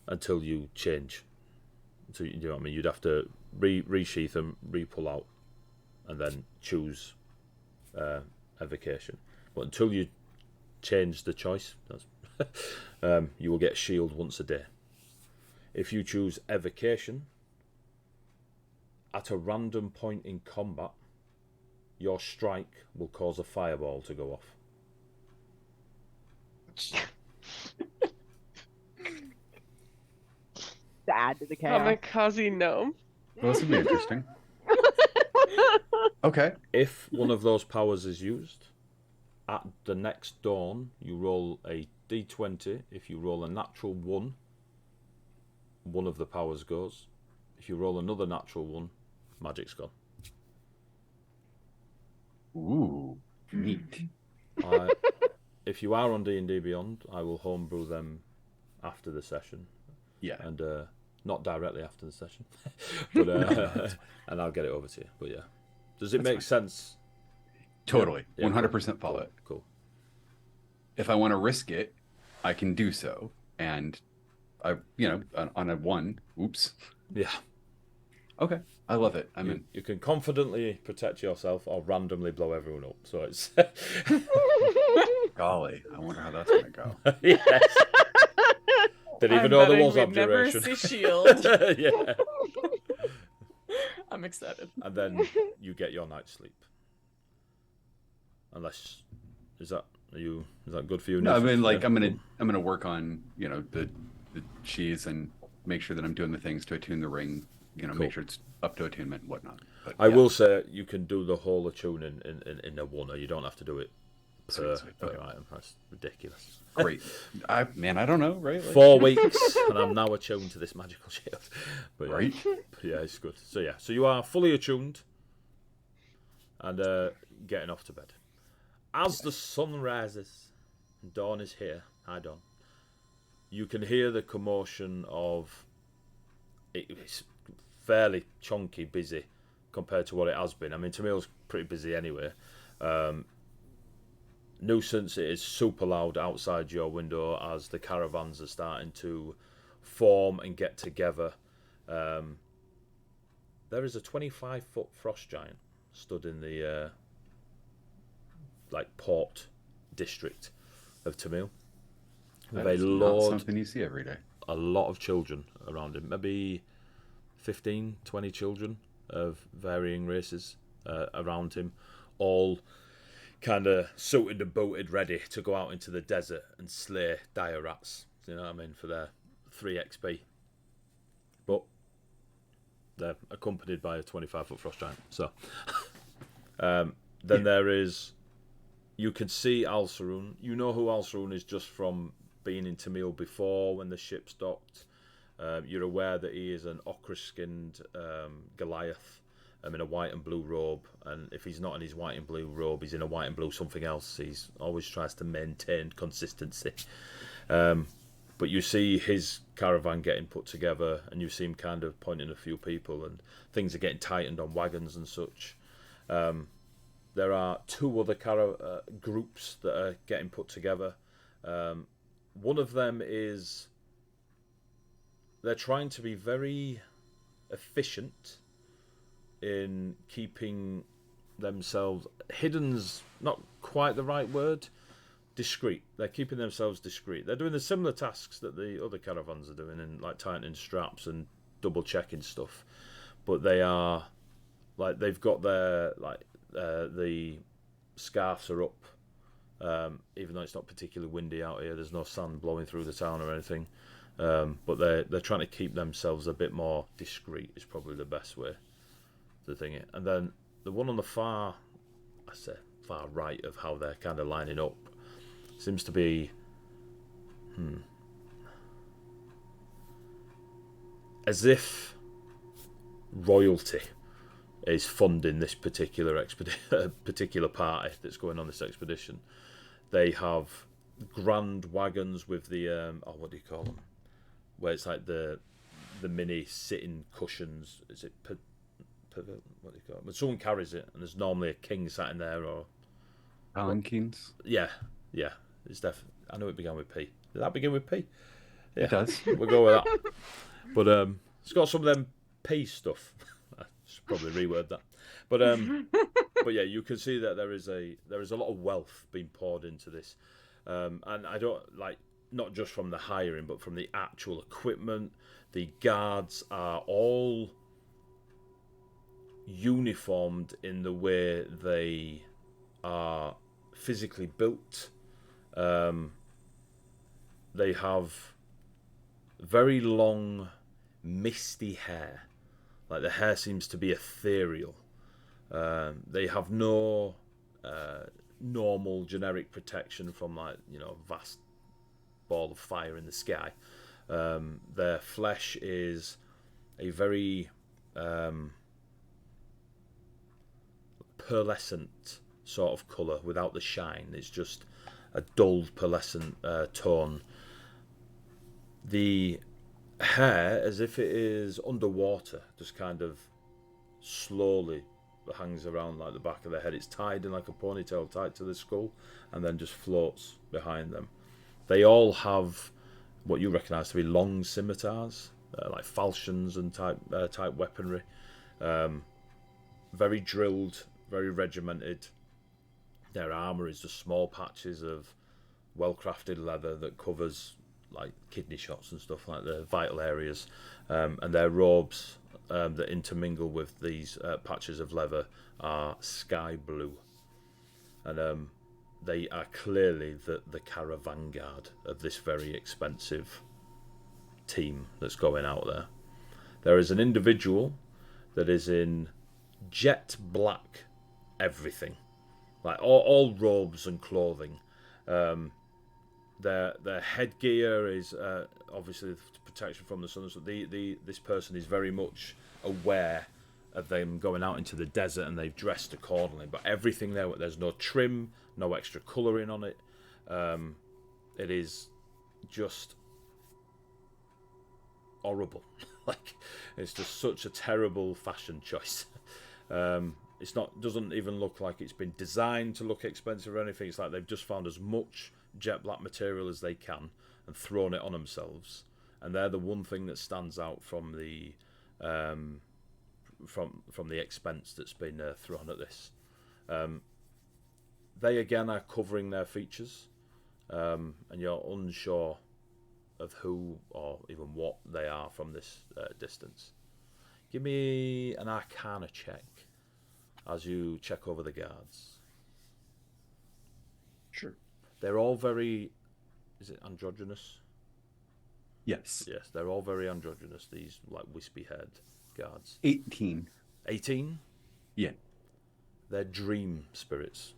until you change. So you know what I mean? You'd have to resheath and re-pull out, and then choose evocation. But until you change the choice, you will get shield once a day. If you choose evocation, at a random point in combat, your strike will cause a fireball to go off. Add to the chaos. Kamikaze gnome. Well, this will be interesting. Okay. If one of those powers is used, at the next dawn, you roll a d20. If you roll a natural 1, one of the powers goes. If you roll another natural 1, magic's gone. Ooh, neat. If you are on D&D Beyond, I will homebrew them after the session. Yeah. And not directly after the session, but and I'll get it over to you. But yeah, does it make sense? Totally. Yeah, 100% follow it. Cool. If I want to risk it, I can do so. And I, on a 1, oops. Yeah. Okay. I love it. I'm in. You can confidently protect yourself or randomly blow everyone up. So it's Golly, I wonder how that's going to go. yes. Didn't even know there was we'd never obduration. see shield. Yeah. I'm excited. And then you get your night's sleep. Unless is that good for you? No, I mean, like, Yeah. I'm gonna work on, the cheese and make sure that I'm doing the things to attune the ring, Cool. make sure it's up to attunement and whatnot. But, I yeah. will say you can do the whole attuning in a one. You don't have to do it per Sweet. Okay. item. That's ridiculous. Great. I don't know, right? Like, 4 weeks, and I'm now attuned to this magical shield. But yeah, Right? but yeah, it's good. So you are fully attuned, and getting off to bed. As the sun rises, and dawn is here. Hi, dawn. You can hear the commotion of. It's fairly chunky, busy compared to what it has been. I mean, Tamil's pretty busy anyway. Nuisance, it is super loud outside your window as the caravans are starting to form and get together. There is a 25-foot frost giant stood in the port district of Tamil. With That is not something you see every day. a lot of children around him, maybe 15, 20 children of varying races around him, all kind of suited and booted, ready to go out into the desert and slay dire rats, you know what I mean, for their 3 XP. But they're accompanied by a 25-foot frost giant. So then there is, you can see Al Saroon. You know who Al Saroon is just from being in Tamil before when the ship's docked. You're aware that he is an ochre-skinned Goliath in a white and blue robe, and if he's not in his white and blue robe, he's in a white and blue something else. He's always tries to maintain consistency. But you see his caravan getting put together, and you see him kind of pointing a few people, and things are getting tightened on wagons and such. There are 2 other groups that are getting put together. One of them is they're trying to be very efficient in keeping themselves hidden's not quite the right word, discreet. They're keeping themselves discreet. They're doing the similar tasks that the other caravans are doing, in like tightening straps and double checking stuff, but they are they've got their the scarves are up, even though it's not particularly windy out here. There's no sand blowing through the town or anything, but they're trying to keep themselves a bit more discreet is probably the best way to think it. And then the one on the far right of how they're kind of lining up seems to be as if royalty is funding this particular particular party that's going on this expedition. They have grand wagons with the what do you call them? Where it's like the mini sitting cushions. Is it what do you call it? When someone carries it, and there's normally a king sat in there, or Palanquins? yeah. It's definitely. I know it began with P. Did that begin with P? Yeah, It does. We'll go with that. But it's got some of them P stuff. I should probably reword that. But yeah, you can see that there is a lot of wealth being poured into this, and I don't not just from the hiring, but from the actual equipment. The guards are all uniformed in the way they are physically built. they have very long, misty hair. Like the hair seems to be ethereal. They have no normal generic protection from vast ball of fire in the sky. Their flesh is a very pearlescent sort of colour without the shine. It's just a dull pearlescent tone. The hair, as if it is underwater, just kind of slowly hangs around like the back of their head. It's tied in like a ponytail tied to the skull and then just floats behind them. They all have what you recognise to be long scimitars, like falchions and type weaponry. Very drilled, very regimented. Their armour is just small patches of well-crafted leather that covers like kidney shots and stuff, like the vital areas, and their robes that intermingle with these patches of leather are sky blue, and they are clearly the caravan guard of this very expensive team that's going out there. There is an individual that is in jet black everything, like all robes and clothing. Their headgear is obviously protection from the sun. So this person is very much aware of them going out into the desert, and they've dressed accordingly. But everything there's no trim, no extra colouring on it. It is just horrible. Like, it's just such a terrible fashion choice. Doesn't even look like it's been designed to look expensive or anything. It's like they've just found as much jet black material as they can and thrown it on themselves, and they're the one thing that stands out from the from the expense that's been thrown at this. They again are covering their features, and you're unsure of who or even what they are from this distance. Give me an Arcana check as you check over the guards. Sure. They're all very... Is it androgynous? Yes. Yes, they're all very androgynous, these like wispy-haired guards. 18. 18? Yeah. They're dream spirits.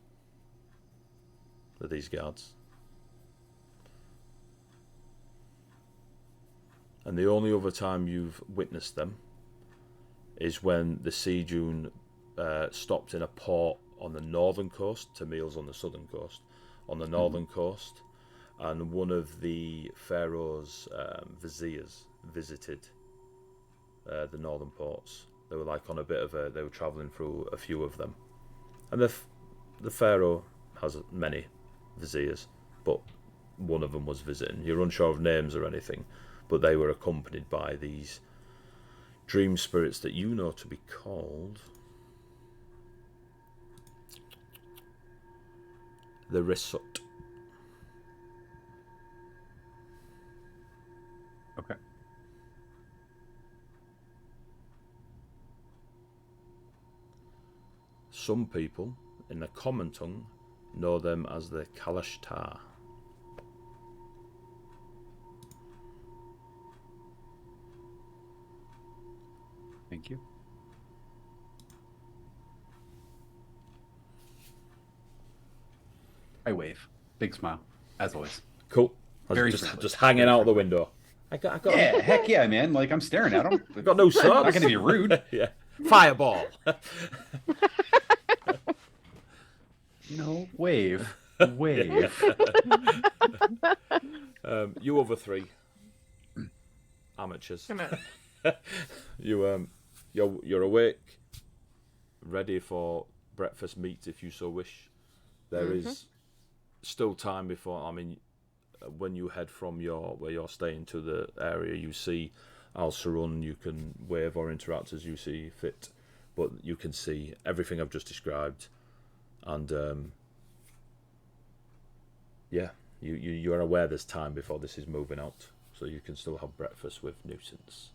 Are these guards. And the only other time you've witnessed them is when the Sea Dune stopped in a port on the northern coast. Tamil's on the southern coast. On the northern coast, and one of the Pharaoh's viziers visited the northern ports. They were like on a bit of a... They were travelling through a few of them. And the Pharaoh has many viziers, but one of them was visiting. You're unsure of names or anything, but they were accompanied by these dream spirits that you know to be called the Risut. Okay. Some people, in the common tongue, know them as the Kalashtar. Thank you. I wave. Big smile, as always. Cool. Very just, friendly. just hanging out the window. I got Yeah, heck yeah, man. Like, I'm staring at him. got no swords. Not going to be rude. Yeah. Fireball. No, wave. Wave. You other three amateurs. You're awake, ready for breakfast meat if you so wish. There is still time before. I mean, when you head from where you're staying to the area, you see Al Sarun. You can wave or interact as you see fit, but you can see everything I've just described, and you are aware there's time before this is moving out, so you can still have breakfast with Nuisance.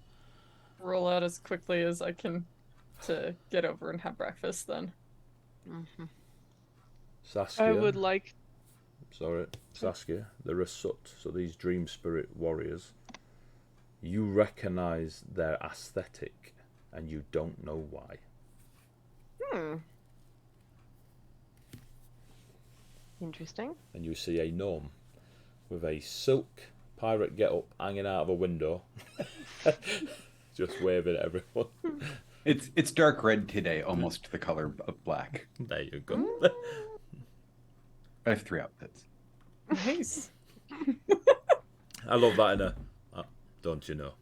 Roll out as quickly as I can to get over and have breakfast then. Saskia, I would like sorry, Saskia, they're a Sut, so these dream spirit warriors, you recognise their aesthetic and you don't know why. Interesting. And you see a gnome with a silk pirate get-up hanging out of a window, just waving at everyone. It's dark red today, almost the color of black. There you go. I have 3 outfits. Nice. I love that in a... don't you know?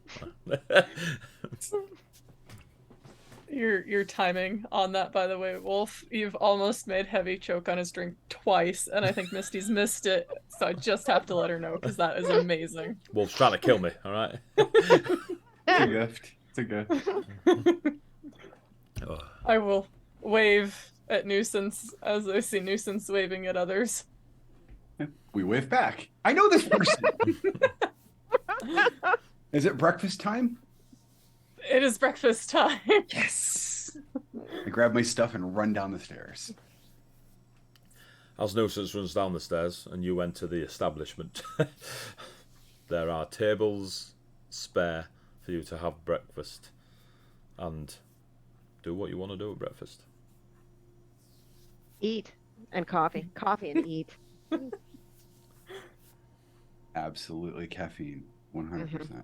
Your timing on that, by the way, Wolf. You've almost made Heavy choke on his drink twice, and I think Misty's missed it, so I just have to let her know, because that is amazing. Wolf's trying to kill me, alright? It's a gift. It's a gift. Oh. I will wave at Nuisance as I see Nuisance waving at others. We wave back. I know this person. Is it breakfast time? It is breakfast time. Yes. I grab my stuff and run down the stairs. As Nuisance runs down the stairs and you enter the establishment, there are tables spare for you to have breakfast and do what you want to do at breakfast. Eat and coffee. Coffee and eat. Absolutely caffeine. 100%.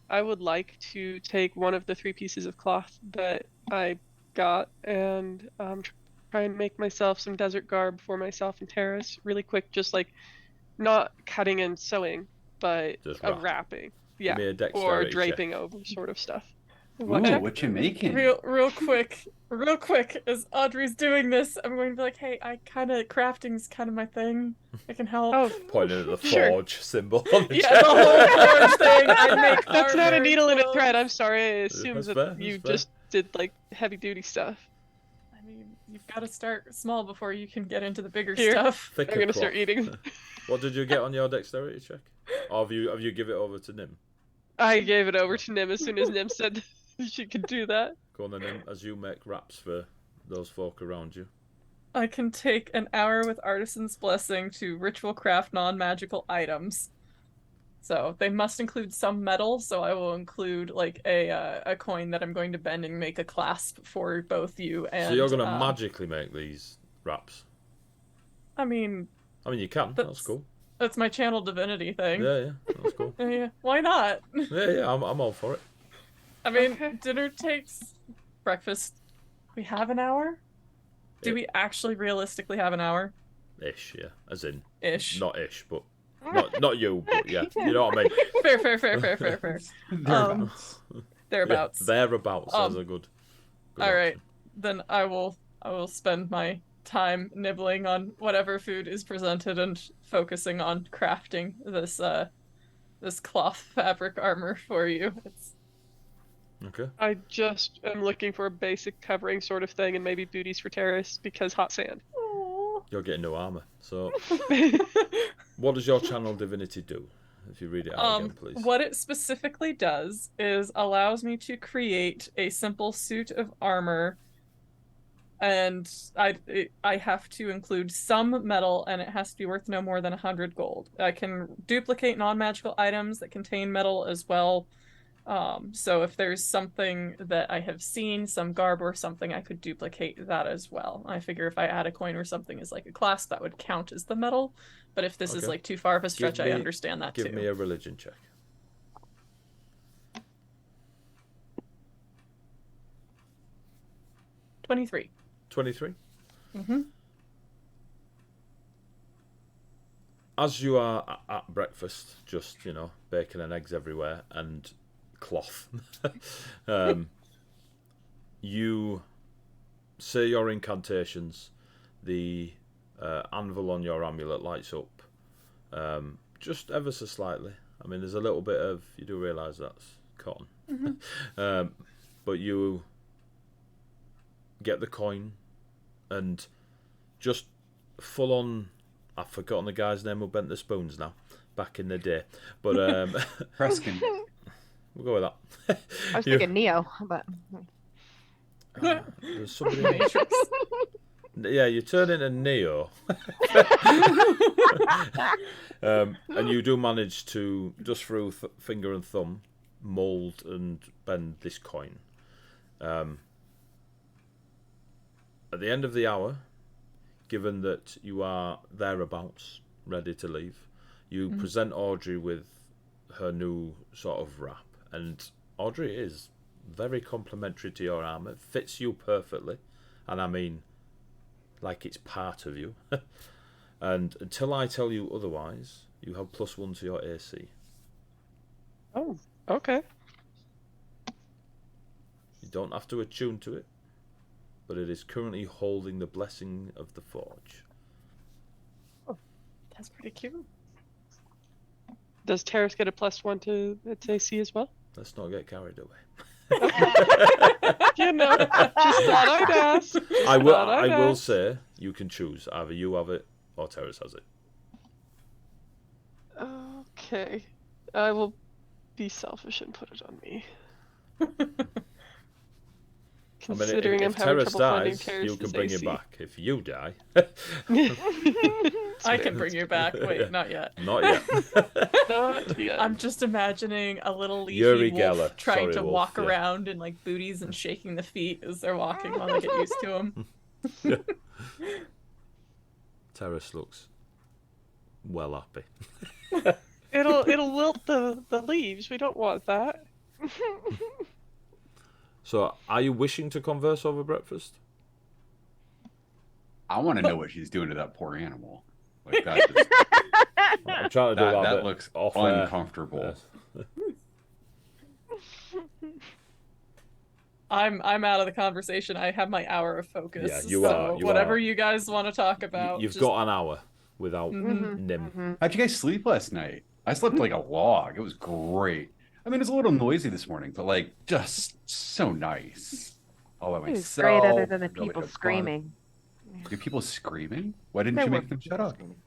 I would like to take one of the 3 pieces of cloth that I got and try and make myself some desert garb for myself and Terrace really quick, just like not cutting and sewing, but Just a wrap. wrapping. Give Yeah. me a Or dexterity draping over sort of stuff. Ooh, What? what you making? Real quick, as Audrey's doing this, I'm going to be like, hey, crafting's kind of my thing. I can help. Oh, Pointing at the Sure. forge symbol on the Yeah, chest. the whole forge thing. I make that's not a armor, needle in a clothes. thread. I'm sorry. I assumed That's that fair, you that's fair. just did like heavy duty stuff. I mean, you've got to start small before you can get into the bigger Here. stuff. Thicker I'm gonna start cloth. eating. What did you get on your dexterity check? Or have you give it over to Nim? I gave it over to Nim as soon as Nim said she could do that. Go on then, Nim, as you make wraps for those folk around you. I can take an hour with Artisan's Blessing to ritual craft non-magical items. So they must include some metal, so I will include like a coin that I'm going to bend and make a clasp for both you and... So you're going to magically make these wraps? I mean, You can. That's cool. that's my channel divinity thing. Yeah, that's cool. Yeah, why not? Yeah, I'm all for it. I mean, Okay. dinner takes breakfast. We have an hour? Do Yeah. we actually realistically have an hour? Ish, yeah. As in, Ish. not ish, but not you, but yeah. You know what I mean? Fair. Thereabouts. Yeah, thereabouts. That's a good All right, option. then I will spend my time nibbling on whatever food is presented and focusing on crafting this cloth fabric armor for you. It's Okay. I just am looking for a basic covering sort of thing and maybe booties for Terrace because hot sand. You're getting no armor. So, what does your channel divinity do? If you read it out again, please. What it specifically does is allows me to create a simple suit of armor, and I have to include some metal, and it has to be worth no more than 100 gold. I can duplicate non-magical items that contain metal as well. So if there's something that I have seen, some garb or something, I could duplicate that as well. I figure if I add a coin or something as like a clasp, that would count as the metal. But if this is Okay. like too far of a stretch, I me- understand that too. Give me a religion check. 23. 23. Mm-hmm. As you are at breakfast, just, bacon and eggs everywhere and cloth, you say your incantations. The anvil on your amulet lights up just ever so slightly. I mean, there's a little bit of... You do realise that's cotton. Mm-hmm. But you get the coin and just full on... I've forgotten the guy's name who bent the spoons now, back in the day. But Preskin. we'll go with that. I was thinking Neo, but There's somebody else. Matrix. Yeah, you turn into Neo. And you do manage to, just through finger and thumb, mould and bend this coin. At the end of the hour, given that you are thereabouts, ready to leave, you present Audrey with her new sort of wrap. And Audrey is very complimentary to your armour. It fits you perfectly. And I mean, like it's part of you. And until I tell you otherwise, you have +1 to your AC. Oh, okay. You don't have to attune to it, but it is currently holding the blessing of the forge. That's pretty cute. Does Terrace get a +1 to its AC as well? Let's not get carried away. You know, just thought I'd ask. I will say you can choose. Either you have it or Terrace has it. Okay. I will be selfish and put it on me. Considering if I'm having Terrace trouble finding dies, Terrace's you can bring AC. it back. If you die, I can bring you back. Wait, Yeah. not yet. not yet. Not yet. I'm just imagining a little leafy Uri wolf Geller. trying Sorry, to wolf, walk yeah. around in like booties and shaking the feet as they're walking while they get used to him. Terrace looks well happy. It'll wilt the leaves. We don't want that. So, are you wishing to converse over breakfast? I want to know what she's doing to that poor animal. Like that. I'm trying to do that. That bit looks off air. uncomfortable. Yes. I'm out of the conversation. I have my hour of focus. Yeah, you so are, you whatever are. you guys want to talk about. You've just- got an hour without Mhm. Nim. How'd you guys sleep last night? I slept like a log. It was great. I mean, it was a little noisy this morning, but like just so nice. All by It was myself. great other than the nobody people to bother. screaming. Do people screaming? Why didn't There you were make them shut people up? screaming.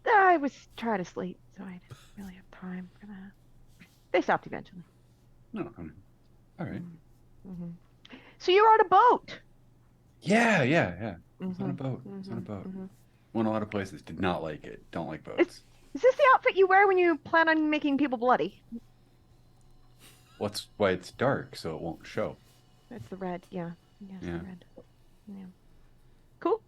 I was trying to sleep, so I didn't really have time for that. They stopped eventually. No. All right. Hmm. So you're on a boat. Yeah. I was on a Mhm, boat. I was on a mhm, boat. mhm. Went a lot of places. Did not like it. Don't like boats. Is this the outfit you wear when you plan on making people bloody? Well, that's why it's dark, so it won't show. It's the red, yeah. Yes, Yeah. the red. Yeah. Cool.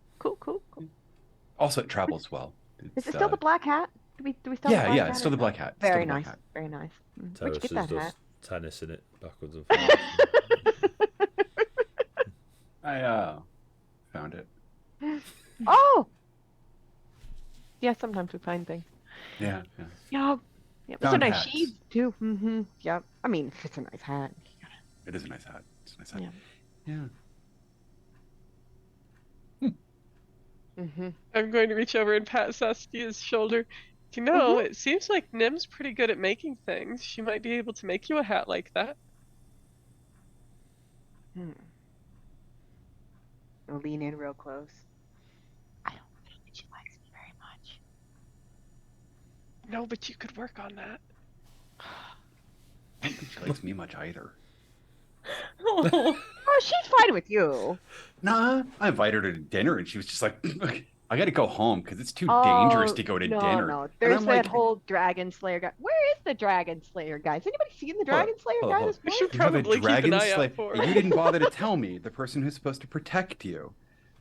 Also, it travels well. Is It's, it still the black hat? Do we still have the black yeah, hat it's still or the no? black hat. Still Very the black nice. hat. Very nice. Where'd you Terrace get that does hat? tennis in it backwards and forwards. I found it. Oh! Yeah, sometimes we find things. Yeah. Yeah. Yeah, those are Found nice hats. sheaves too. Mm-hmm. Yeah. I mean, if it's a nice hat. It is a nice hat. It's a nice hat. Yeah. Yeah. Mm-hmm. I'm going to reach over and pat Saskia's shoulder. You know, it seems like Nim's pretty good at making things. She might be able to make you a hat like that. I'll lean in real close. I don't think she likes me very much. No, but you could work on that. I don't think she likes me much either. Oh, Oh, she's fine with you. Nah, I invited her to dinner, and she was just like, "I got to go home because it's too dangerous to go to no, dinner." No, And there's I'm that like, whole Dragon Slayer guy. Where is the Dragon Slayer guy? Has anybody seen the Dragon Slayer hold guy on. this We morning? should You have a probably keep an dragon eye slayer. out for You her. didn't bother to tell me, the person who's supposed to protect you,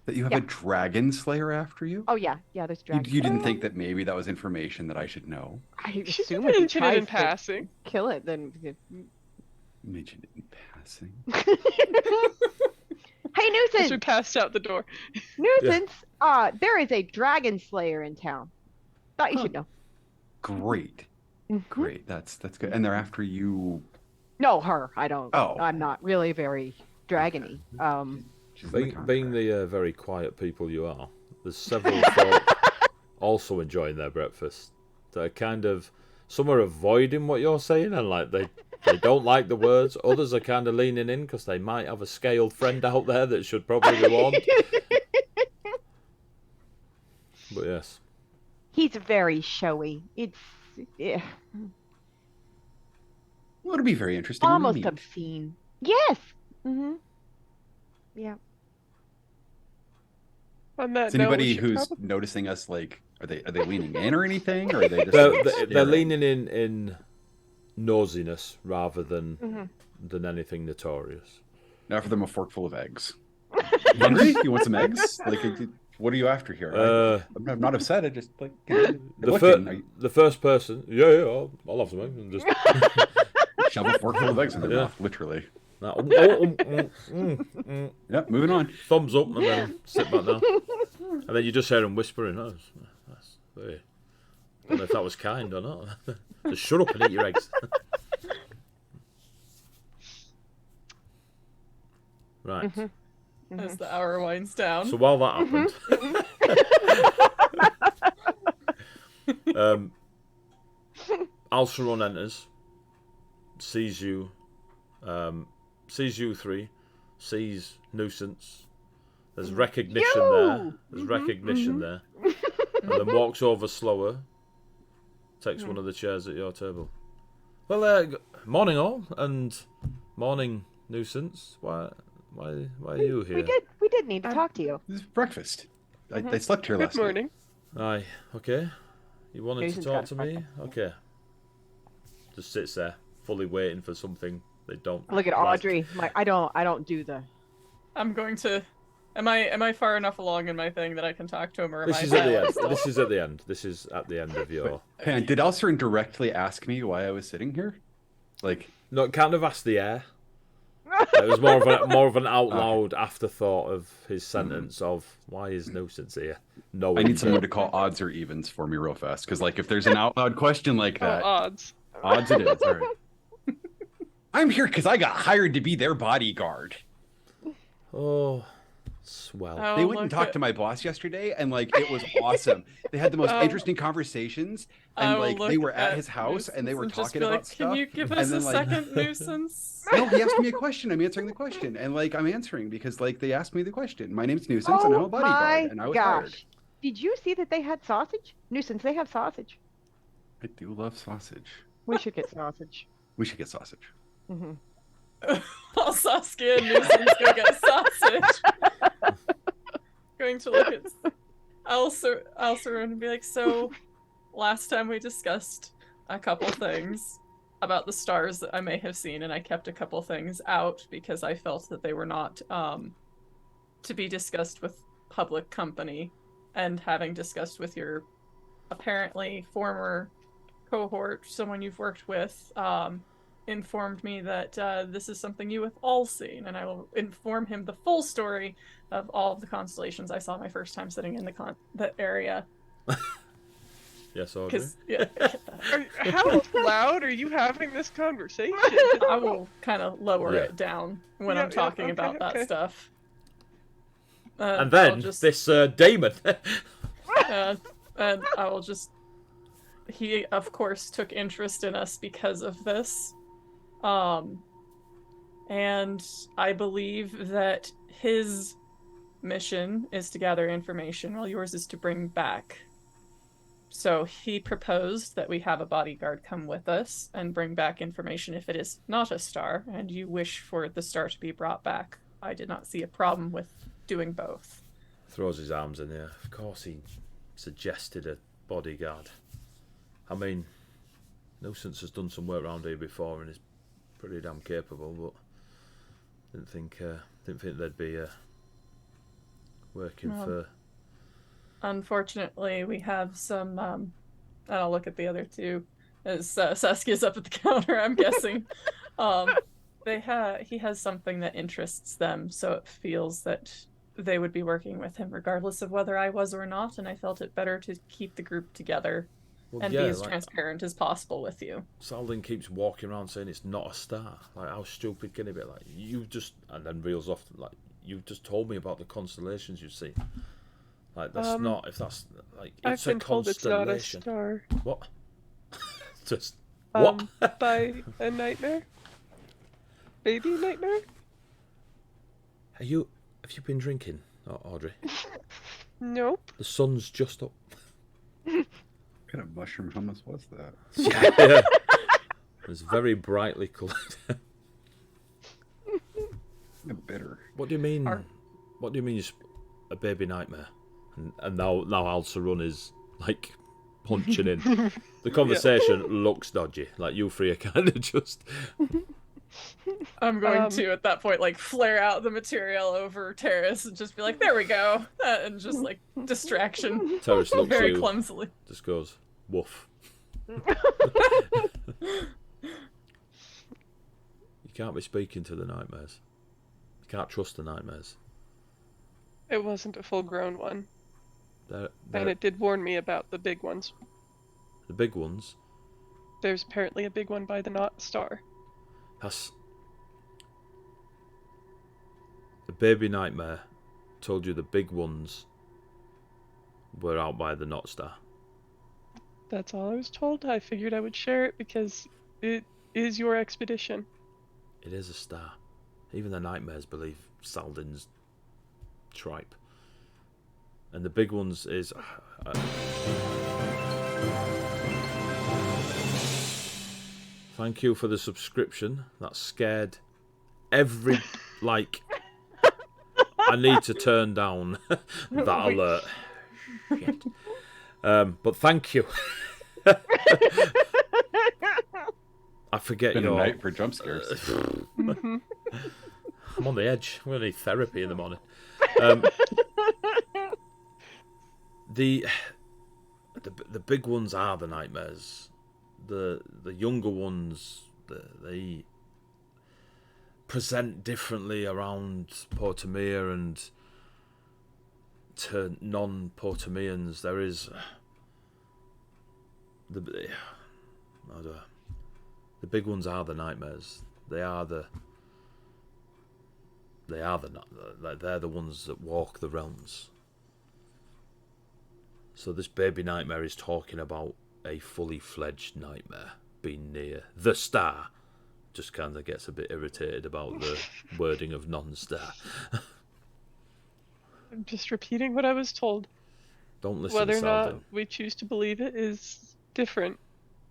that you have Yeah. a dragon slayer after you. Oh yeah, there's You, Dragon. you didn't think that maybe that was information that I should know? I She assume if he mentioned it in tries to passing. kill it, then. Mentioned it in passing. Hey, As we nuisance! passed out the door. Nuisance! There is a Dragon Slayer in town. Thought you Huh. should know. Great, Mhm. great. That's good. And they're after you. No, her. I don't. Oh. I'm not really very dragony. She's in the Being contract. the very quiet people you are, there's several folk also enjoying their breakfast. They're kind of, some are avoiding what you're saying and like they don't like the words. Others are kind of leaning in because they might have a scaled friend out there that should probably be warned. But yes, He's very showy. It's Well, it'll be very interesting. when we almost meet. obscene. Yes. Mm-hmm. Yeah. On that Is note, we anybody should who's probably- noticing us, like, are they leaning in or anything, or are they just They're staring? leaning in nosiness rather than Mhm. anything notorious. Now for them a forkful of eggs. Hungry? You want some eggs? Like, what are you after here? I'm not upset. I just like The first person, I'll have some eggs and just shove a forkful of eggs in their Yeah. mouth, literally. that, Yep, moving on. thumbs up and then sit back down, and then you just hear him whispering. Oh, that's very. I don't know if that was kind or not. Just shut up and eat your eggs. Right. As the hour winds down. So while that happened, Alceron enters, sees you three, sees Nuisance. There's recognition there. There's recognition there. And then walks over slower, takes one of the chairs at your table. Well, morning all, and morning Nuisance. Why are you here? We did need to talk to you. This is breakfast. I slept here Good last morning. Aye, okay. You wanted Nuisance to talk got to me? Okay. Just sits there, fully waiting for something they don't. Look at like. Audrey. Like, I don't do the. I'm going to. Am I far enough along in my thing that I can talk to him, or am This I is at the end. still- This is at the end. This is at the end of your. Pan, did Alcerin directly ask me why I was sitting here? Like, No, kind of asked the air. It was more of an out loud afterthought of his sentence of why is Nuisance here? No, I need someone to call odds or evens for me real fast, because like if there's an out loud question like Oh, that, odds. odds it is. All right. I'm here because I got hired to be their bodyguard. Oh, swell. Oh, They went and look talked at- to my boss yesterday, and like it was awesome. They had the most Oh. interesting conversations, I and will like they look were at his house, and they were Nuisance just talking be about like, stuff. Can you give and us a then, like, second, Nuisance? No, he asked me a question. I'm answering the question, and like I'm answering because like they asked me the question. My name's Nuisance, and I'm a bodyguard, and I was hired. Did you see that they had sausage? Nuisance, they have sausage. I do love sausage. We should get sausage. We should get sausage. Hmm. While Saskia and Nuisance go get sausage. Going to look at Alcerin and be like, so last time we discussed a couple things about the stars that I may have seen, and I kept a couple things out because I felt that they were not to be discussed with public company. And having discussed with your apparently former cohort, someone you've worked with, informed me that this is something you have all seen, and I will inform him the full story of all of the constellations I saw my first time sitting in the area. Yes, Audrey. Because yeah, How loud are you having this conversation? I will kind of lower Yeah. it down when Yeah, I'm talking okay, about that okay. stuff. And I'll then just, this Damon. and I will just. He, of course, took interest in us because of this. And I believe that his mission is to gather information, while yours is to bring back. So he proposed that we have a bodyguard come with us and bring back information if it is not a star, and you wish for the star to be brought back. I did not see a problem with doing both. Throws his arms in the air. Of course he suggested a bodyguard. I mean, Nuisance has done some work around here before and is pretty damn capable, but didn't think they'd be working Well, for. Unfortunately, we have some. And I'll look at the other two as Saskia's up at the counter. I'm guessing. He has something that interests them, so it feels that they would be working with him regardless of whether I was or not. And I felt it better to keep the group together Well, and yeah, be as like, transparent as possible with you. Saldin keeps walking around saying it's not a star. Like, how stupid can it be? Like, you just, and then reels off. Like, you just told me about the constellations you see. Like, that's not. If that's like, I've it's been a told it's not a constellation. star. What? Just what? By a nightmare? Baby nightmare? Have you been drinking, Audrey? Nope. The sun's just up. What kind of mushroom hummus was that? Yeah. It's very brightly coloured. Bitter. What do you mean? Are- What do you mean? A baby nightmare? And now Al-Sarun is like punching in. The conversation looks dodgy. Like you three are kind of just. I'm going to at that point like flare out the material over Terrace and just be like, "There we go," and just like distraction. Terrace looks very at you, clumsily. just goes woof. You can't be speaking to the nightmares. You can't trust the nightmares. It wasn't a full-grown one, They're and it did warn me about the big ones. the big ones. There's apparently a big one by the Knot Star. That's the baby nightmare. Told you the big ones were out by the Knot Star. That's all I was told. I figured I would share it because it is your expedition. It is a star. Even the nightmares believe Saldin's tripe. And the big ones is. Thank you for the subscription. That scared every like. I need to turn down that alert. Shit. But thank you. I forget Been a your night for jump scares. Mhm. I'm on the edge. I'm gonna need therapy in the morning. The big ones are the nightmares. The younger ones, they present differently around Portamere and to non-Portameans. There is the big ones are the nightmares. They're the ones that walk the realms. So this baby nightmare is talking about a fully fledged nightmare being near the star. Just kind of gets a bit irritated about the wording of non-star. I'm just repeating what I was told. Don't listen Whether to or not Saldin. we choose to believe it is different.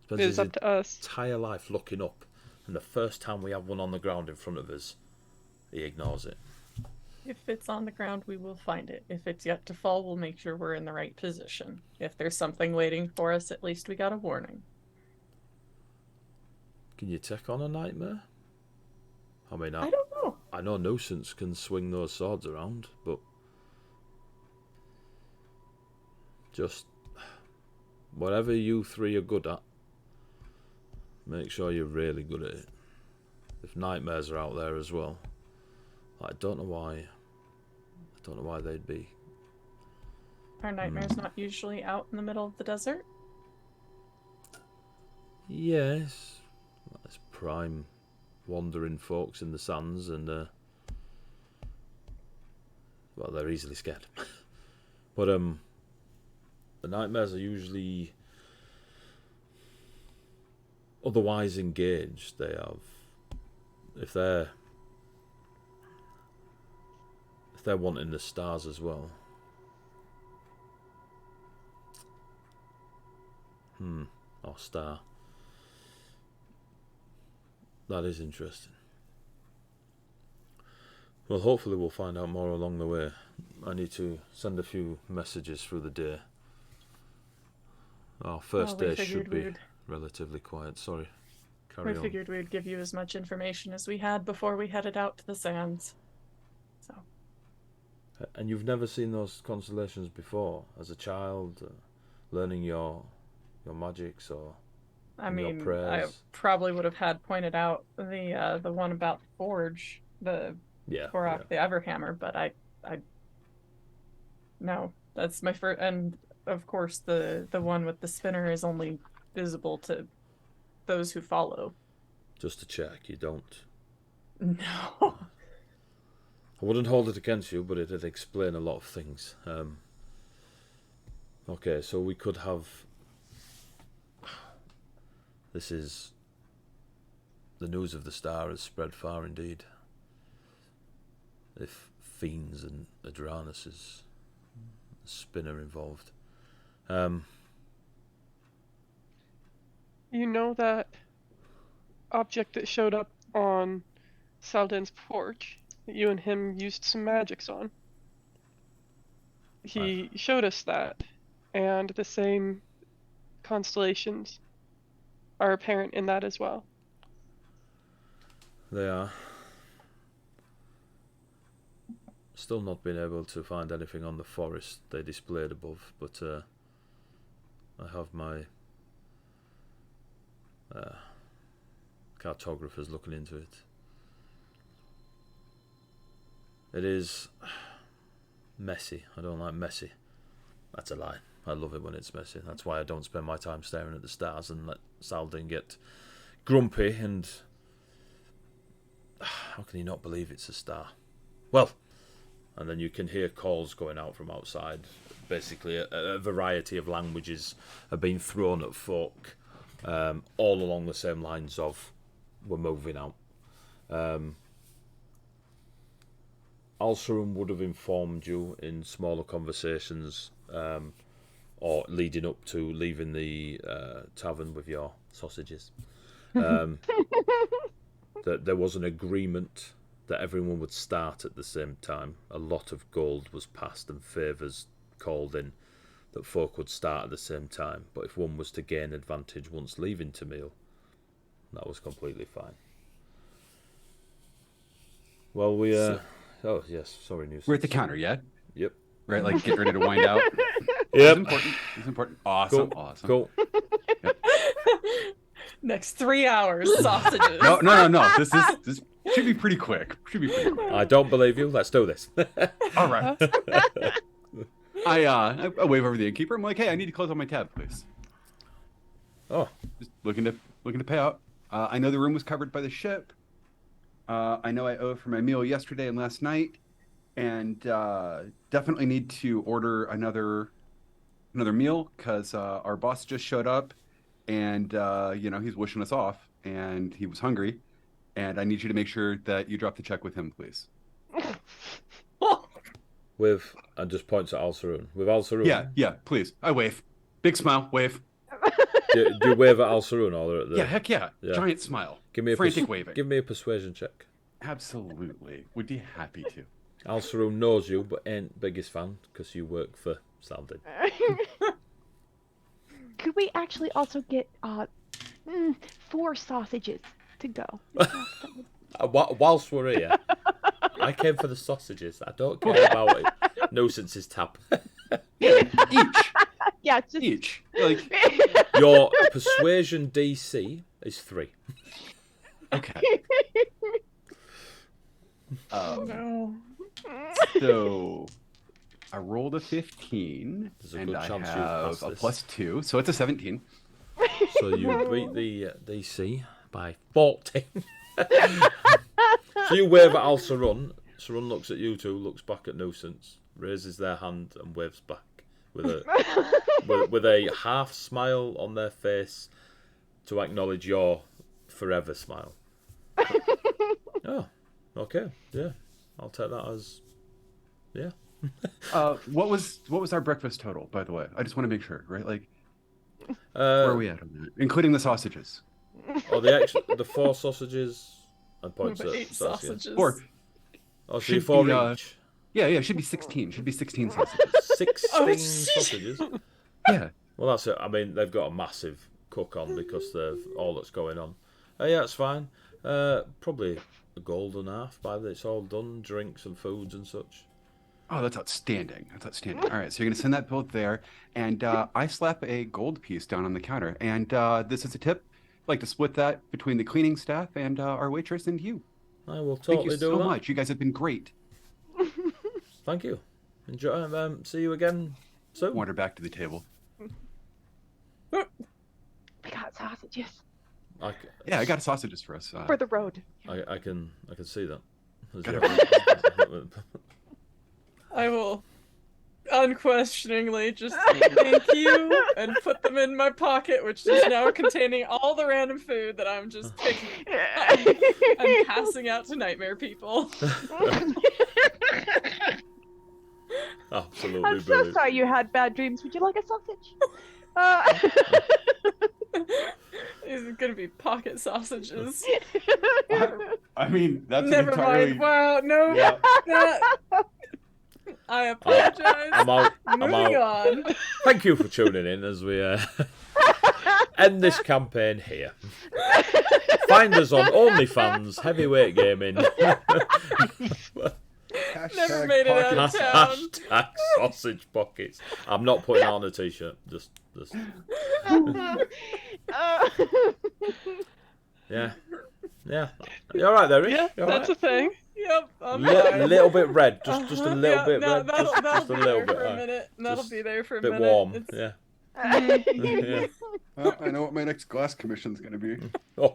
Spends It his is up to us. entire life looking up, and the first time we have one on the ground in front of us, he ignores it. If it's on the ground, we will find it. If it's yet to fall, we'll make sure we're in the right position. If there's something waiting for us, at least we got a warning. Can you take on a nightmare? I mean, I don't know. I know Nuisance can swing those swords around, but just whatever you three are good at, make sure you're really good at it. If nightmares are out there as well, I don't know why they'd be. Are nightmares not usually out in the middle of the desert? Yes, that's prime wandering folks in the sands, and well, they're easily scared. But the nightmares are usually otherwise engaged. They have, if they're wanting the stars as well. Or star. That is interesting. Well, hopefully we'll find out more along the way. I need to send a few messages through the day. Our first we day figured should be we'd- relatively quiet. Sorry. We Carry on. figured we'd give you as much information as we had before we headed out to the sands. So, And you've never seen those constellations before as a child, learning your magics or I and your mean, I prayers? probably would have had pointed out the one about the forge, the Yeah. Korok, the Everhammer, but I no, that's my first, and of course the one with the spinner is only visible to those who follow. Just to check, you don't. No. I wouldn't hold it against you, but it'd explain a lot of things. Okay, so we could have. This is. The news of the star has spread far indeed. If Fiends and Adranus is a spinner involved. You know that object that showed up on Saldin's porch that you and him used some magics on? He showed us that, and the same constellations are apparent in that as well. They are. Still not been able to find anything on the forest they displayed above, but I have my cartographers looking into it. It is messy. I don't like messy. That's a lie. I love it when it's messy. That's why I don't spend my time staring at the stars and let Saldin get grumpy and... How can he not believe it's a star? Well, and then you can hear calls going out from outside. Basically, a variety of languages are being thrown at folk, all along the same lines of, we're moving out. Alsarum would have informed you in smaller conversations, or leading up to leaving the tavern with your sausages, that there was an agreement that everyone would start at the same time. A lot of gold was passed and favours called in that folk would start at the same time, but if one was to gain advantage once leaving Tamil, that was completely fine. Well, we... Oh, yes, sorry, news. We're at the counter, yeah? Yep. Right, like getting ready to wind out. Yep. It's important. Awesome, Cool. awesome. Cool. Next 3 hours, sausages. No. This should be pretty quick. I don't believe you. Let's do this. All right. I wave over the innkeeper. I'm like, hey, I need to close on my tab, please. Oh, Just looking to pay out. I know the room was covered by the ship. I know I owe for my meal yesterday and last night, and definitely need to order another meal because our boss just showed up, and he's wishing us off, and he was hungry, and I need you to make sure that you drop the check with him, please. and just points at Alsaroon. With Alsaroon. Yeah, please. I wave. Big smile, wave. Do you wave at Alsaroon or at the... Yeah, heck yeah. Yeah. Giant smile. Give me a frantic waving. Give me a persuasion check. Absolutely. Would be happy to. Alsaroon knows you, but ain't biggest fan because you work for Saldin. Could we actually also get 4 sausages to go? Whilst we're here, I came for the sausages. I don't care about it. Nuisance's tab. Yeah, each. Yeah, it's just Each. Like, Your persuasion DC is 3. okay. No. So I rolled a 15, There's a and good I chance you've have passed a this. +2, so it's a 17. So you beat the DC by 14. So you wave at Alsaroon. Sarun looks at you two, looks back at Nuisance, raises their hand and waves back with a half smile on their face to acknowledge your forever smile. Oh, okay, yeah, I'll take that as yeah. What was our breakfast total, by the way? I just want to make sure, right? Like, where are we at on that? Including the sausages. Oh, the 4 sausages and points at 8 Saskia. sausages. 4. Oh, so Should you 4 be, each. Yeah, it should be 16. Should be 16 sausages. 16 Oh, shit. sausages. Yeah. Well, that's it. I mean, they've got a massive cook on because of all that's going on. Yeah, it's fine. Probably a gold and a half by the it's all done, drinks and foods and such. Oh, that's outstanding. All right, so you're going to send that bill there, and I slap a gold piece down on the counter. And this is a tip. I'd like to split that between the cleaning staff and our waitress and you. I will Thank totally you do so that. much. You guys have been great. Thank you. Enjoy. See you again soon. Wander back to the table. we got sausages Yeah, I got sausages for us. for the road. I can see that. I will unquestioningly just thank you and put them in my pocket, which is now containing all the random food that I'm just picking. I'm passing out to nightmare people. Absolutely I'm so brilliant. sorry you had bad dreams. Would you like a sausage? These are gonna be pocket sausages. I mean, that's Never mind. Wow, no. Yeah. That... I apologize. I'm out. Moving on. Thank you for tuning in as we end this campaign here. Find us on OnlyFans, Heavyweight Gaming. Never made it out of town. Hashtag sausage pockets. I'm not putting on a t-shirt. Just. Yeah. You all right there, Rich? Yeah, You all that's right? a thing. Yep, I'm A fine. little bit red, just a little Yeah, bit no, red, that'll just a be little there bit. for a minute. That'll Just be there for a bit minute. warm. It's- Yeah. Yeah. Well, I know what my next glass commission's going to be. Oh.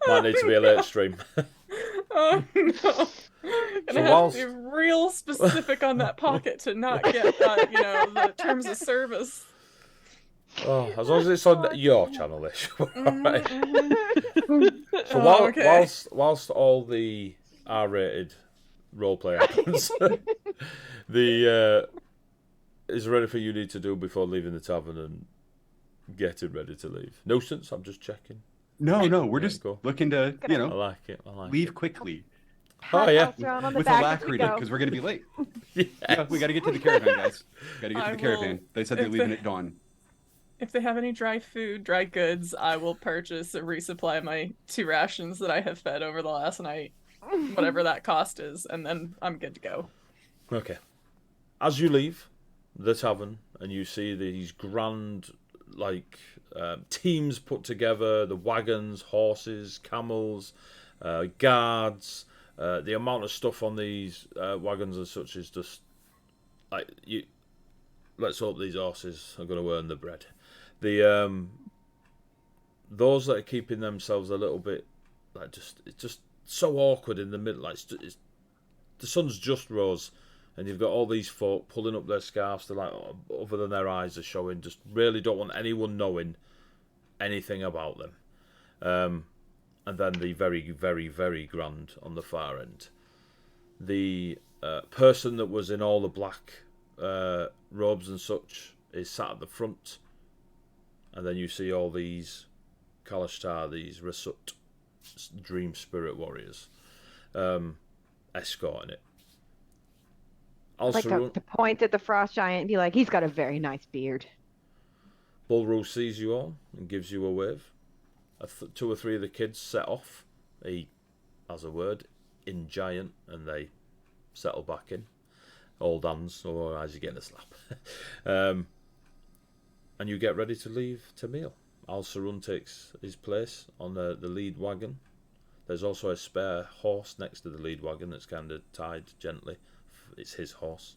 Might need to be a late stream. Oh no! So Gonna have to be real specific on that pocket to not get, the terms of service. Oh, as long as it's on your channel-ish. Right. So Okay. whilst all the R-rated roleplay happens, is there anything you need to do before leaving the tavern and getting ready to leave? No sense. I'm just checking. No, we're just Go. looking to, I like it. leave quickly Oh, yeah. Pat on the with back as we alacrity go. because we're going to be late. Yes. Yeah, we got to get to the caravan, guys. Got to get to I the caravan. will- They said they're if leaving they- at dawn. If they have any dry food, dry goods, I will purchase and resupply my 2 rations that I have fed over the last night, whatever that cost is, and then I'm good to go. Okay. As you leave the tavern and you see these grand, teams put together, the wagons, horses, camels, guards, the amount of stuff on these wagons and such is just let's hope these horses are going to earn the bread. Those that are keeping themselves a little bit it's just so awkward in the middle. The sun's just rose, and you've got all these folk pulling up their scarves to other than their eyes are showing. Just really don't want anyone knowing anything about them. And then the very, very, very grand on the far end. The person that was in all the black robes and such is sat at the front, and then you see all these Kalashtar, these Rasut dream spirit warriors escorting it. Like Also, to point at the frost giant and be like, he's got a very nice beard. Bulru sees you all and gives you a wave. 2 or 3 of the kids set off. He has a word in giant, and they settle back in. Old hands, otherwise you're getting a slap. And you get ready to leave Tamil. Al Sarun takes his place on the lead wagon. There's also a spare horse next to the lead wagon that's kind of tied gently. It's his horse.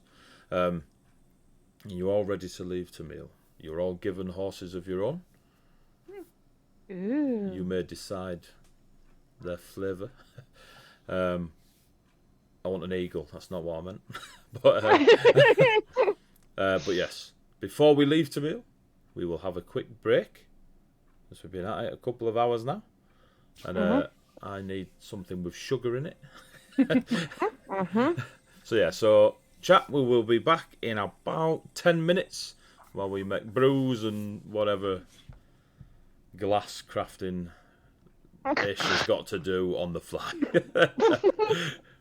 And you're all ready to leave Tamil. You're all given horses of your own. Ooh. You may decide their flavour. I want an eagle. That's not what I meant. But yes, before we leave Tamil, we will have a quick break. Because we've been at it a couple of hours now. And I need something with sugar in it. So chat, we will be back in about 10 minutes while we make brews and whatever glass crafting Ish has got to do on the fly.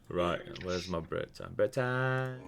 Right, where's my break time? Break time.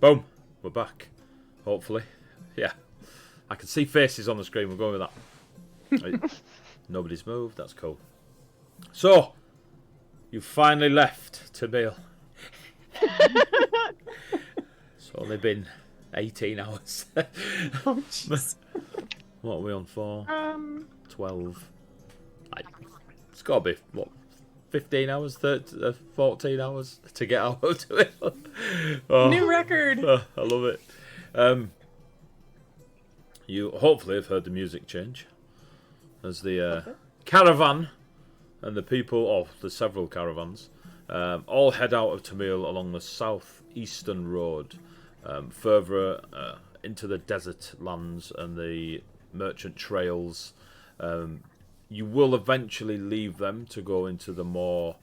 Boom. We're back. Hopefully. Yeah. I can see faces on the screen. We're going with that. Right. Nobody's moved. That's cool. So, you finally left Tamil. It's only been 18 hours. Oh, jeez. What are we on for? 12. It's got to be, what, 15 hours, 14 hours to get out of it. Oh, New record. I love it. You hopefully have heard the music change as the caravan and the people, there's several caravans, all head out of Tamil along the southeastern road, further into the desert lands and the merchant trails. You will eventually leave them to go into the more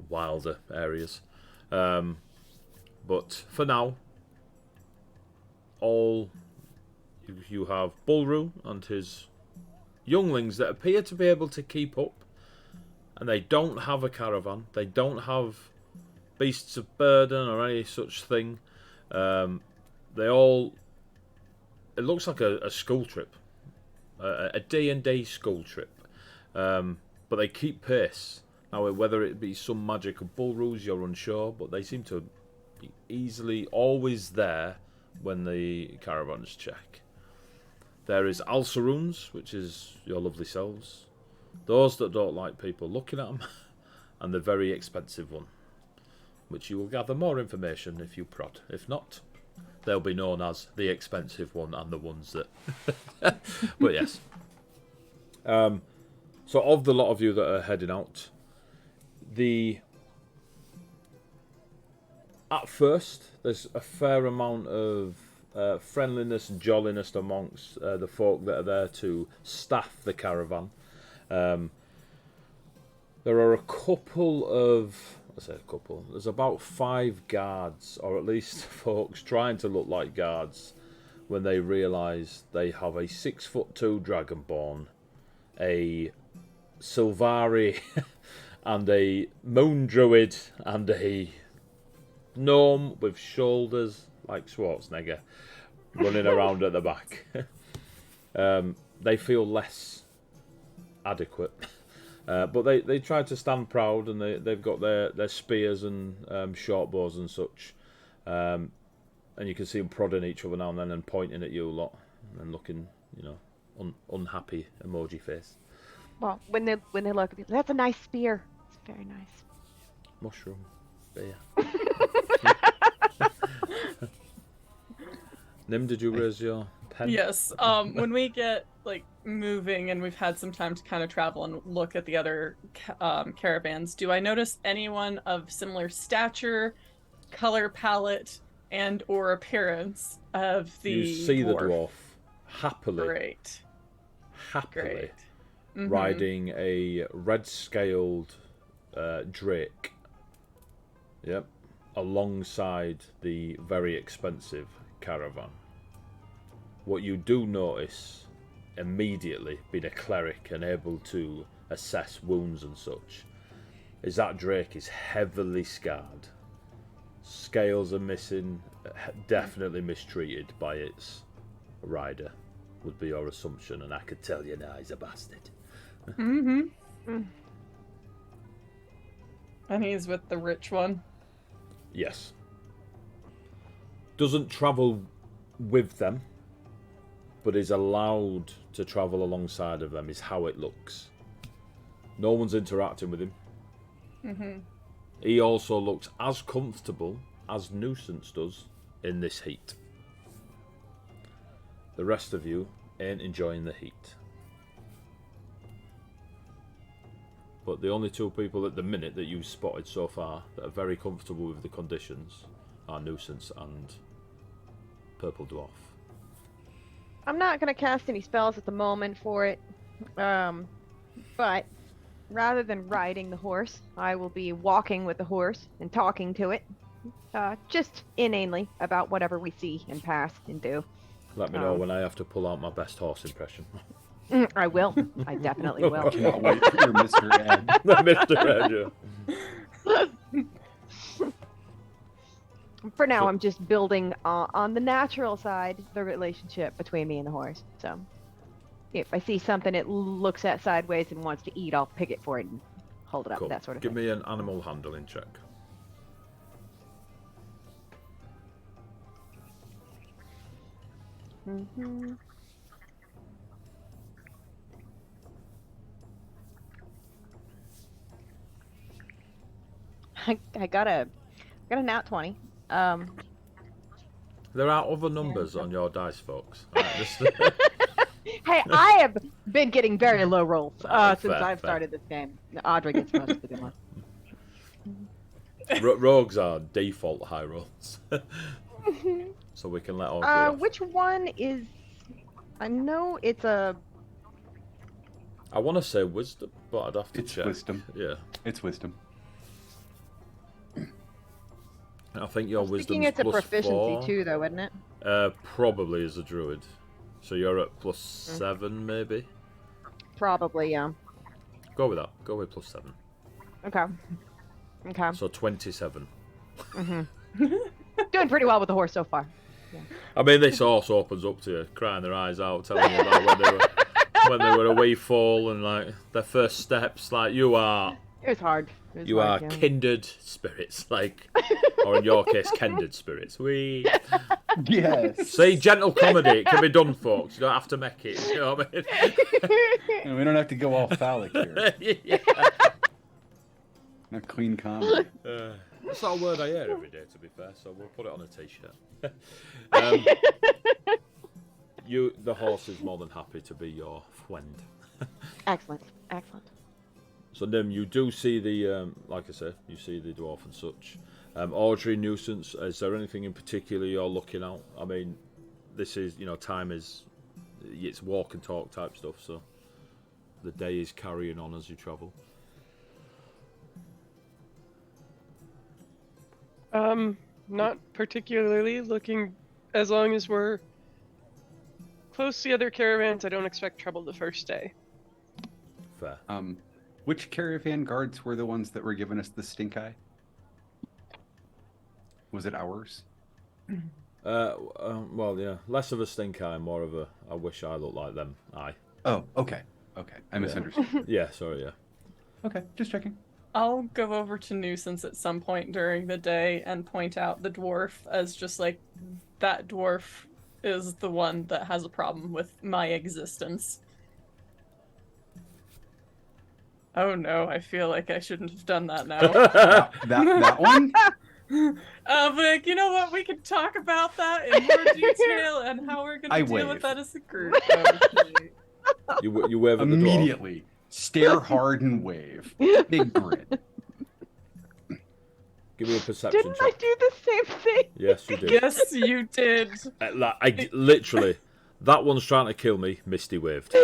wilder areas. But for now, all you have Bulru and his younglings that appear to be able to keep up, and they don't have a caravan. They don't have beasts of burden or any such thing. They all... It looks like a school trip. A D&D school trip. But they keep pace. Now, whether it be some magic of Bulru's, you're unsure, but they seem to be easily always there when the caravans check. There is Alsaruns, which is your lovely selves. Those that don't like people looking at them. And the very expensive one, which you will gather more information if you prod. If not, they'll be known as the expensive one and the ones that... But yes. So of the lot of you that are heading out, at first, there's a fair amount of friendliness and jolliness amongst the folk that are there to staff the caravan. There are a couple of... I say a couple. There's about 5 guards, or at least folks trying to look like guards, when they realise they have a 6'2" dragonborn, a Sylvari, and a moon druid, and a gnome with shoulders like Schwarzenegger running around at the back. They feel less adequate. But they try to stand proud, and they've got their spears and short bows and such. And you can see them prodding each other now and then and pointing at you a lot and looking, unhappy emoji face. Well, when they look at me, that's a nice spear. It's very nice. Mushroom spear. Nim, did you raise your pen? Yes. When we get moving and we've had some time to kind of travel and look at the other caravans, do I notice anyone of similar stature, color palette, and or appearance of the You see the dwarf happily, Great. Mm-hmm. riding a red-scaled drake. Yep, alongside the very expensive caravan. What you do notice immediately, being a cleric and able to assess wounds and such, is that drake is heavily scarred. Scales are missing, definitely mistreated by its rider, would be your assumption, and I could tell you now he's a bastard. Mm-hmm. And he's with the rich one. Yes. Doesn't travel with them, but is allowed to travel alongside of them, is how it looks. No one's interacting with him. Mm-hmm. He also looks as comfortable as Nuisance does in this heat. The rest of you ain't enjoying the heat. But the only 2 people at the minute that you've spotted so far that are very comfortable with the conditions are Nuisance and Purple Dwarf. I'm not going to cast any spells at the moment for it, but rather than riding the horse, I will be walking with the horse and talking to it, just inanely about whatever we see and pass and do. Let me know when I have to pull out my best horse impression. I will. I definitely will. Can't wait for your Mr. Ed. Mr. Ed, yeah. For now, So- I'm just building on the natural side the relationship between me and the horse. So, if I see something it looks at sideways and wants to eat, I'll pick it for it and hold it up. Cool. That sort of Give thing. me an animal handling check. Mhm. I got a nat 20. There are other numbers on your dice, folks. Right, just- Hey, I have been getting very low rolls Fair, since I've fair. started this game. Audrey gets most of the good ones. Rogues are default high rolls. So we can let Audrey off. Which one is? I know it's a. I want to say wisdom, but I'd have to It's check. wisdom. Yeah. It's wisdom. I think your Thinking wisdom's it's a plus proficiency 4. too, though, isn't it? Probably as a druid. So you're at plus Mm. 7, maybe? Probably, yeah. Go with that. Go with plus 7. Okay. Okay. So 27. Doing pretty well with the horse so far. I mean, this horse opens up to you, crying their eyes out, telling you about when they were a wee fall and like their first steps. Like you are It was hard. It was You are hard, yeah. kindred spirits, like, or in your case, kindred spirits. We Yes. see gentle comedy. It can be done, folks. You don't have to make it. You know what I And we don't have to go all phallic here. mean? Yeah. Not clean comedy. That's not a word I hear every day, to be fair. So we'll put it on a t-shirt. The horse is more than happy to be your friend. Excellent. Excellent. So Nim, you do see the, like I said, you see the dwarf and such. Audrey, nuisance. Is there anything in particular you're looking out? I mean, this is, time is, it's walk and talk type stuff. So the day is carrying on as you travel. Not particularly looking. As long as we're close to the other caravans, I don't expect trouble the first day. Fair. Which caravan guards were the ones that were giving us the stink eye? Was it ours? Well, yeah, less of a stink eye, more of a I wish I looked like them eye. Oh, okay. Okay. I misunderstood. Yeah, sorry, yeah. Okay, just checking. I'll go over to Nuisance at some point during the day and point out the dwarf as just like, that dwarf is the one that has a problem with my existence. Oh no, I feel like I shouldn't have done that now. That one? But like, you know what? We can talk about that in more detail and how we're I gonna deal wave. with that as a group. Okay. You wave at the dwarf. Immediately. Stare hard and wave. Big grin. Give me a perception Didn't check. I do the same thing? Yes, you did. Yes, you did. Literally, that one's trying to kill me. Misty waved.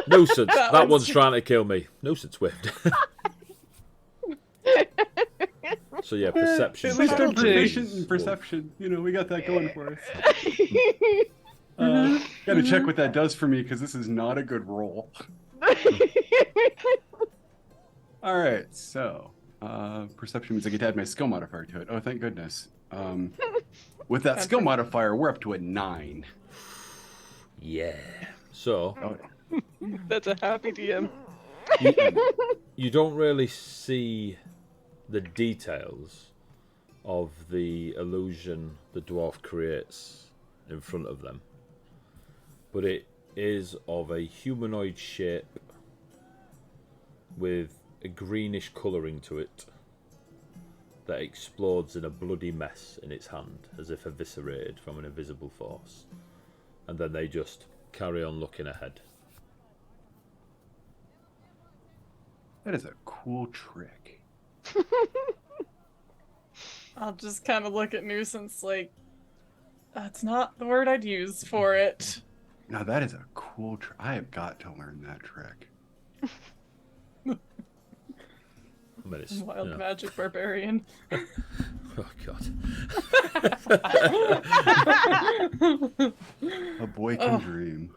Nuisance. That one's trying to kill me. Nuisance waved. So yeah, perception. At least check, I'm proficient please. in perception. We got that going for us. Gotta check what that does for me because this is not a good roll. All right, so perception means I get to add my skill modifier to it. Oh, thank goodness. With that skill modifier, we're up to a 9. Yeah. So Oh, That's a happy DM. you don't really see the details of the illusion the dwarf creates in front of them, but it is of a humanoid shape with a greenish colouring to it that explodes in a bloody mess in its hand as if eviscerated from an invisible force, and then they just carry on looking ahead. that is a cool trick. I'll just kind of look at Nuisance like, that's not the word I'd use for it. Now that is a cool trick. I have got to learn that trick. I mean, it's, Wild magic barbarian. Oh god. A boy can dream.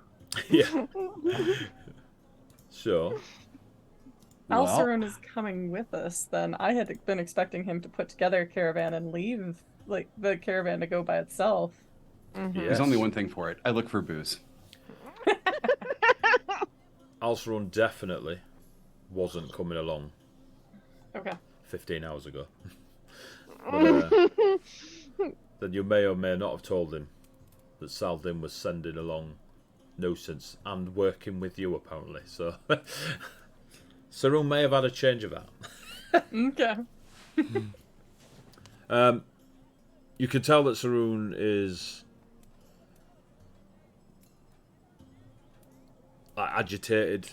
Yeah. Sure. Alceron is coming with us, then I had been expecting him to put together a caravan and leave like the caravan to go by itself. Mhm. Yes. There's only one thing for it. I look for booze. Alcerone definitely wasn't coming along Okay. 15 hours ago. But then you may or may not have told him that Saldin was sending along nuisance and working with you, apparently. So Saroon may have had a change of heart. Okay. You can tell that Saroon is agitated.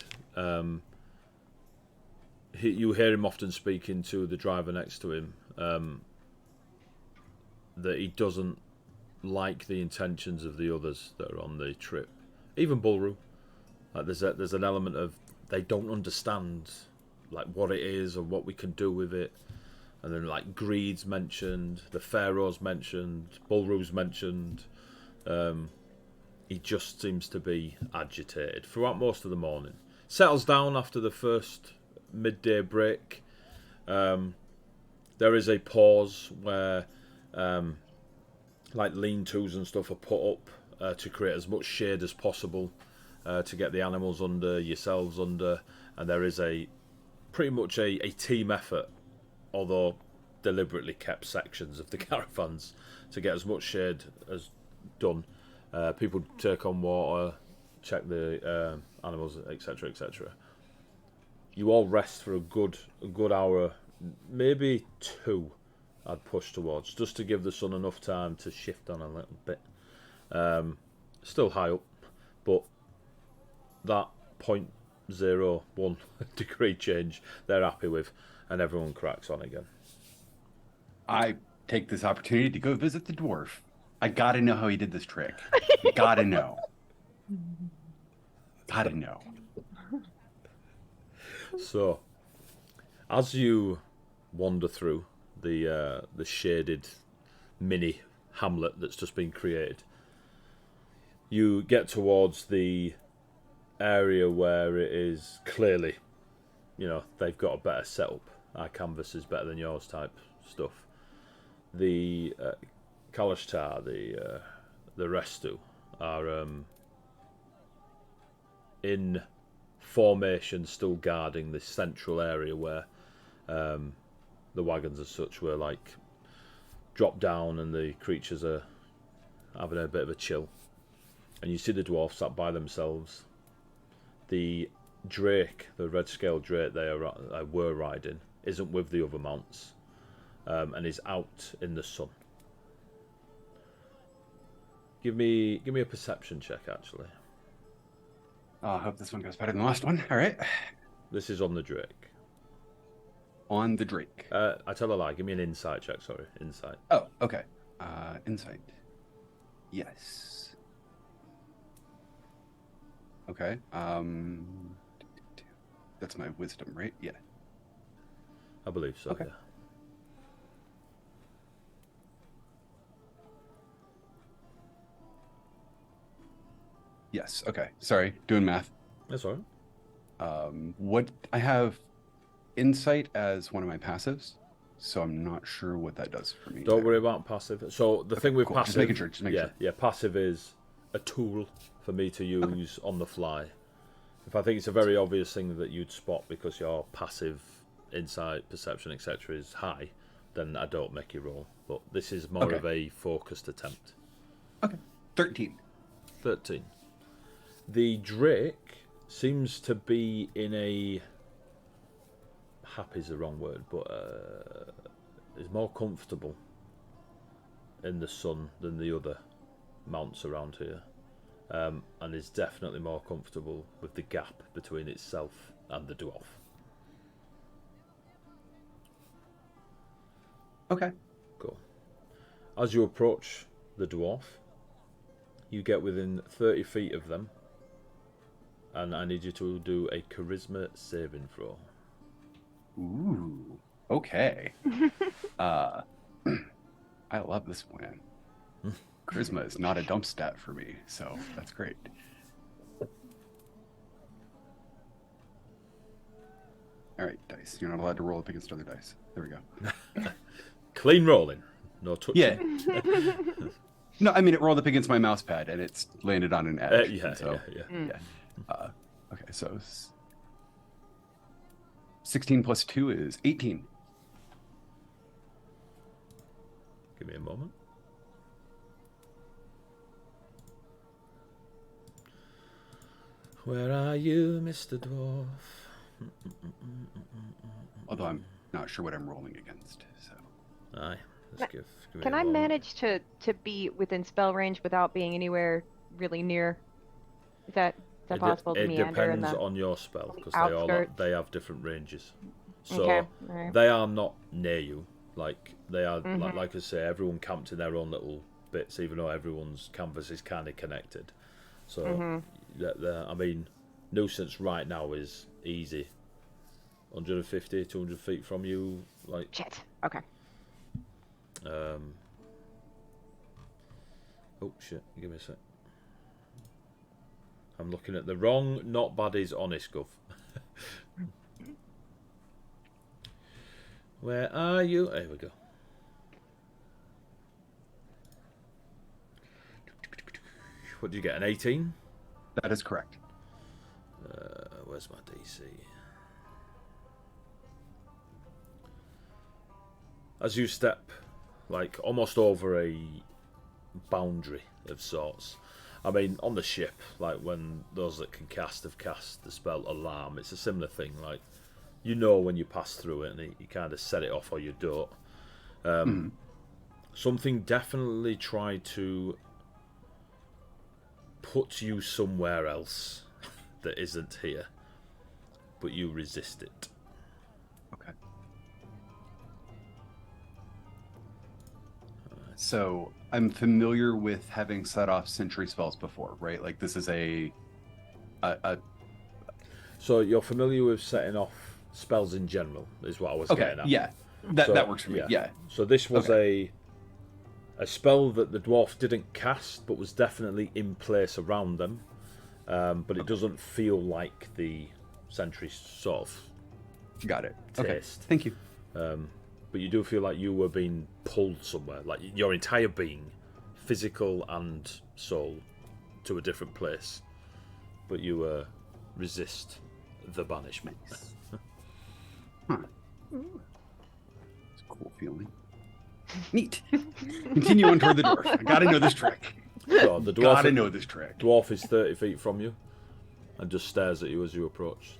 You hear him often speaking to the driver next to him, that he doesn't like the intentions of the others that are on the trip. Even Bulru. Like there's an element of they don't understand like what it is or what we can do with it. And then like Greed's mentioned, the Pharaoh's mentioned, Bulru's mentioned. He just seems to be agitated throughout most of the morning. Settles down after the first midday break. There is a pause where like lean-tos and stuff are put up to create as much shade as possible to get the animals under, yourselves under, and there is pretty much a team effort, although deliberately kept sections of the caravans to get as much shade as done. People take on water, check the animals, etc., etc. You all rest for a good hour, maybe two. I'd push towards, just to give the sun enough time to shift on a little bit. Still high up, but that 0.01 degree change they're happy with, and everyone cracks on again. I take this opportunity to go visit the dwarf. I gotta know how he did this trick. Gotta know. Gotta know. So, as you wander through the shaded mini hamlet that's just been created, you get towards the area where it is clearly, they've got a better setup. Our canvas is better than yours type stuff. The Kalashtar, the Restu are in formation, still guarding this central area where the wagons as such were like dropped down and the creatures are having a bit of a chill. And you see the dwarves sat by themselves. The drake, the red-scaled drake they were riding, isn't with the other mounts, and is out in the sun. Give me a perception check, actually. Oh, I hope this one goes better than the last one. All right. This is on the drake. On the drake. I tell a lie. Give me an insight check. Sorry, insight. Oh, okay. Insight. Yes. Okay. That's my wisdom, right? Yeah. I believe so. Okay. Yeah. Yes. Okay. Sorry, doing math. That's all right. What I have insight as one of my passives, so I'm not sure what that does for me. Don't worry about passive. So the thing with cool. passive, Just making sure. Just making sure. yeah, passive is a tool for me to use on the fly. If I think it's a very obvious thing that you'd spot because your passive insight, perception, etc. is high, then I don't make you roll. But this is more of a focused attempt. Okay. 13. 13. The drake seems to be in a... happy is the wrong word, but is more comfortable in the sun than the other mounts around here, and is definitely more comfortable with the gap between itself and the dwarf. Okay. Cool. As you approach the dwarf, you get within 30 feet of them, and I need you to do a charisma saving throw. Ooh. Okay. I love this plan. Charisma is not a dump stat for me, so that's great. All right, dice. You're not allowed to roll up against other dice. There we go. Clean rolling. No touching. Yeah. No, I mean it rolled up against my mouse pad and it's landed on an edge. Yeah, and so, yeah. Okay, so 16 plus 2 is 18. Give me a moment. Where are you, Mr. Dwarf? Although I'm not sure what I'm rolling against. So Aye. Let's give me Can a I moment. manage to be within spell range without being anywhere really near? Is that possible to It meander in depends the... on your spell the because outskirts? they have different ranges. So Okay, alright. they are not near you. Like they are, Mm-hmm. like I say, everyone camped in their own little bits, even though everyone's canvas is kind of connected. So, Mm-hmm. I mean, nuisance right now is easy. 150, 200 feet from you, like. Shit. Okay. Oh shit! Give me a sec. I'm looking at the wrong not baddies honest gov. Where are you? There we go. What did you get? An 18? that is correct. Where's my DC? As you step, like, almost over a boundary of sorts. I mean, on the ship, like, when those that can cast have cast the spell Alarm, it's a similar thing. Like, you know when you pass through it, and you kind of set it off or you don't. Something definitely tried to put you somewhere else that isn't here, but you resist it. Okay. So I'm familiar with having set off sentry spells before, right? Like this is a So you're familiar with setting off spells in general, is what I was okay, getting at. yeah, So, that works for me. Yeah. So this was a spell that the dwarf didn't cast, but was definitely in place around them. But it doesn't feel like the sentry sort of Got it. Okay. taste. Thank you. But you do feel like you were being pulled somewhere, like your entire being, physical and soul, to a different place. But you resist the banishment. Huh. It's a cool feeling. Neat. Continue on toward the dwarf. I gotta know this trick. So the Gotta know this trick. dwarf is 30 feet from you and just stares at you as you approach.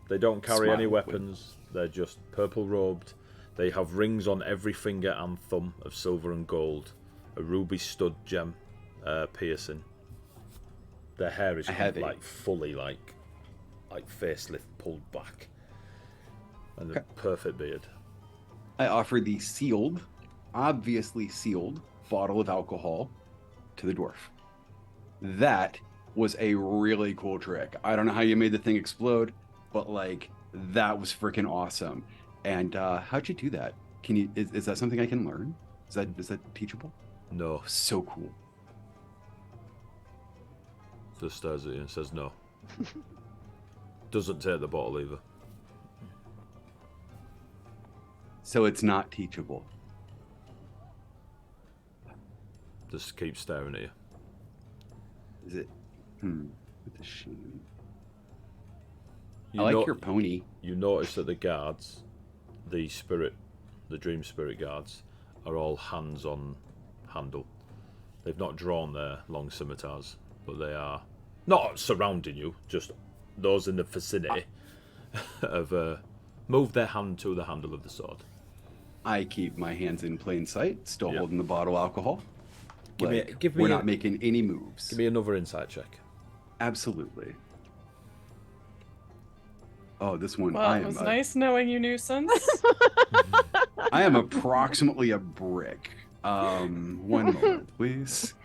They don't carry Smile any with- weapons. They're just purple robed. They have rings on every finger and thumb of silver and gold, a ruby stud gem piercing. Their hair is Heavy. like fully like facelift pulled back, and a Okay. perfect beard. I offer the sealed, obviously sealed, bottle of alcohol to the dwarf. That was a really cool trick. I don't know how you made the thing explode, but like that was freaking awesome. And how'd you do that? Can you? Is that something I can learn? Is that teachable? No, So cool. just stares at you and says no. Doesn't take the bottle either. So it's not teachable. Just keeps staring at you. Is it? It's a shame. You I like know- your pony. You notice that the guards, the dream spirit guards, are all hands on handle. They've not drawn their long scimitars, but they are not surrounding you, just those in the vicinity have moved their hand to the handle of the sword. I keep my hands in plain sight, still Yeah. holding the bottle of alcohol. Give me we're a- not making any moves. Give me another insight check. Absolutely. Oh, this one. Well, I it am. was A, nice knowing you, nuisance. I am approximately a brick. One moment, please.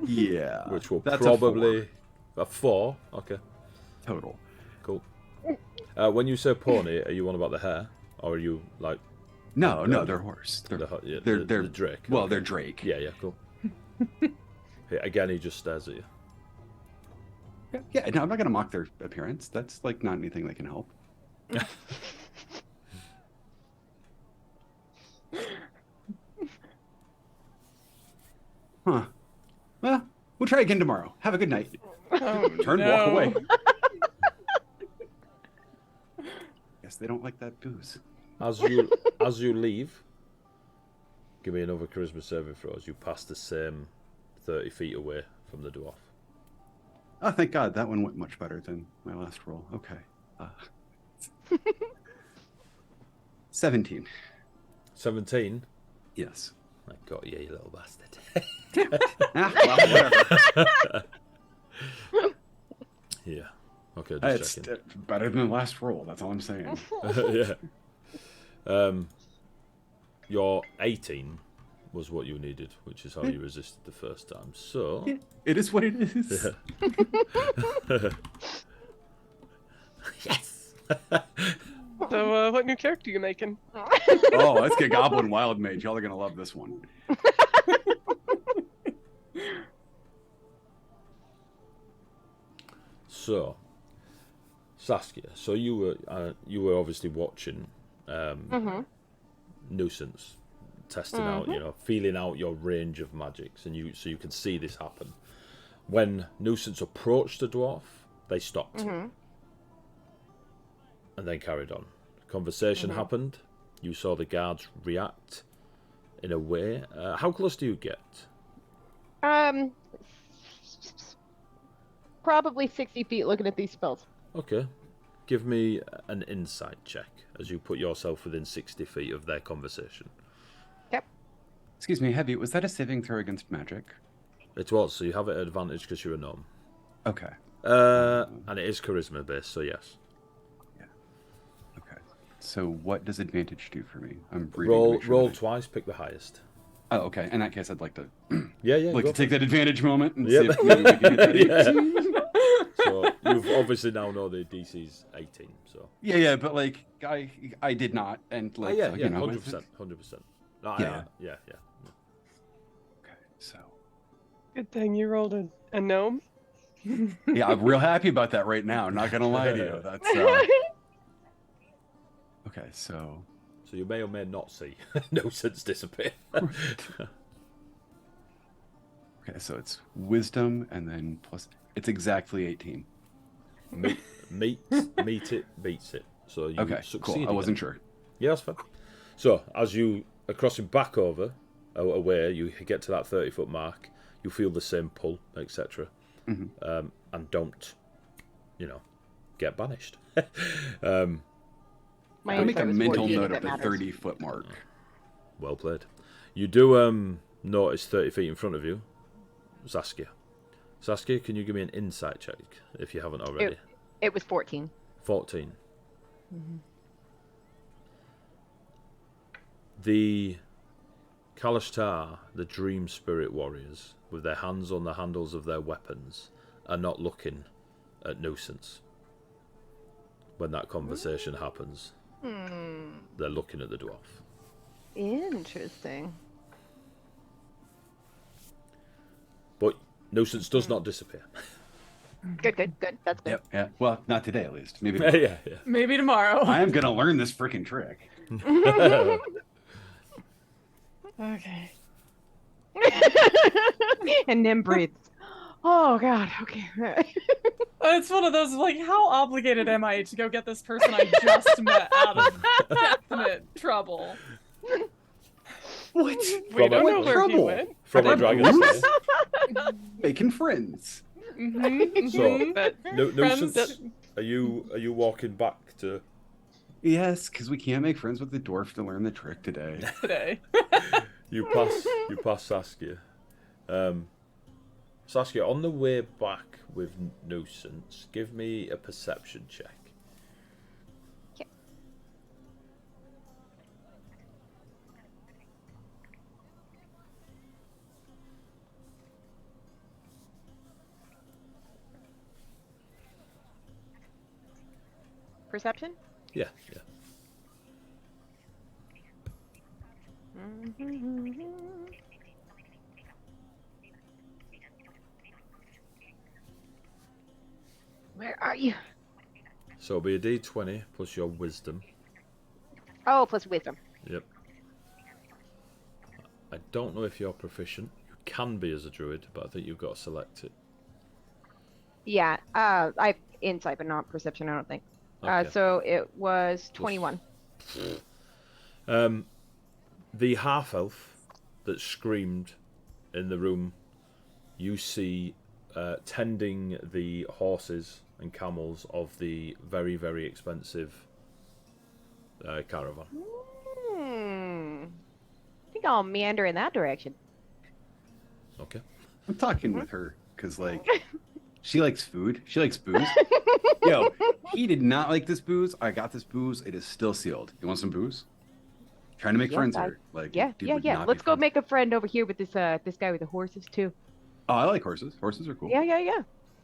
Yeah. Which will that's probably a four. Okay, total. cool. When you say pony, are you on about the hair, or are you like No, they're horse. They're, they're they're the Drake? Well, Okay. they're Drake. Yeah, cool. Again, he just stares at you. Yeah. No, I'm not gonna mock their appearance. That's like not anything that can help. Huh. Well, we'll try again tomorrow. Have a good night. Oh, Turn, no. walk away. Guess they don't like that booze. As you leave, give me another charisma saving throw as you pass the same 30 feet away from the dwarf. Oh, thank God. That one went much better than my last roll. Okay. 17. 17. Yes. I got you, you little bastard. Well, whatever. Yeah. Okay, It's just checking. better than the last roll. That's all I'm saying. Yeah. Your 18 was what you needed, which is how you resisted the first time. So It is what it is. yeah. Yes. So, what new character you making? Oh, let's get Goblin Wild Mage. Y'all are gonna love this one. So, Saskia, so you were obviously watching Nuisance, testing out, feeling out your range of magics, and you can see this happen. When Nuisance approached the dwarf, they stopped and then carried on. Conversation happened. You saw the guards react in a way. How close do you get? Probably 60 feet looking at these spells. Okay. Give me an insight check as you put yourself within 60 feet of their conversation. Yep. Excuse me, Heavy, was that a saving throw against magic? It was, so you have it at advantage because you're a gnome. Okay. And it is charisma based, so yes. Okay. So what does advantage do for me? I'm reading to make sure Roll that twice, pick the highest. Oh, okay. In that case, I'd like to Yeah, like go to take that advantage moment and Yep. see if maybe we can hit that 18. So you've obviously now know the DC's 18. So Yeah, but like I did not, and like yeah, so, yeah, you know, 100%. No, Yeah. yeah. Okay, so Good thing you rolled a gnome. yeah, I'm real happy about that right now. Not gonna lie to you. That's okay. So So you may or may not see no sense disappear. okay, so it's wisdom and then plus. It's exactly 18. meet it, beats it. So you Okay, succeeded. cool. I wasn't sure. Yeah, that's fine. So as you are crossing back over away, you get to that 30-foot mark. You feel the same pull, etc. And don't, get banished. My I'll make a insight was mental 14 note if of it the matters. 30-foot mark. Well played. You do notice 30 feet in front of you, Saskia. Saskia, can you give me an insight check if you haven't already? It was 14. 14. The Kalashtar, the Dream Spirit Warriors, with their hands on the handles of their weapons, are not looking at Nuisance. When that conversation happens, they're looking at the dwarf. Interesting. But Nuisance does not disappear. Good. That's good. Yep. Yeah. Well, not today at least. Maybe. Yeah. Maybe tomorrow. I am gonna learn this freaking trick. Okay. And Nim breathes. Oh God. Okay. It's one of those like, how obligated am I to go get this person I just met out of definite trouble? What? We don't know where he trouble? went. From a Are they dragon's booze? day. Making friends. So, But Nuisance, Friends. are you walking back to... Yes, because we can't make friends with the dwarf to learn the trick today. Today. You pass Saskia. Saskia, on the way back with Nuisance, give me a perception check. Okay. Perception? Yeah. Where are you? So it'll be a D20 plus your wisdom. Oh, plus wisdom. Yep. I don't know if you're proficient. You can be as a druid, but I think you've got to select it. Yeah. I insight, but not perception. I don't think. Okay. So it was 21. The half elf that screamed in the room, you see tending the horses and camels of the very, very expensive caravan. I think I'll meander in that direction. Okay. I'm talking with her because, like, she likes food. She likes booze. Yo, he did not like this booze. I got this booze. It is still sealed. You want some booze? Trying to make friends here. Like, Yeah. dude would not be Let's go friends. make a friend over here with this guy with the horses too. Oh, I like horses. Horses are cool. Yeah.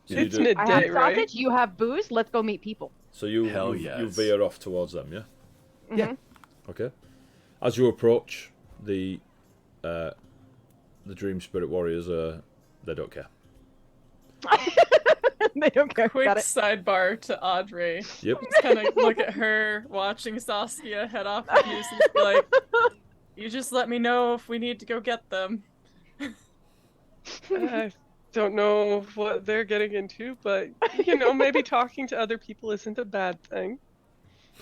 So It's you do, I have midday, right? sausage. You have booze. Let's go meet people. so you Hell you yes. veer off towards them, yeah? Yeah. Okay. As you approach, the Dream Spirit Warriors, they don't care. They don't care. Quick Got it. sidebar to Audrey. Yep. Just kind of look at her watching Saskia head off with you and be like, "You just let me know if we need to go get them." I don't know what they're getting into, but maybe talking to other people isn't a bad thing.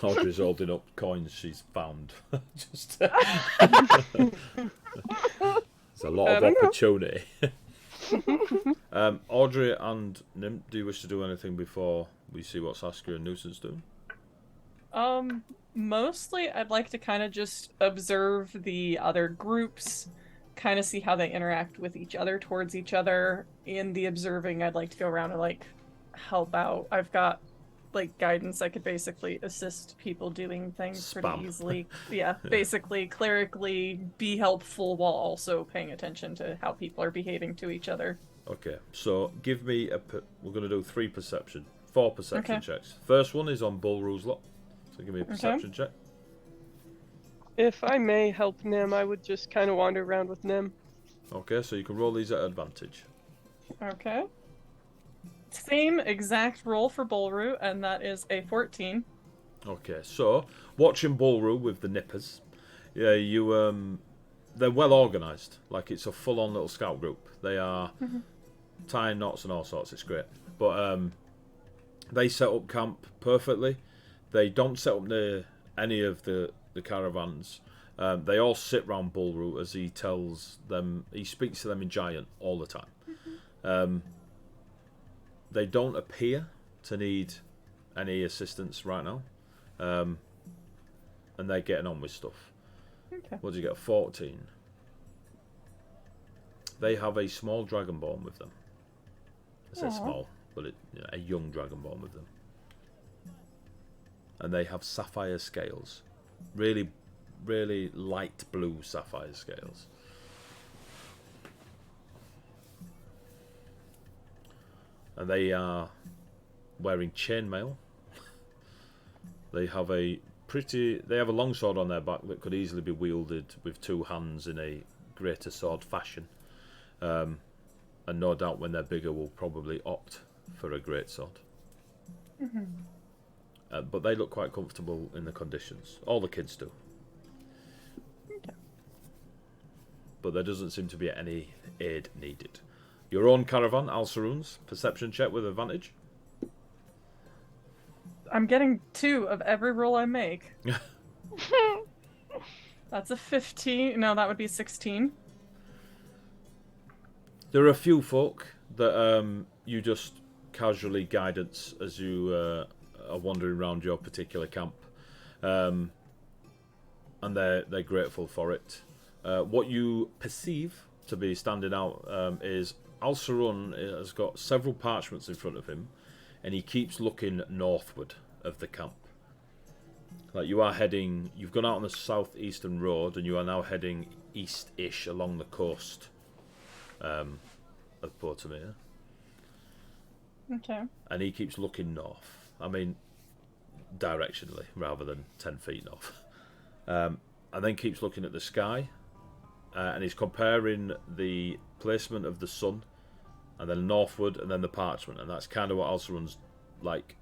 Audrey's holding up coins she's found. Just there's a lot I of don't know. opportunity. Audrey and Nim, do you wish to do anything before we see what Saskia and Nuisance do? Mostly I'd like to kind of just observe the other groups, kind of see how they interact with each other, towards each other. In the observing, I'd like to go around and like help out. I've got like guidance. I could basically assist people doing things Spam. pretty easily. Yeah, basically clerically be helpful while also paying attention to how people are behaving to each other. Okay, so give me we're going to do 4 perception Okay. checks. First one is on Bullroo's lot, so give me a perception check. If I may help Nim, I would just kind of wander around with Nim. Okay, so you can roll these at advantage. Okay. Same exact roll for Bullroo, and that is a 14. Okay, so watching Bullroo with the nippers, yeah, they're well organised. Like it's a full-on little scout group. They are tying knots and all sorts. It's great, but they set up camp perfectly. They don't set up near any of the caravans. They all sit round Bullroo as he tells them. He speaks to them in Giant all the time. They don't appear to need any assistance right now. And they're getting on with stuff. Okay. What do you get? 14. They have a small dragonborn with them. I say Aw. small, but a young dragonborn with them. And they have sapphire scales. Really, really light blue sapphire scales. And they are wearing chainmail. They have a longsword on their back that could easily be wielded with 2 hands in a greater sword fashion. And no doubt when they're bigger will probably opt for a greatsword. But they look quite comfortable in the conditions. All the kids do. Okay. But there doesn't seem to be any aid needed. Your own caravan, Alsaroons, perception check with advantage. I'm getting 2 of every roll I make. That's a 15. No, that would be 16. There are a few folk that you just casually guidance as you are wandering around your particular camp, and they're grateful for it. What you perceive to be standing out is Alsaron has got several parchments in front of him, and he keeps looking northward of the camp. Like you've gone out on the southeastern road, and you are now heading east-ish along the coast of Portamere. Okay. And he keeps looking north. I mean, directionally, rather than 10 feet north. And then keeps looking at the sky, and he's comparing the placement of the sun, and then northward, and then the parchment, and that's kind of what Alsaron's like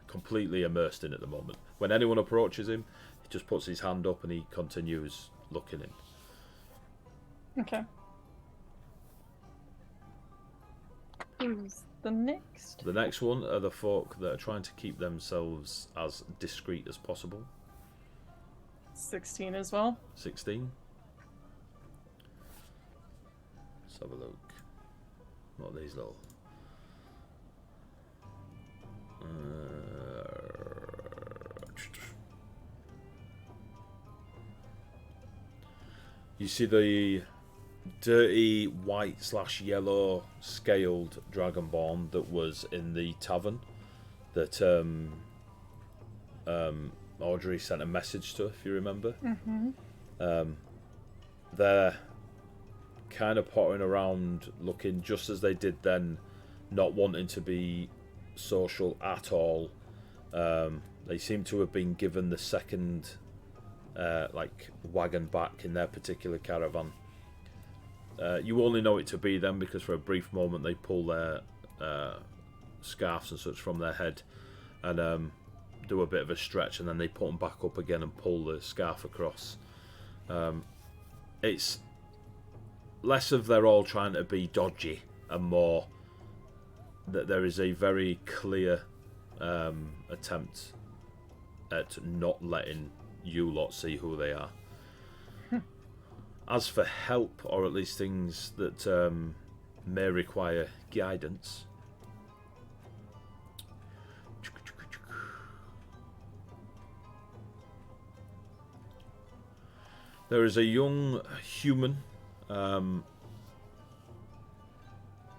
completely immersed in at the moment. When anyone approaches him, he just puts his hand up and he continues looking in. Okay. Who's the next? The next one are the folk that are trying to keep themselves as discreet as possible. 16 as well. 16. Let's have a look. What are these little? You see the dirty white/yellow scaled dragonborn that was in the tavern that Audrey sent a message to, if you remember. They're kind of pottering around, looking just as they did then, not wanting to be social at all. They seem to have been given the second wagon back in their particular caravan. You only know it to be them because for a brief moment they pull their scarves and such from their head and do a bit of a stretch, and then they put them back up again and pull the scarf across. It's less of they're all trying to be dodgy and more that there is a very clear attempt at not letting you lot see who they are. As for help, or at least things that may require guidance, there is a young human.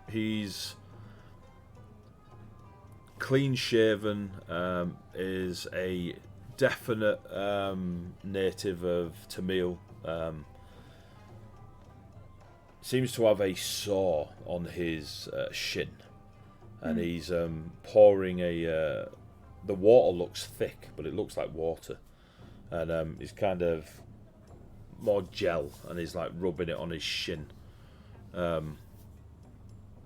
He's clean shaven, is a definite native of Tamil. Seems to have a saw on his shin, and he's pouring the water looks thick, but it looks like water, and he's kind of more gel, and he's like rubbing it on his shin, and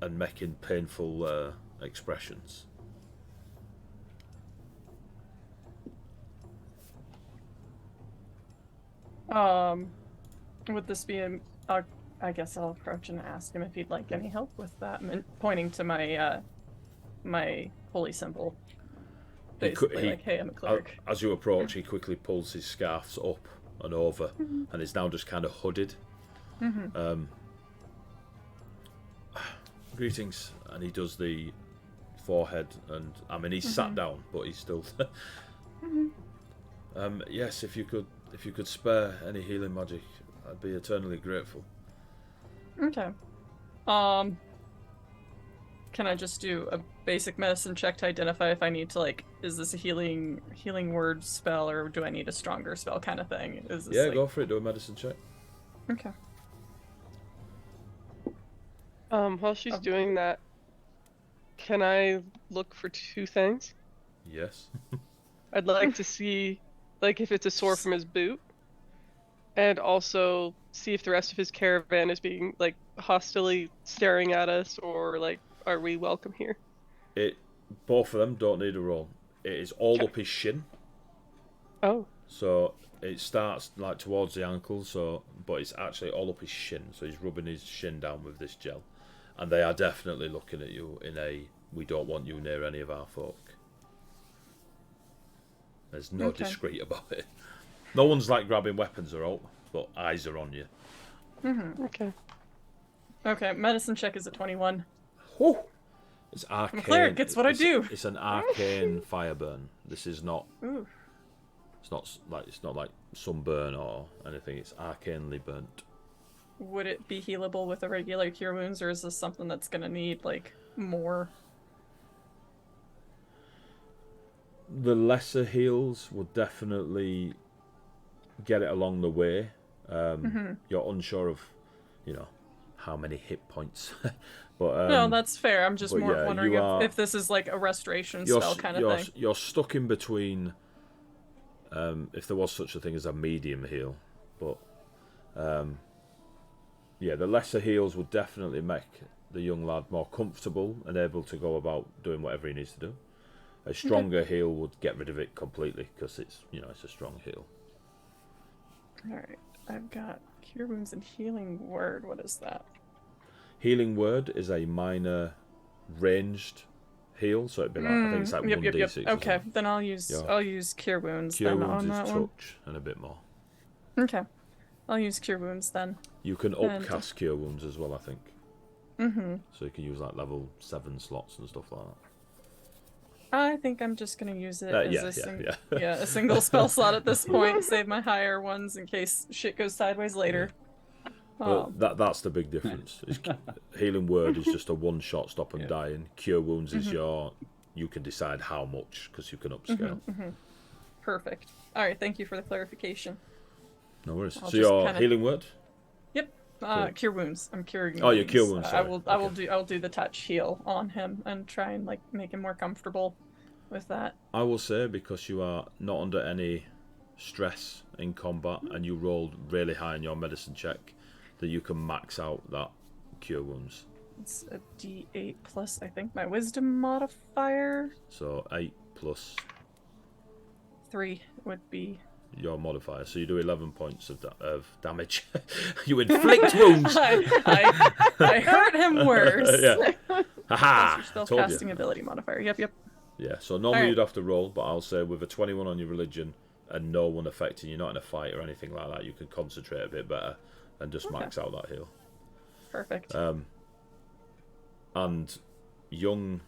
making painful expressions. Would this be I guess I'll approach and ask him if he'd like any help with that, pointing to my my holy symbol. Basically, like, hey, I'm a cleric. As you approach, he quickly pulls his scarves up and over, and is now just kind of hooded. Greetings, and he does the forehead, and I mean he's sat down, but he's still. Yes, if you could spare any healing magic, I'd be eternally grateful. Okay. Can I just do a basic medicine check to identify if I need to, like, is this a healing word spell, or do I need a stronger spell kind of thing? Is this, Yeah, go for it. Do a medicine check. Okay. While she's doing that, can I look for two things? Yes. I'd like to see, like, if it's a sore from his boot, and also see if the rest of his caravan is being, like, hostilely staring at us, or, like, are we welcome here? Both of them don't need a roll. It is all up his shin. Oh. So it starts like towards the ankle, but it's actually all up his shin. So he's rubbing his shin down with this gel, and they are definitely looking at you in a "we don't want you near any of our folk." There's no discreet about it. No one's like grabbing weapons or all, but eyes are on you. Okay. Okay, medicine check is a 21. Whew. It's arcane. I'm a cleric, it's what I do. It's an arcane fire burn. This is not. Ooh. It's not like sunburn or anything. It's arcanely burnt. Would it be healable with a regular cure wounds, or is this something that's gonna need, like, more? The lesser heals will definitely get it along the way. You're unsure of, how many hit points. But no, that's fair. I'm just more wondering if this is like a restoration spell kind of thing. You're stuck in between. If there was such a thing as a medium heal, but the lesser heals would definitely make the young lad more comfortable and able to go about doing whatever he needs to do. A stronger heal would get rid of it completely because it's a strong heal. All right, I've got cure wounds and healing word. What is that? Healing word is a minor ranged heal, so it'd be like I think it's like Yep, 1d6. yep. Okay, then I'll use cure wounds Cure then wounds on is that touch and a bit more. one. Okay, I'll use cure wounds then. You can And- upcast cure wounds as well, I think. Mm-hmm. So you can use like level 7 slots and stuff like that. I think I'm just gonna use it as yeah. a single spell slot at this point. Save my higher ones in case shit goes sideways later. But that's the big difference. Is healing word is just a one-shot stop them dying. Cure wounds is you can decide how much because you can upscale. Perfect. All right, thank you for the clarification. No worries. I'll So just your kinda- healing word? Yep. Cool. Cure wounds. I'm curing. Oh, your wounds. cure wounds, I sorry. will. I'll do the touch heal on him and try and like make him more comfortable with that. I will say because you are not under any stress in combat and you rolled really high in your medicine check, that you can max out that cure wounds. It's a D8 plus I think my wisdom modifier. So 8 plus 3 would be. your modifier. So you do 11 points of damage. You inflict wounds. I hurt him worse. Yeah. Haha. Plus your Told spellcasting you. ability modifier. Yep. Yeah. So normally Alright. you'd have to roll, but I'll say with a 21 on your religion and no one affecting you, not in a fight or anything like that, you can concentrate a bit better and just max out that heal. Perfect. And young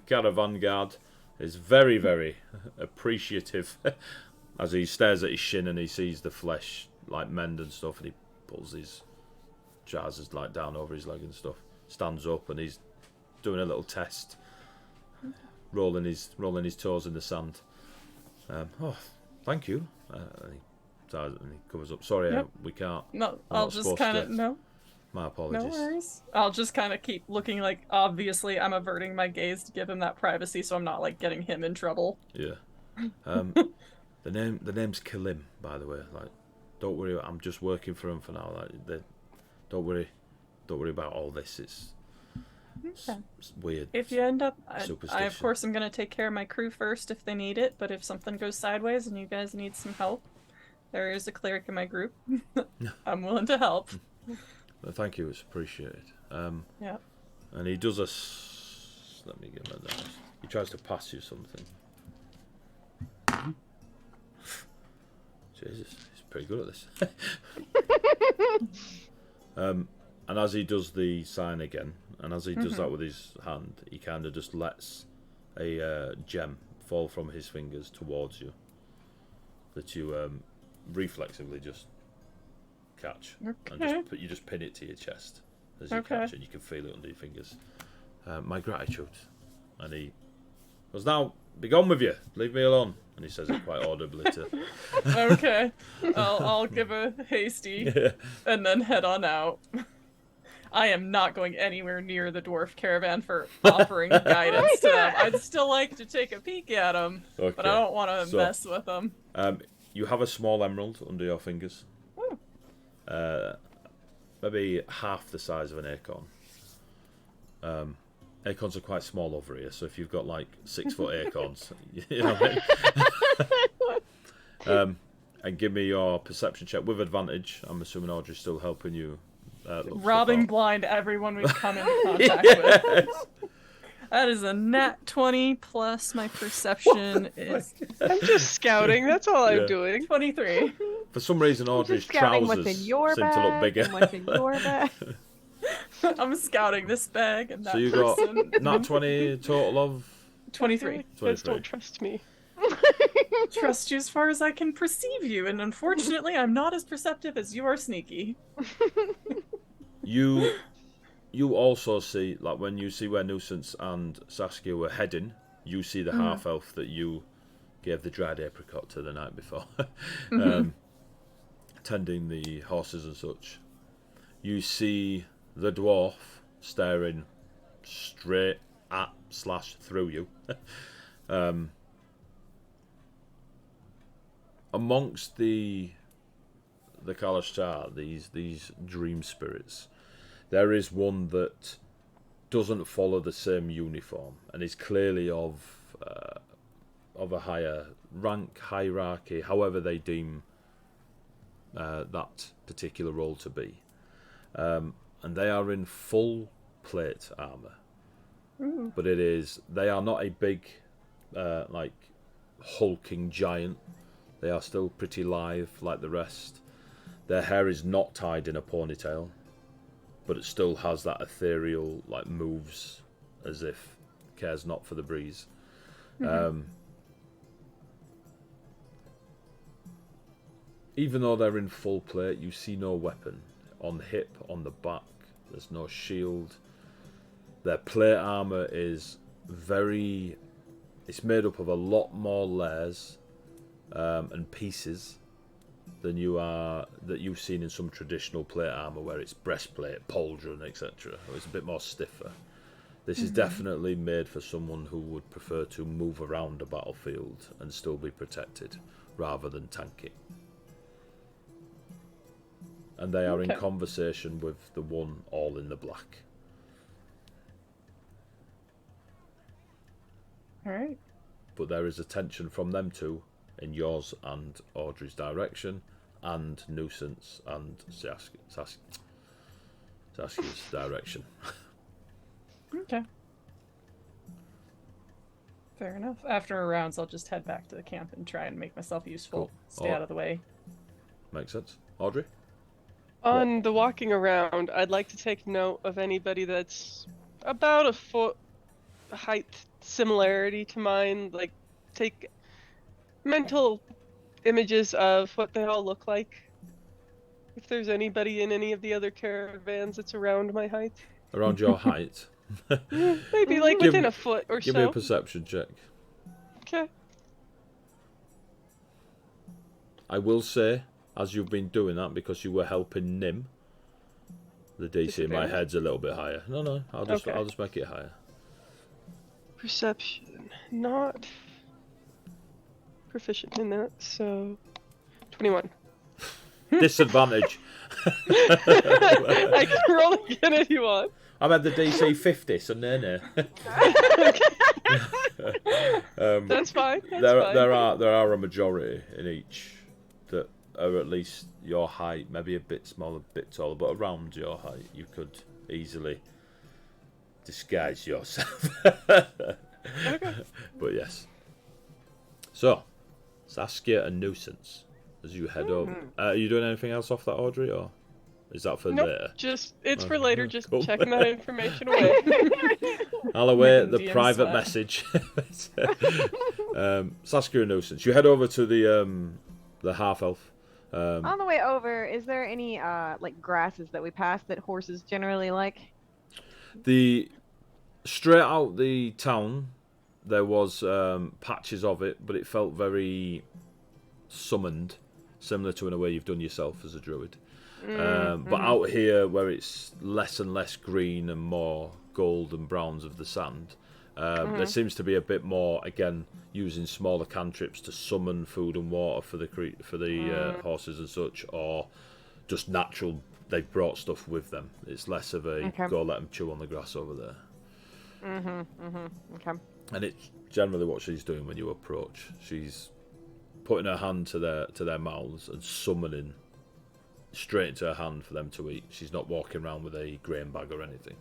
caravan guard is very, very appreciative as he stares at his shin and he sees the flesh like mend and stuff, and he pulls his trousers like down over his leg and stuff. Stands up and he's doing a little test, rolling his toes in the sand. Oh, thank you. And he covers up. Sorry, Yep. we can't. No, I'm I'll not just supposed kind to. of no. My No apologies. worries. I'll just kind of keep looking like obviously I'm averting my gaze to give him that privacy so I'm not like getting him in trouble. Yeah. The name's Kilim, by the way. Like, don't worry. I'm just working for him for now. Like, don't worry about all this. It's weird. If you end up, I of Superstition. course am gonna take care of my crew first if they need it. But if something goes sideways and you guys need some help, there is a cleric in my group. I'm willing to help. Thank you. It's appreciated. Yeah. And he does let me get my dice. He tries to pass you something. Jesus, he's pretty good at this. And as he does the sign again, and as he does that with his hand, he kind of just lets a gem fall from his fingers towards you that you reflexively just catch, and you just pin it to your chest as you catch it. You can feel it under your fingers. My gratitude. And he goes, "Now, be gone with you. Leave me alone." And he says it quite audibly to. Okay. I'll give a hasty and then head on out. I am not going anywhere near the dwarf caravan for offering guidance to them. I'd still like to take a peek at them, Okay. but I don't want to So- mess with them. You have a small emerald under your fingers. Maybe half the size of an acorn. Acorns are quite small over here, so if you've got like 6 foot acorns, you know what I mean? And give me your perception check with advantage. I'm assuming Audrey's still helping you. Look stuff Robbing out. blind everyone we come into contact with. That is a nat 20 plus my perception is I'm just scouting. That's all Yeah. I'm doing. 23. For some reason, Audrey's Just scouting trousers what's in your seem to look bag bigger. and what's in your bag. I'm scouting this bag and that So you got person. nat 20 total of 23. You guys 23. don't trust me. Trust you as far as I can perceive you, and unfortunately, I'm not as perceptive as you are sneaky. You also see, like when you see where Nuisance and Saskia were heading, you see the half elf that you gave the dried apricot to the night before, tending the horses and such. You see the dwarf staring straight at / through you. Amongst the Kalashtar, these dream spirits, there is one that doesn't follow the same uniform and is clearly of a higher rank, hierarchy, however they deem that particular role to be. And they are in full plate armour. but they are not a big, like, hulking giant. They are still pretty lithe like the rest. Their hair is not tied in a ponytail, but it still has that ethereal, like, moves as if cares not for the breeze. Even though they're in full plate, you see no weapon. On the hip, on the back, there's no shield. Their plate armor is it's made up of a lot more layers and pieces than that you've seen in some traditional plate armor, where it's breastplate, pauldron, etc. It's a bit more stiffer. This is definitely made for someone who would prefer to move around a battlefield and still be protected, rather than tank it. And they are in conversation with the one all in the black. All right. But there is attention from them two in yours and Audrey's direction, and Nuisance and Saskia's direction. Okay. Fair enough. After our rounds, I'll just head back to the camp and try and make myself useful. Cool. Stay out of the way. Makes sense. Audrey? On the walking around, I'd like to take note of anybody that's about a foot height similarity to mine. Like, take mental images of what they all look like. If there's anybody in any of the other caravans that's around my height. Around your height? Maybe like within a foot or so. Give me a perception check. Okay. I will say, as you've been doing that, because you were helping Nim, the DC in my head's a little bit higher. No, I'll just make it higher. Perception, not proficient in that, so 21. Disadvantage. I can roll again if you want. I'm at the DC 50, so no. That's fine. There are a majority in each that are at least your height, maybe a bit smaller, a bit taller, but around your height. You could easily disguise yourself. Okay. But yes. So, Saskia and Nuisance, as you head over. Are you doing anything else off that, Audrey, or is that for later? Just it's for later. Just cool. checking that information away. I'll await the DM private slap. message. Saskia and Nuisance, you head over to the half elf. On the way over, is there any like grasses that we pass that horses generally like? Straight out the town, there was patches of it, but it felt very summoned, similar to in a way you've done yourself as a druid. But out here, where it's less and less green and more gold and browns of the sand, there seems to be a bit more, again, using smaller cantrips to summon food and water for the horses and such, or just natural. They've brought stuff with them. It's less of a go let them chew on the grass over there. Okay. And it's generally what she's doing when you approach. She's putting her hand to their mouths and summoning straight into her hand for them to eat. She's not walking around with a grain bag or anything.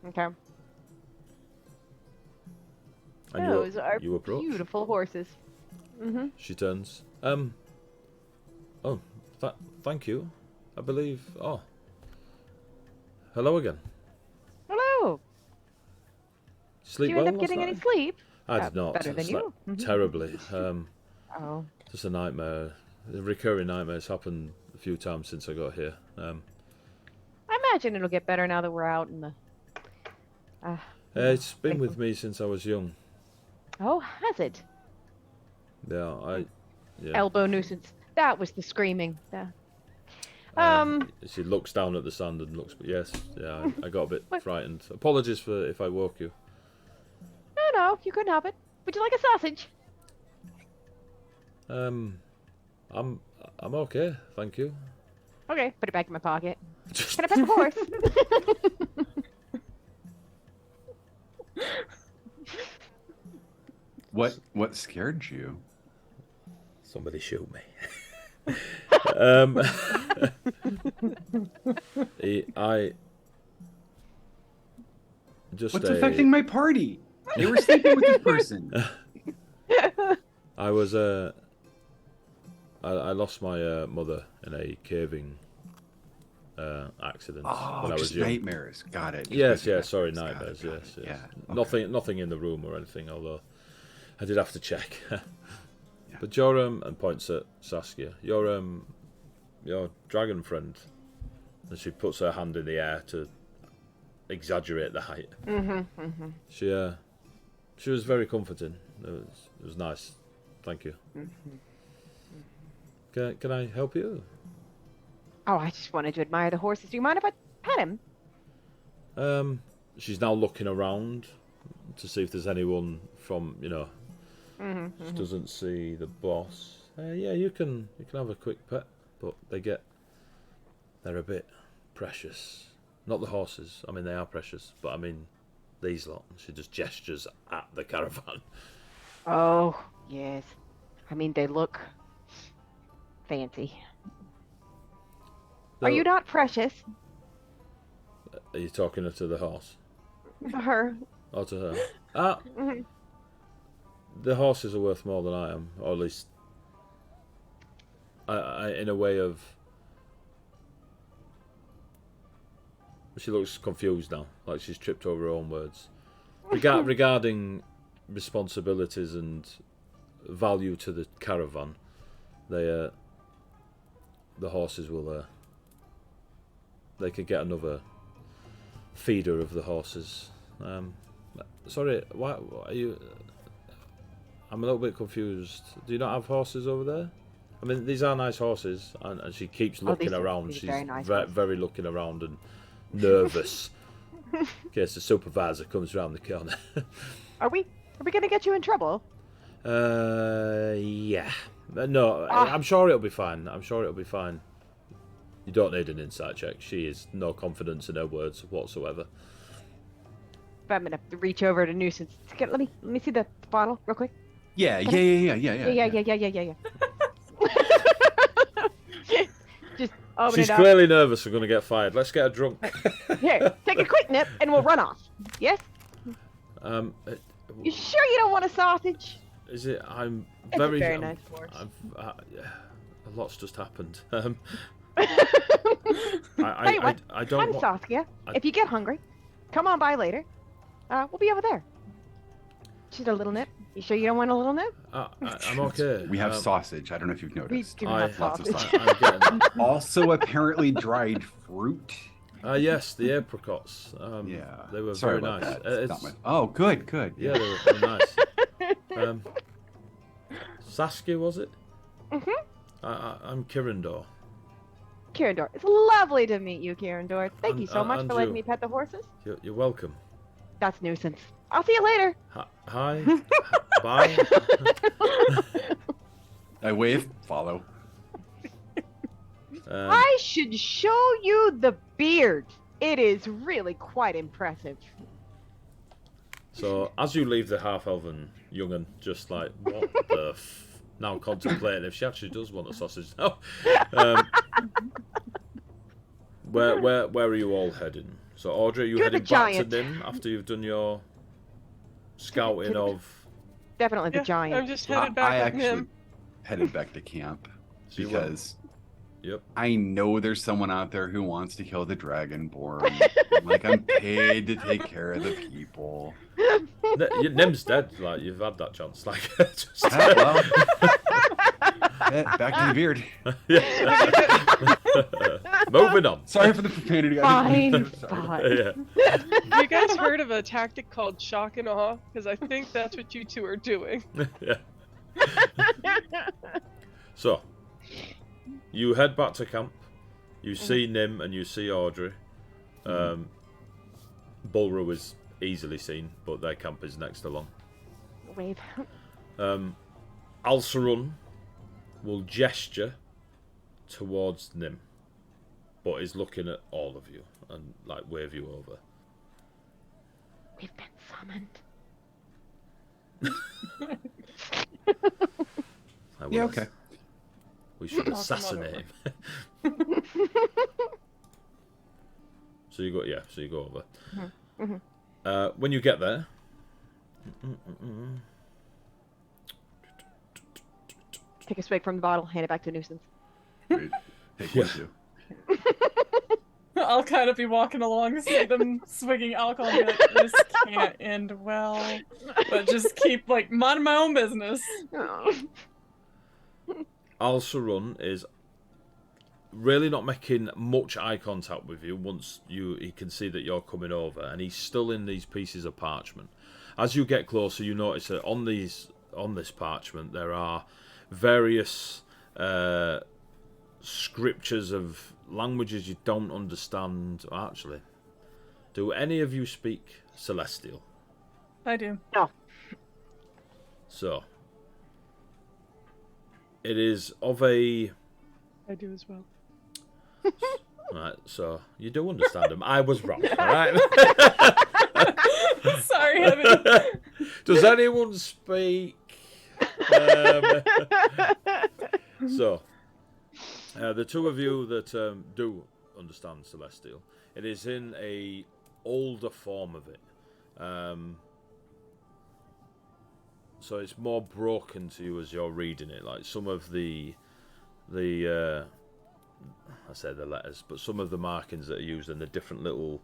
Okay. And Those are you approach. beautiful horses. She turns. Thank you. I believe. Oh. Hello again. Hello. Sleep Did you well end up last getting any night? sleep? I did not. Better I than slept you. terribly. Oh. Just a nightmare. The recurring nightmares happened a few times since I got here. I imagine it'll get better now that we're out in the. It's been with me since I was young. Oh, has it? Yeah. Elbow nuisance. That was the screaming. She looks down at the sand and looks. Yes, yeah. I got a bit frightened. Apologies for if I woke you. No, you couldn't help it. Would you like a sausage? I'm okay, thank you. Okay, put it back in my pocket. Can I pet the horse? What scared you? Somebody shoot me. Just What's affecting my party? They were sleeping with this person. I was I lost my mother in a caving accident Oh, when I was just young. nightmares. Got it. Yes, Just sorry, got nightmares. got Yes. Yeah. Nothing in the room or anything. Although I did have to check. But your and points at Saskia. Your dragon friend, and she puts her hand in the air to exaggerate the height. She was very comforting. It was nice. Thank you. Can I help you? Oh, I just wanted to admire the horses. Do you mind if I pet him? She's now looking around to see if there's anyone from She doesn't see the boss. Yeah, you can have a quick pet, but they're a bit precious. Not the horses. I mean, they are precious, but I mean these lot. She just gestures at the caravan. Oh, yes. I mean, they look fancy. Are you not precious? Are you talking to the horse? To her. Or to her? The horses are worth more than I am, or at least I in a way of... She looks confused now, like she's tripped over her own words. Regarding responsibilities and value to the caravan, the horses will... they could get another feeder of the horses. Sorry, why are you... I'm a little bit confused. Do you not have horses over there? I mean, these are nice horses, and she keeps looking around. She's very nice very looking around and nervous in case the supervisor comes around the corner. Are we gonna get you in trouble? Yeah. No, I'm sure it'll be fine. You don't need an insight check. She has no confidence in her words whatsoever. But I'm gonna reach over to Nuisance. Let me see the bottle real quick. Yeah. Yeah. Just open She's it up. clearly nervous. We're going to get fired. Let's get her drunk. Here, take a quick nip and we'll run off. Yes? You sure you don't want a sausage? Is it? I'm It's very. a very nice horse. A lot's just happened. Tell you what, I don't I'm want. Saskia. If you get hungry, come on by later. We'll be over there. Just a little nip. You sure you don't want a little nip? I'm okay. We have sausage. I don't know if you've We noticed. do I- have Lots of sausage. sausage. I'm getting. Also, apparently dried fruit. Yes, the apricots. Yeah. They were Sorry very about nice. that. It's not my... Oh, good. Yeah, they were nice. Saskia, was it? I'm Kirindor. Kirindor. It's lovely to meet you, Kirindor. Thank you so much and for letting you. me pet the horses. You're welcome. That's Nuisance. I'll see you later. Hi. Bye. I wave. Follow. I should show you the beard. It is really quite impressive. So, as you leave the half-elven young'un, just like, what the now contemplating if she actually does want a sausage now. Where are you all heading? So, Audrey, are you To the heading back to giant. Nim after you've done your scouting of... Definitely the Yeah, giant. I'm just headed back I with actually him. headed back to camp So you because Yep. I know there's someone out there who wants to kill the dragonborn. I'm paid to take care of the people. Nim's dead. Like, you've had that chance. Like, just... Well, back to the beard. Moving on. Sorry for the profanity. Fine, Sorry. fine. Yeah. You guys heard of a tactic called shock and awe? Because I think that's what you two are doing. Yeah. So, you head back to camp. You see Nim and you see Audrey. Bulru is easily seen, but their camp is next along. Wave. Alcerun will gesture towards Nim, but is looking at all of you and like wave you over. We've been summoned. Yeah, okay. We should Awesome, assassinate him. So you go over. When you get there, Take a swig from the bottle, hand it back to Nuisance. Wait, take one too. I'll kind of be walking along, see them swigging alcohol, and be like, this can't end well. But just keep, like, minding my own business. Al Sarun is really not making much eye contact with you once he can see that you're coming over, and he's still in these pieces of parchment. As you get closer, you notice that on this parchment there are various scriptures of languages you don't understand. Actually, do any of you speak Celestial? I do. No. So it is of a... I do as well. Right, so you do understand them. I was wrong, alright? Sorry, Heaven. Does anyone speak? So, the two of you that do understand Celestial, it is in a older form of it. So it's more broken to you as you're reading it. Like some of the I say the letters, but some of the markings that are used and the different little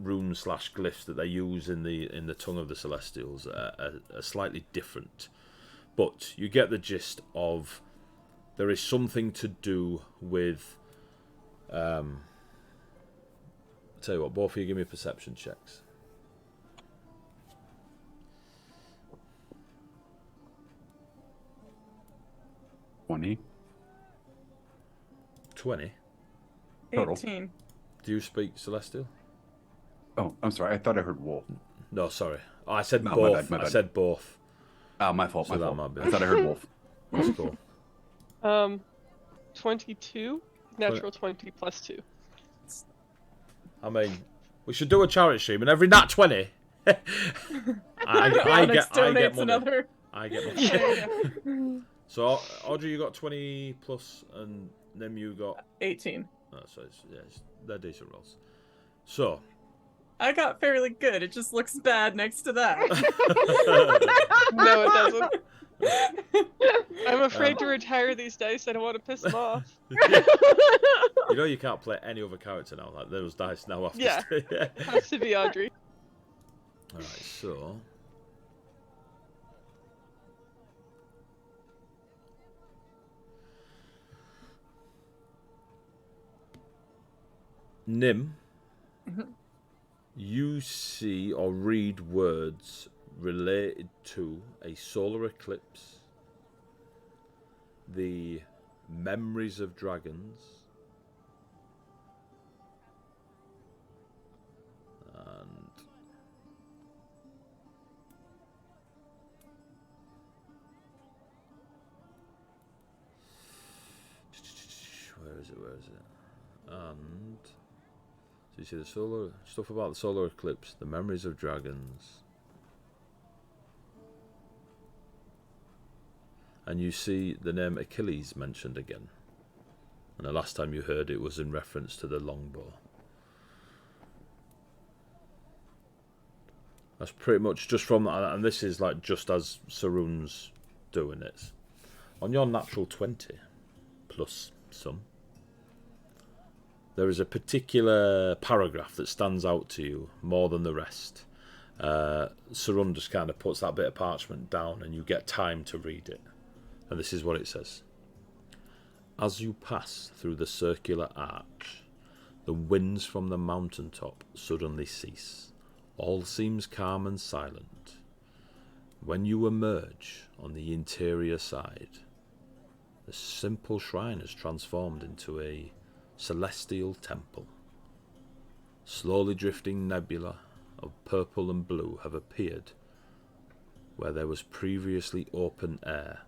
runes / glyphs that they use in the tongue of the Celestials are slightly different. But you get the gist of there is something to do with. I'll tell you what, both of you give me perception checks. 20. 20. Total. 18. Do you speak Celestial? Oh, I'm sorry. I thought I heard wolf. No, sorry. Oh, I said No, my both. bad, my I bad. said both. Oh, my fault. So My that fault. might be- I thought I heard wolf. That's cool. 22, natural 20 plus 2. I mean, we should do a charity stream, and every nat 20, I Onyx get donates money. another. I get money. Yeah. So, Audrey, you got 20 plus, and Nim, you got... 18. Oh, so they're decent rolls. So... I got fairly good. It just looks bad next to that. No, it doesn't. I'm afraid to retire these dice. I don't want to piss them off. You know you can't play any other character now. Like, those dice now have to Yeah. stay. Has to be Audrey. Alright, so... Nim, you see or read words related to a solar eclipse, the memories of dragons, and where is it? And so you see the solar stuff about the solar eclipse, the memories of dragons, and you see the name Achilles mentioned again. And the last time you heard it was in reference to the longbow. That's pretty much just from that, and this is like just as Sarun's doing it. On your natural 20 plus some, there is a particular paragraph that stands out to you more than the rest. Sarun just kind of puts that bit of parchment down and you get time to read it. And this is what it says. As you pass through the circular arch, the winds from the mountaintop suddenly cease. All seems calm and silent. When you emerge on the interior side, the simple shrine is transformed into a celestial temple. Slowly drifting nebula of purple and blue have appeared where there was previously open air,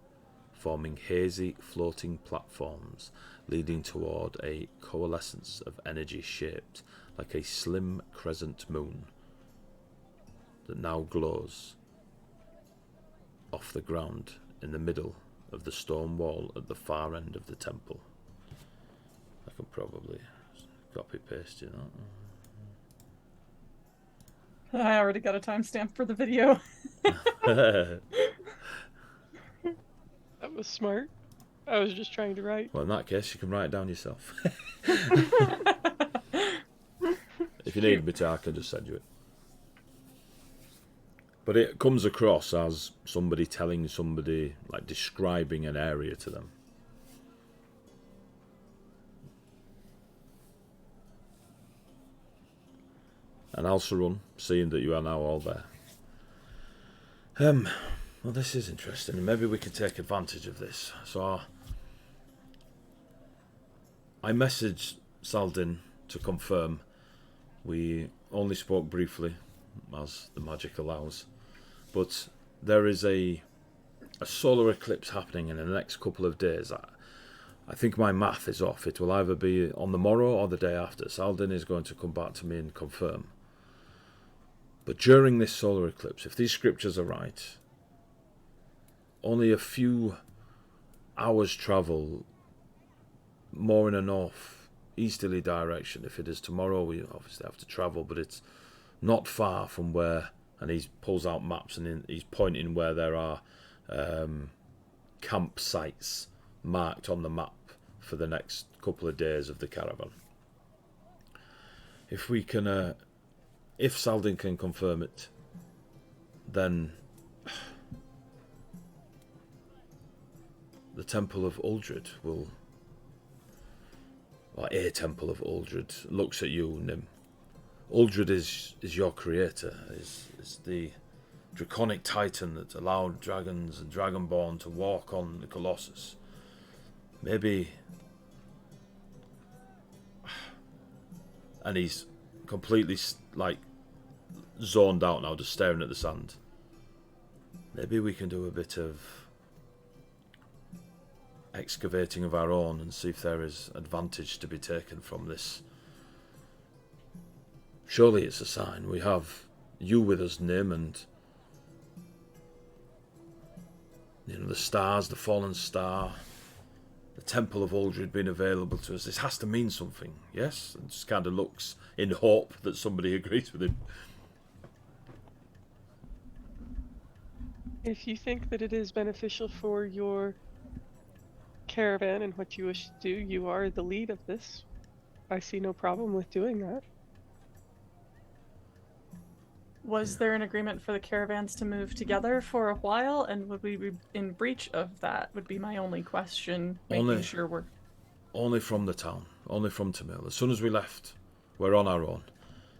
forming hazy floating platforms leading toward a coalescence of energy shaped like a slim crescent moon that now glows off the ground in the middle of the stone wall at the far end of the temple. I can probably copy paste you that. I already got a timestamp for the video. That was smart. I was just trying to write. Well, in that case, you can write it down yourself. If you need me to, I can just send you it. But it comes across as somebody telling somebody, like describing an area to them. And Alcerun, seeing that you are now all there. Well, this is interesting. Maybe we can take advantage of this. So, I messaged Saldin to confirm. We only spoke briefly, as the magic allows. But there is a solar eclipse happening in the next couple of days. I think my math is off. It will either be on the morrow or the day after. Saldin is going to come back to me and confirm. But during this solar eclipse, if these scriptures are right, only a few hours travel more in a north-easterly direction. If it is tomorrow, we obviously have to travel, but it's not far from where, and he pulls out maps and he's pointing where there are campsites marked on the map for the next couple of days of the caravan. If we can, if Saldin can confirm it, then the Temple of Uldred will, or a Temple of Uldred, looks at you, Nim. Uldred is your creator, is the draconic titan that allowed dragons and dragonborn to walk on the Colossus. Maybe, and he's completely like zoned out now, just staring at the sand. Maybe we can do a bit of excavating of our own and see if there is advantage to be taken from this. Surely it's a sign. We have you with us, Nim, and the stars, the fallen star, the Temple of Uldred being available to us. This has to mean something, yes? And just kind of looks in hope that somebody agrees with him. If you think that it is beneficial for your caravan and what you wish to do, you are the lead of this. I see no problem with doing that. Was there an agreement for the caravans to move together for a while, and would we be in breach of that? Would be my only question. Making sure we're only from the town, only from Tamil. As soon as we left, we're on our own.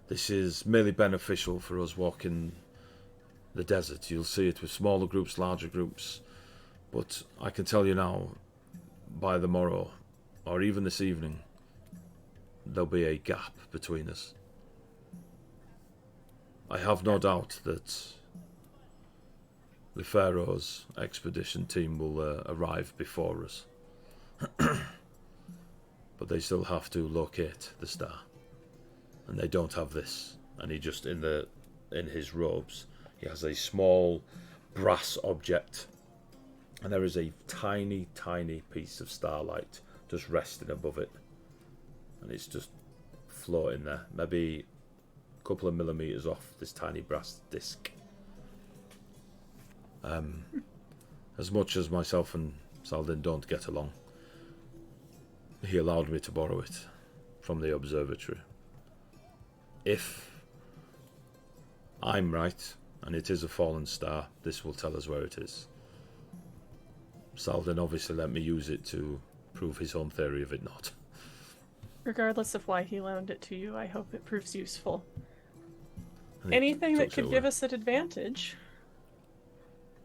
This is merely beneficial for us walking the desert. You'll see it with smaller groups, larger groups. But I can tell you now, by the morrow, or even this evening, there'll be a gap between us. I have no doubt that the Pharaoh's expedition team will arrive before us. But they still have to locate the star. And they don't have this. And he just, in his robes, he has a small brass object. And there is a tiny, tiny piece of starlight just resting above it. And it's just floating there. Maybe a couple of millimeters off this tiny brass disc. As much as myself and Saldin don't get along, he allowed me to borrow it from the observatory. If I'm right, and it is a fallen star, this will tell us where it is. Saldin obviously let me use it to prove his own theory of it not. Regardless of why he loaned it to you, I hope it proves useful. And it Anything that tucks it could away. give us an advantage.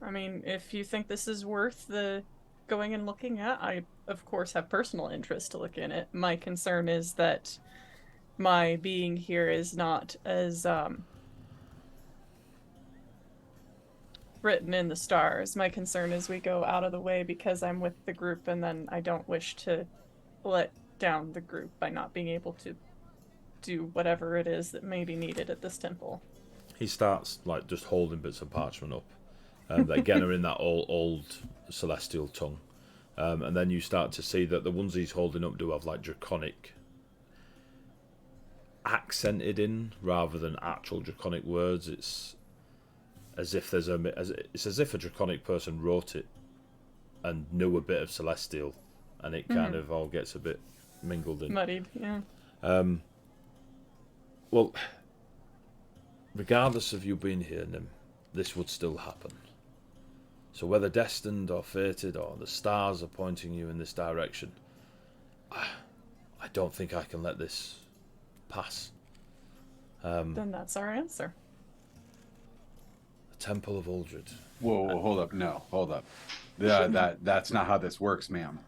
I mean, if you think this is worth the going and looking at, I, of course, have personal interest to look in it. My concern is that my being here is not as, written in the stars. My concern is we go out of the way because I'm with the group, and then I don't wish to let down the group by not being able to do whatever it is that may be needed at this temple. He starts like just holding bits of parchment up, that again are in that old celestial tongue, and then you start to see that the ones he's holding up do have like draconic accented in rather than actual draconic words. It's as if it's as if a draconic person wrote it and knew a bit of celestial, and it kind of all gets a bit mingled in. Muddied, yeah. Well, regardless of you being here, Nim, this would still happen. So whether destined or fated, or the stars are pointing you in this direction, I don't think I can let this pass. Then that's our answer. The Temple of Uldred. Whoa, hold up. No, hold up. That's not how this works, ma'am.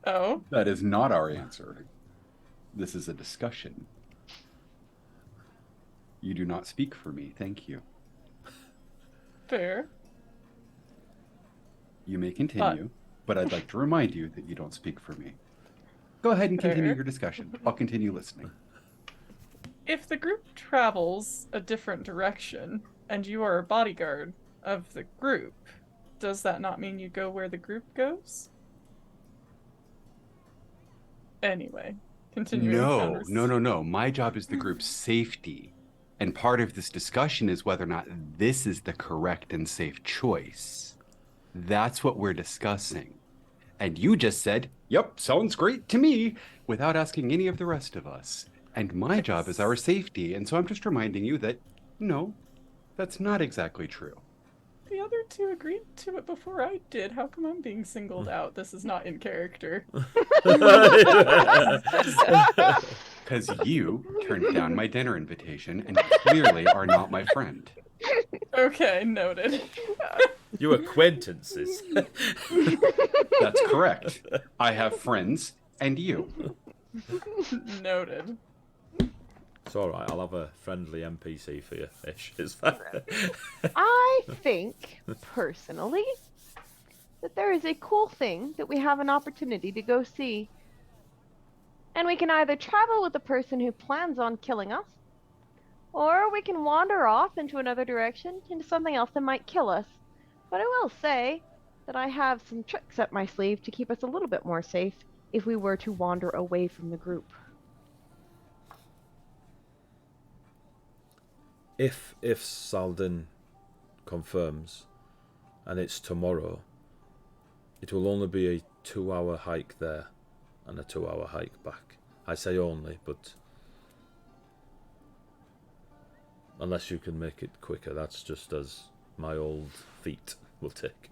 Oh? That is not our answer. This is a discussion. You do not speak for me, thank you. Fair. You may continue, but I'd like to remind you that you don't speak for me. Go ahead and continue Fair. your discussion. I'll continue listening. If the group travels a different direction, and you are a bodyguard of the group, does that not mean you go where the group goes? Anyway, continuing conversation. No. My job is the group's safety. And part of this discussion is whether or not this is the correct and safe choice. That's what we're discussing. And you just said, yep, sounds great to me, without asking any of the rest of us. And my job is our safety. And so I'm just reminding you that, no, that's not exactly true. The other two agreed to it before I did. How come I'm being singled out? This is not in character. Because you turned down my dinner invitation and clearly are not my friend. Okay, noted. You acquaintances. That's correct. I have friends and you. Noted. It's alright, I'll have a friendly NPC for you, Ish. Is that... I think, personally, that there is a cool thing that we have an opportunity to go see. And we can either travel with the person who plans on killing us, or we can wander off into another direction, into something else that might kill us. But I will say that I have some tricks up my sleeve to keep us a little bit more safe if we were to wander away from the group. If Saldin confirms, and it's tomorrow, it will only be a 2-hour hike there and a 2-hour hike back. I say only, but unless you can make it quicker, that's just as my old feet will take.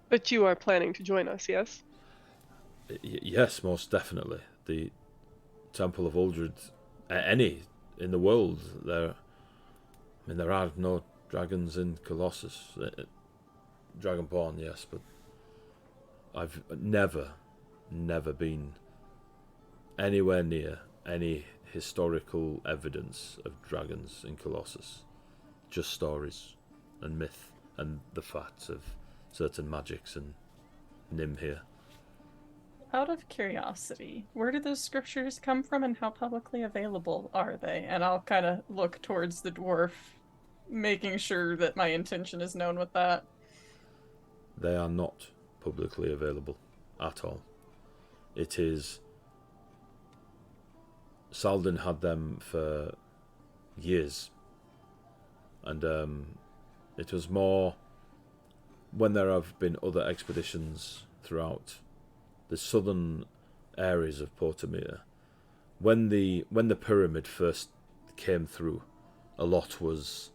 But you are planning to join us, yes? Yes, most definitely. The Temple of Uldred, any in the world, there are no dragons in Colossus. Dragonborn, yes, but I've never been anywhere near any historical evidence of dragons in Colossus. Just stories and myth and the facts of certain magics and Nim here. Out of curiosity, where do those scriptures come from and how publicly available are they? And I'll kind of look towards the dwarf, making sure that my intention is known with that. They are not publicly available at all. It is... Saldin had them for years. And it was more when there have been other expeditions throughout the southern areas of Portamere. When the pyramid first came through, a lot was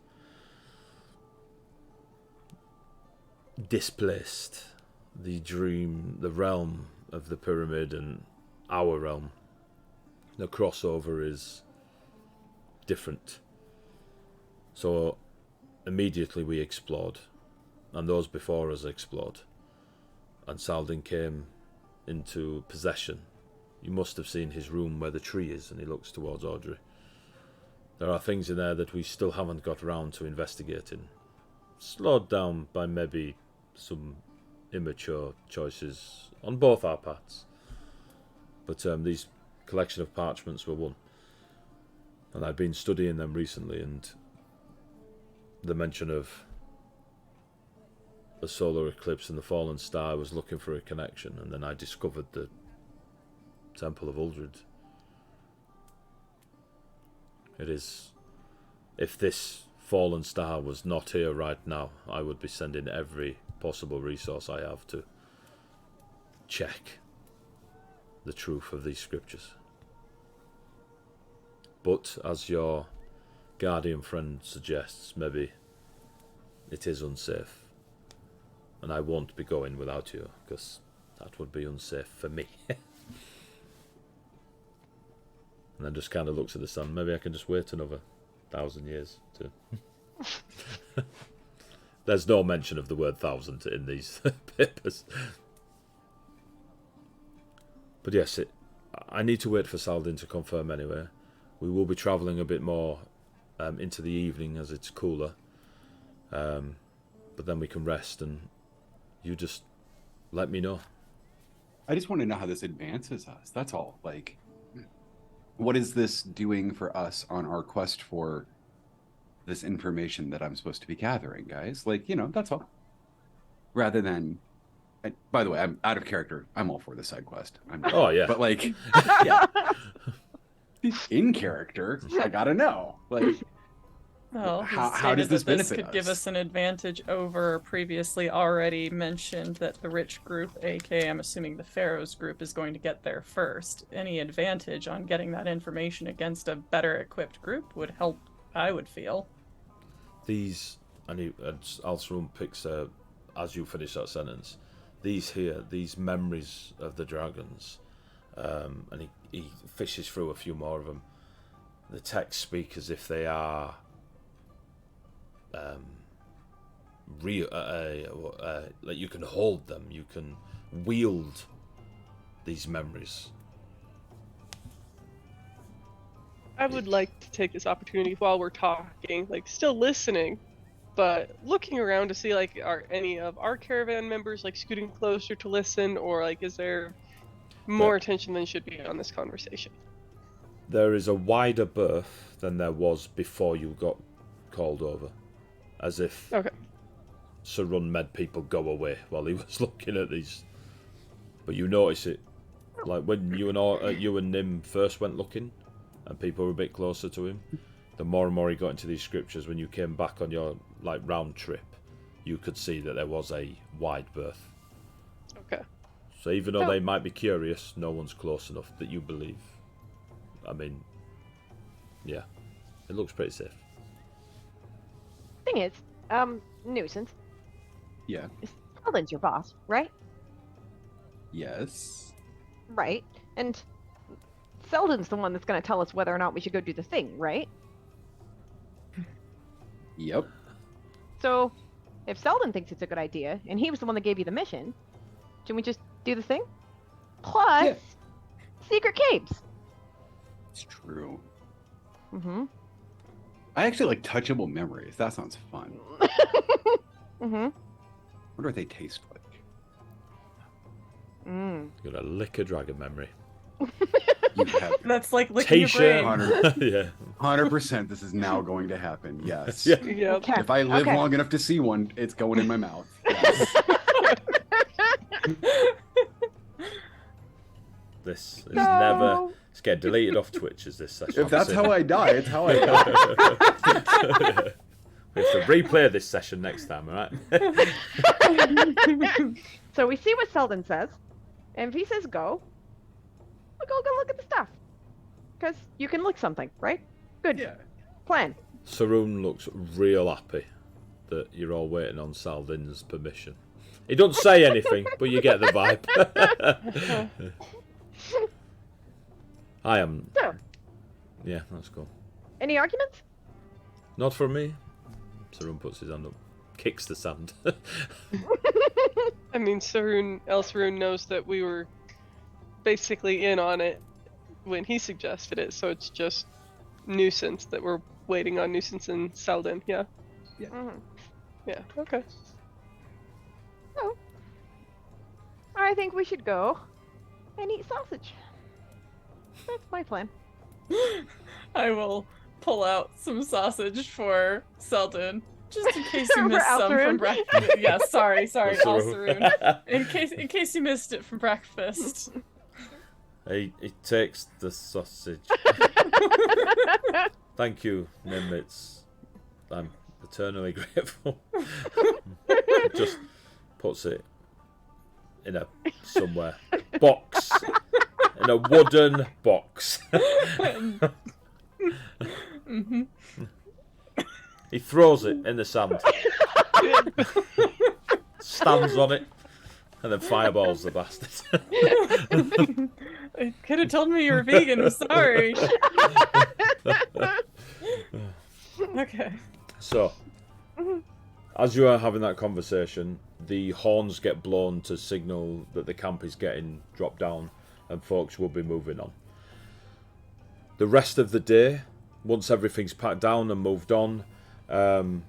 displaced. The dream, the realm of the pyramid and our realm, the crossover is different. So immediately we explored, and those before us explored, and Saldin came into possession. You must have seen his room where the tree is, and he looks towards Audrey. There are things in there that we still haven't got around to investigating, slowed down by maybe some immature choices on both our parts. But these collection of parchments were one, and I've been studying them recently, and the mention of a solar eclipse and the fallen star was looking for a connection, and then I discovered Temple of Uldred. It is. If this fallen star was not here right now, I would be sending every possible resource I have to check the truth of these scriptures. But as your guardian friend suggests, maybe it is unsafe. And I won't be going without you, because that would be unsafe for me. And then just kind of looks at the sun. Maybe I can just wait another 1,000 years to... There's no mention of the word 1,000 in these papers. But yes, I need to wait for Saladin to confirm anyway. We will be travelling a bit more into the evening as it's cooler. But then we can rest, and you just let me know. I just want to know how this advances us. That's all. Like, what is this doing for us on our quest for this information that I'm supposed to be gathering, guys? Like, you know, that's all. Rather than, and by the way, I'm out of character. I'm all for the side quest. Oh, yeah. But like, yeah. In character, I gotta know. Like, Well, how does this benefit could us? give us an advantage over previously already mentioned that the rich group, aka I'm assuming the Pharaoh's group, is going to get there first. Any advantage on getting that information against a better equipped group would help, I would feel. These, and Alcerum picks, as you finish that sentence, these memories of the dragons, and he fishes through a few more of them. The texts speak as if they are real, like you can hold them, you can wield these memories. I would like to take this opportunity while we're talking, like still listening, but looking around to see like are any of our caravan members like scooting closer to listen, or like is there more attention than should be on this conversation? There is a wider berth than there was before you got called over, as if Sarun made people go away while he was looking at these. But you notice it, like when you and Nim first went looking, and people were a bit closer to him. The more and more he got into these scriptures, when you came back on your like round trip, you could see that there was a wide berth. Okay. So even though they might be curious, no one's close enough that you believe. I mean, yeah, it looks pretty safe. Thing is, nuisance. Yeah. Saladin's your boss, right? Yes. Right. And Selden's the one that's going to tell us whether or not we should go do the thing, right? Yep. So, if Selden thinks it's a good idea, and he was the one that gave you the mission, shouldn't we just do the thing? Plus, secret caves. It's true. Mm-hmm. I actually like touchable memories. That sounds fun. Mm-hmm. Wonder what they taste like. Mm. You got a lick a dragon memory. You have That's like licking your T-shirt. brain. Yeah. 100%. This is now going to happen. Yes. Yeah. Yeah. Okay. If I live Okay. long enough to see one, it's going in my mouth. Yes. This is No. never. It's getting deleted off Twitch as this session. If that's how I die, it's how I die. We have to replay this session next time, alright? So we see what Selden says, and if he says go, we'll go look at the stuff. Because you can lick something, right? Good. Yeah. Plan. Sarun looks real happy that you're all waiting on Saladin's permission. He doesn't say anything, but you get the vibe. I am. So, Yeah, that's cool. any arguments? Not from me. Sarun puts his hand up, kicks the sand. I mean, Elsaroon knows that we were basically in on it when he suggested it, so it's just nuisance that we're waiting on nuisance and Selden. Yeah. Mm-hmm. Yeah. Okay. So, I think we should go and eat sausage. That's my plan. I will pull out some sausage for Selden, just in case you For missed some from Alceroon. breakfast. Yeah, sorry, Alceroon. Alceroon. In case you missed it from breakfast. He takes the sausage. Thank you, Nim. I'm eternally grateful. Just puts it in a somewhere box, in a wooden box. Mm-hmm. He throws it in the sand, stands on it, and then fireballs the bastard. You could have told me you were vegan. I'm sorry. Okay. So, as you are having that conversation, the horns get blown to signal that the camp is getting dropped down and folks will be moving on. The rest of the day, once everything's packed down and moved on, there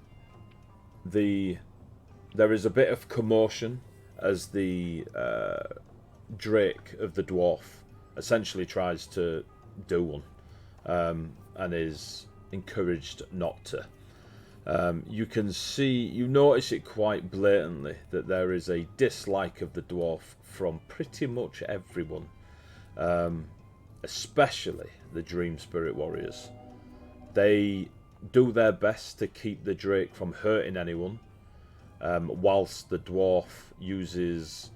is a bit of commotion as the Drake of the dwarf essentially tries to do one, and is encouraged not to. You notice it quite blatantly that there is a dislike of the dwarf from pretty much everyone, especially the Dream Spirit Warriors. They do their best to keep the Drake from hurting anyone, whilst the dwarf uses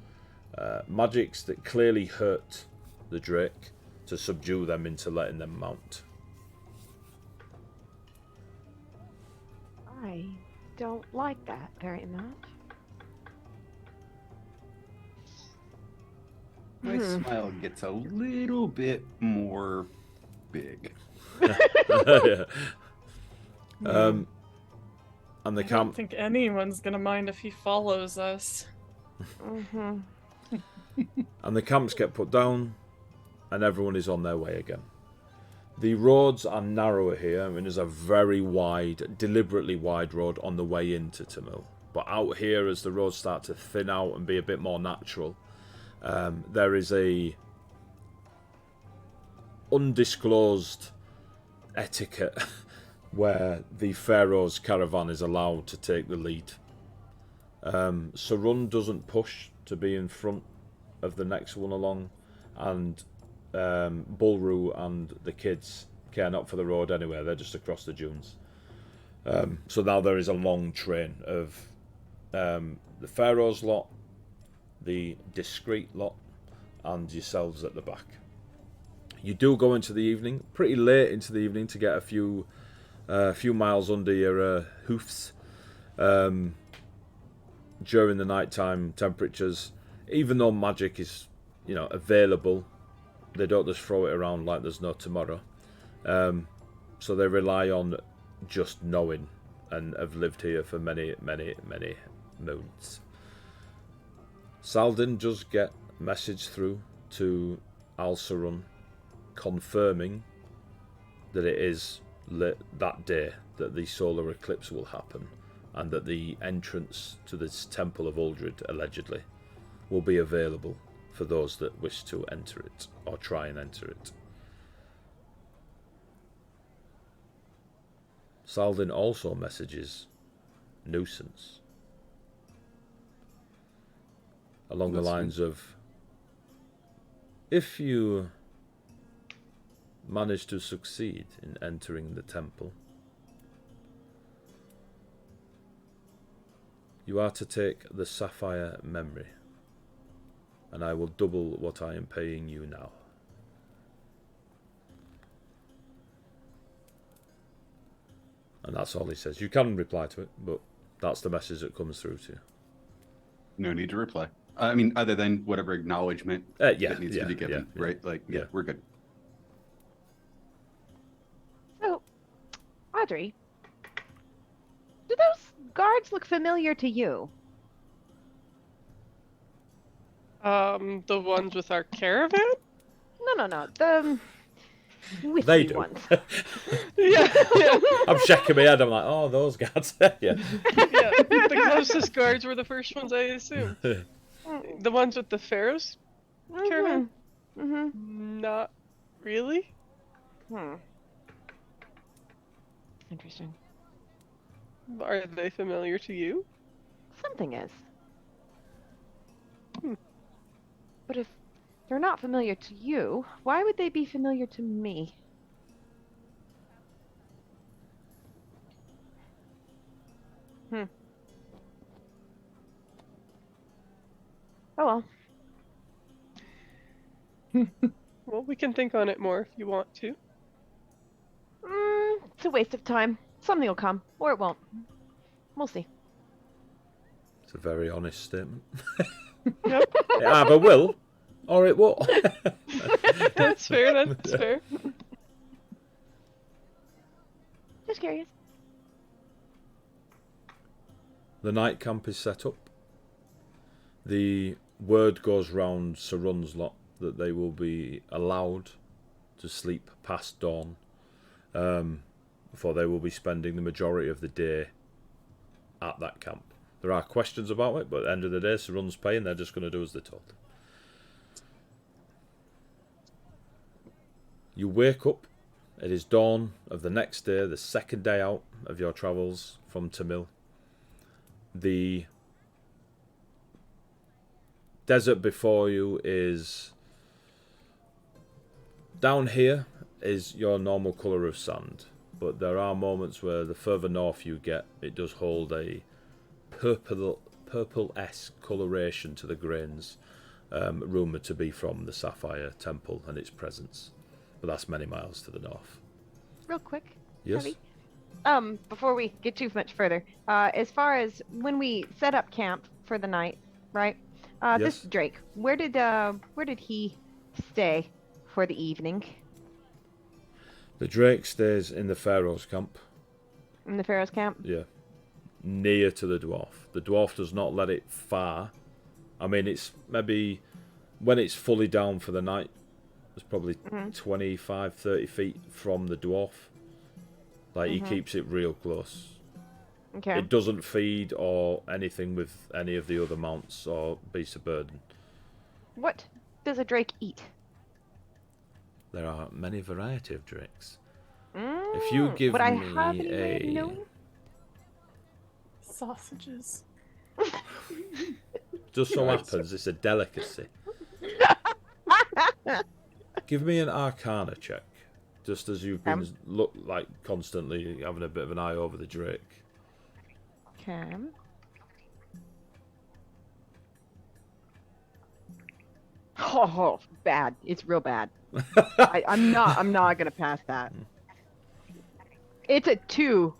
magics that clearly hurt the Drake to subdue them into letting them mount. I don't like that very much. My smile gets a little bit more big. Yeah. And the I don't camp. think anyone's gonna mind if he follows us. Mm-hmm. And the camps get put down, and everyone is on their way again. The roads are narrower here, and there's a very wide, deliberately wide road on the way into Tamil. But out here, as the roads start to thin out and be a bit more natural, there is a undisclosed etiquette where the Pharaoh's caravan is allowed to take the lead. Sarun doesn't push to be in front of the next one along, and Bulru and the kids care not for the road anywhere, they're just across the dunes. So now there is a long train of the Pharaoh's lot, the discreet lot, and yourselves at the back. You do go into the evening, pretty late into the evening, to get a few miles under your hoofs. During the nighttime temperatures, even though magic is, available, they don't just throw it around like there's no tomorrow. So they rely on just knowing, and have lived here for many, many, many moons. Saldin does get a message through to Al Sarun confirming that it is that day that the solar eclipse will happen, and that the entrance to this Temple of Uldred, allegedly, will be available for those that wish to enter it, or try and enter it. Saldin also messages nuisance, along the lines of, if you manage to succeed in entering the temple, you are to take the sapphire memory, and I will double what I am paying you now. And that's all he says. You can reply to it, but that's the message that comes through to you. No need to reply. I mean, other than whatever acknowledgement that needs to be given, right? Yeah. We're good. So, Audrey, do those guards look familiar to you? The ones with our caravan? No. The with They you do. ones. Yeah. I'm shaking my head. I'm like, oh, those guys. Yeah. Yeah, the closest guards were the first ones, I assume. The ones with the pharaohs caravan? Mm-hmm. Not really. Interesting. Are they familiar to you? Something is. But if they're not familiar to you, why would they be familiar to me? Oh well. Well, we can think on it more if you want to. It's a waste of time. Something will come, or it won't. We'll see. It's a very honest statement. Yep, It either will, or it won't. that's fair. That's fair. Just curious. The night camp is set up. The word goes round Sarun's lot that they will be allowed to sleep past dawn, for they will be spending the majority of the day at that camp. There are questions about it, but at the end of the day, Sarun's paying, they're just going to do as they're told. You wake up. It is dawn of the next day, the second day out of your travels from Tamil. The desert before you is... Down here is your normal colour of sand, but there are moments where the further north you get, it does hold a purple-esque coloration to the grains, rumoured to be from the Sapphire Temple and its presence. But that's many miles to the north. Real quick. Yes? Heavy. Before we get too much further, as far as when we set up camp for the night, right? This Yes. Drake, where did he stay for the evening? The Drake stays in the Pharaoh's camp. In the Pharaoh's camp? Yeah. Near to the dwarf. The dwarf does not let it far. I mean, it's maybe... When it's fully down for the night, it's probably 25, 30 feet from the dwarf. Like, he keeps it real close. Okay. It doesn't feed or anything with any of the other mounts or beasts of burden. What does a Drake eat? There are many variety of drakes. If you give would I me have any way of a... knowing? Sausages. Just so happens it's a delicacy. Give me an Arcana check, just as you've been constantly having a bit of an eye over the Drake. Okay. Oh, bad. It's real bad. I'm not gonna pass that. It's a 2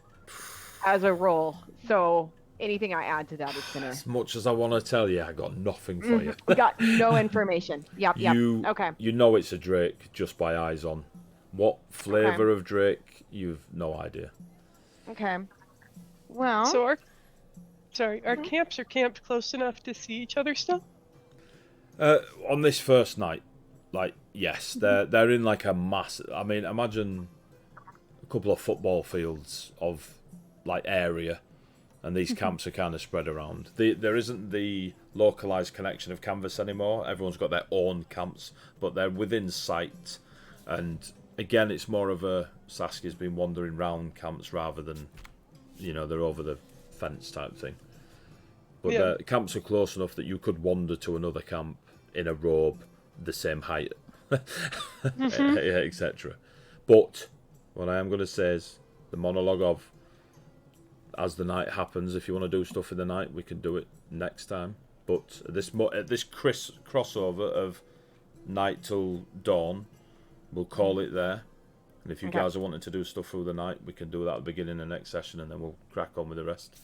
as a roll, so anything I add to that is gonna. As much as I want to tell you, I got nothing for you. We got no information. Yep. Okay. You know it's a Drake just by eyes on. What flavour of Drake, you've no idea. Okay. Well. So our camps are camped close enough to see each other still? On this first night, yes, they're in like a mass. I mean, imagine a couple of football fields of area, and these camps are kind of spread around. There isn't the localized connection of canvas anymore. Everyone's got their own camps, but they're within sight. And again, it's more of a Saskia's been wandering round camps rather than, they're over the fence type thing. But the camps are close enough that you could wander to another camp in a robe the same height, etc. But what I am going to say is the monologue of, as the night happens, if you want to do stuff in the night, we can do it next time. But at this crossover of night till dawn, we'll call it there. And if you guys are wanting to do stuff through the night, we can do that at the beginning of the next session, and then we'll crack on with the rest.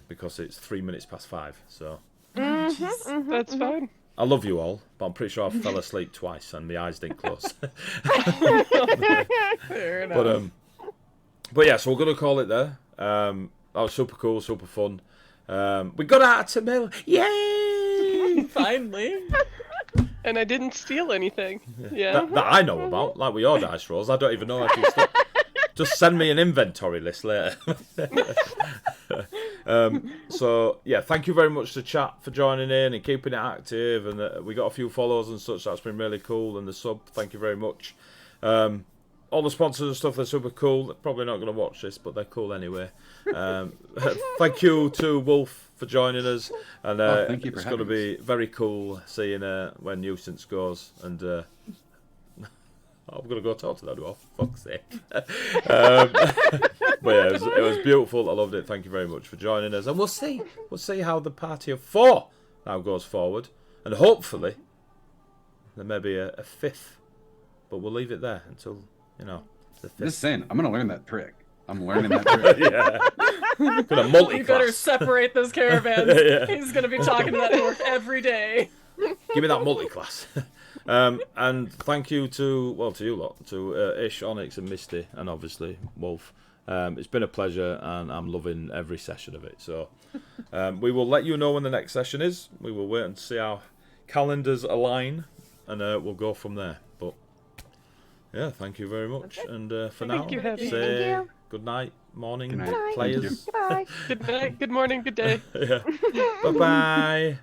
Because it's 3 minutes past 5, so That's fine. I love you all, but I'm pretty sure I fell asleep twice and my eyes didn't close. Fair enough. But yeah, so we're gonna call it there. That was super cool, super fun. We got out of Tamil, yay! Finally. And I didn't steal anything. Yeah. that I know about, like with your dice rolls. I don't even know if you stuff. Just send me an inventory list later. So yeah, thank you very much to chat for joining in and keeping it active, and we got a few follows and such. That's been really cool, and the sub, thank you very much. all the sponsors and stuff, they're super cool. They're probably not going to watch this, but they're cool anyway. Thank you to Wolf for joining us. And thank you for it's going to having be very cool seeing when Nuisance goes. And I'm going to go talk to that dwarf, for fuck's sake. But yeah, it was beautiful. I loved it. Thank you very much for joining us. And we'll see how the party of 4 now goes forward. And hopefully there may be a 5th. But we'll leave it there until, the 5th. Just saying, I'm going to learn that trick. I'm learning that trick. Yeah. Gonna multi-class. You better separate those caravans. Yeah. He's gonna be talking to that dwarf every day. Give me that multi-class. And thank you to you lot, to Ish, Onyx and Misty, and obviously Wolf. It's been a pleasure, and I'm loving every session of it. So we will let you know when the next session is. We will wait and see how calendars align, and we'll go from there. But yeah, thank you very much. Okay. And for Thank now, you, Heavy. say Thank you. good night, morning, Good night. players. Goodbye. Good night, good morning, good day. Yeah. Bye bye.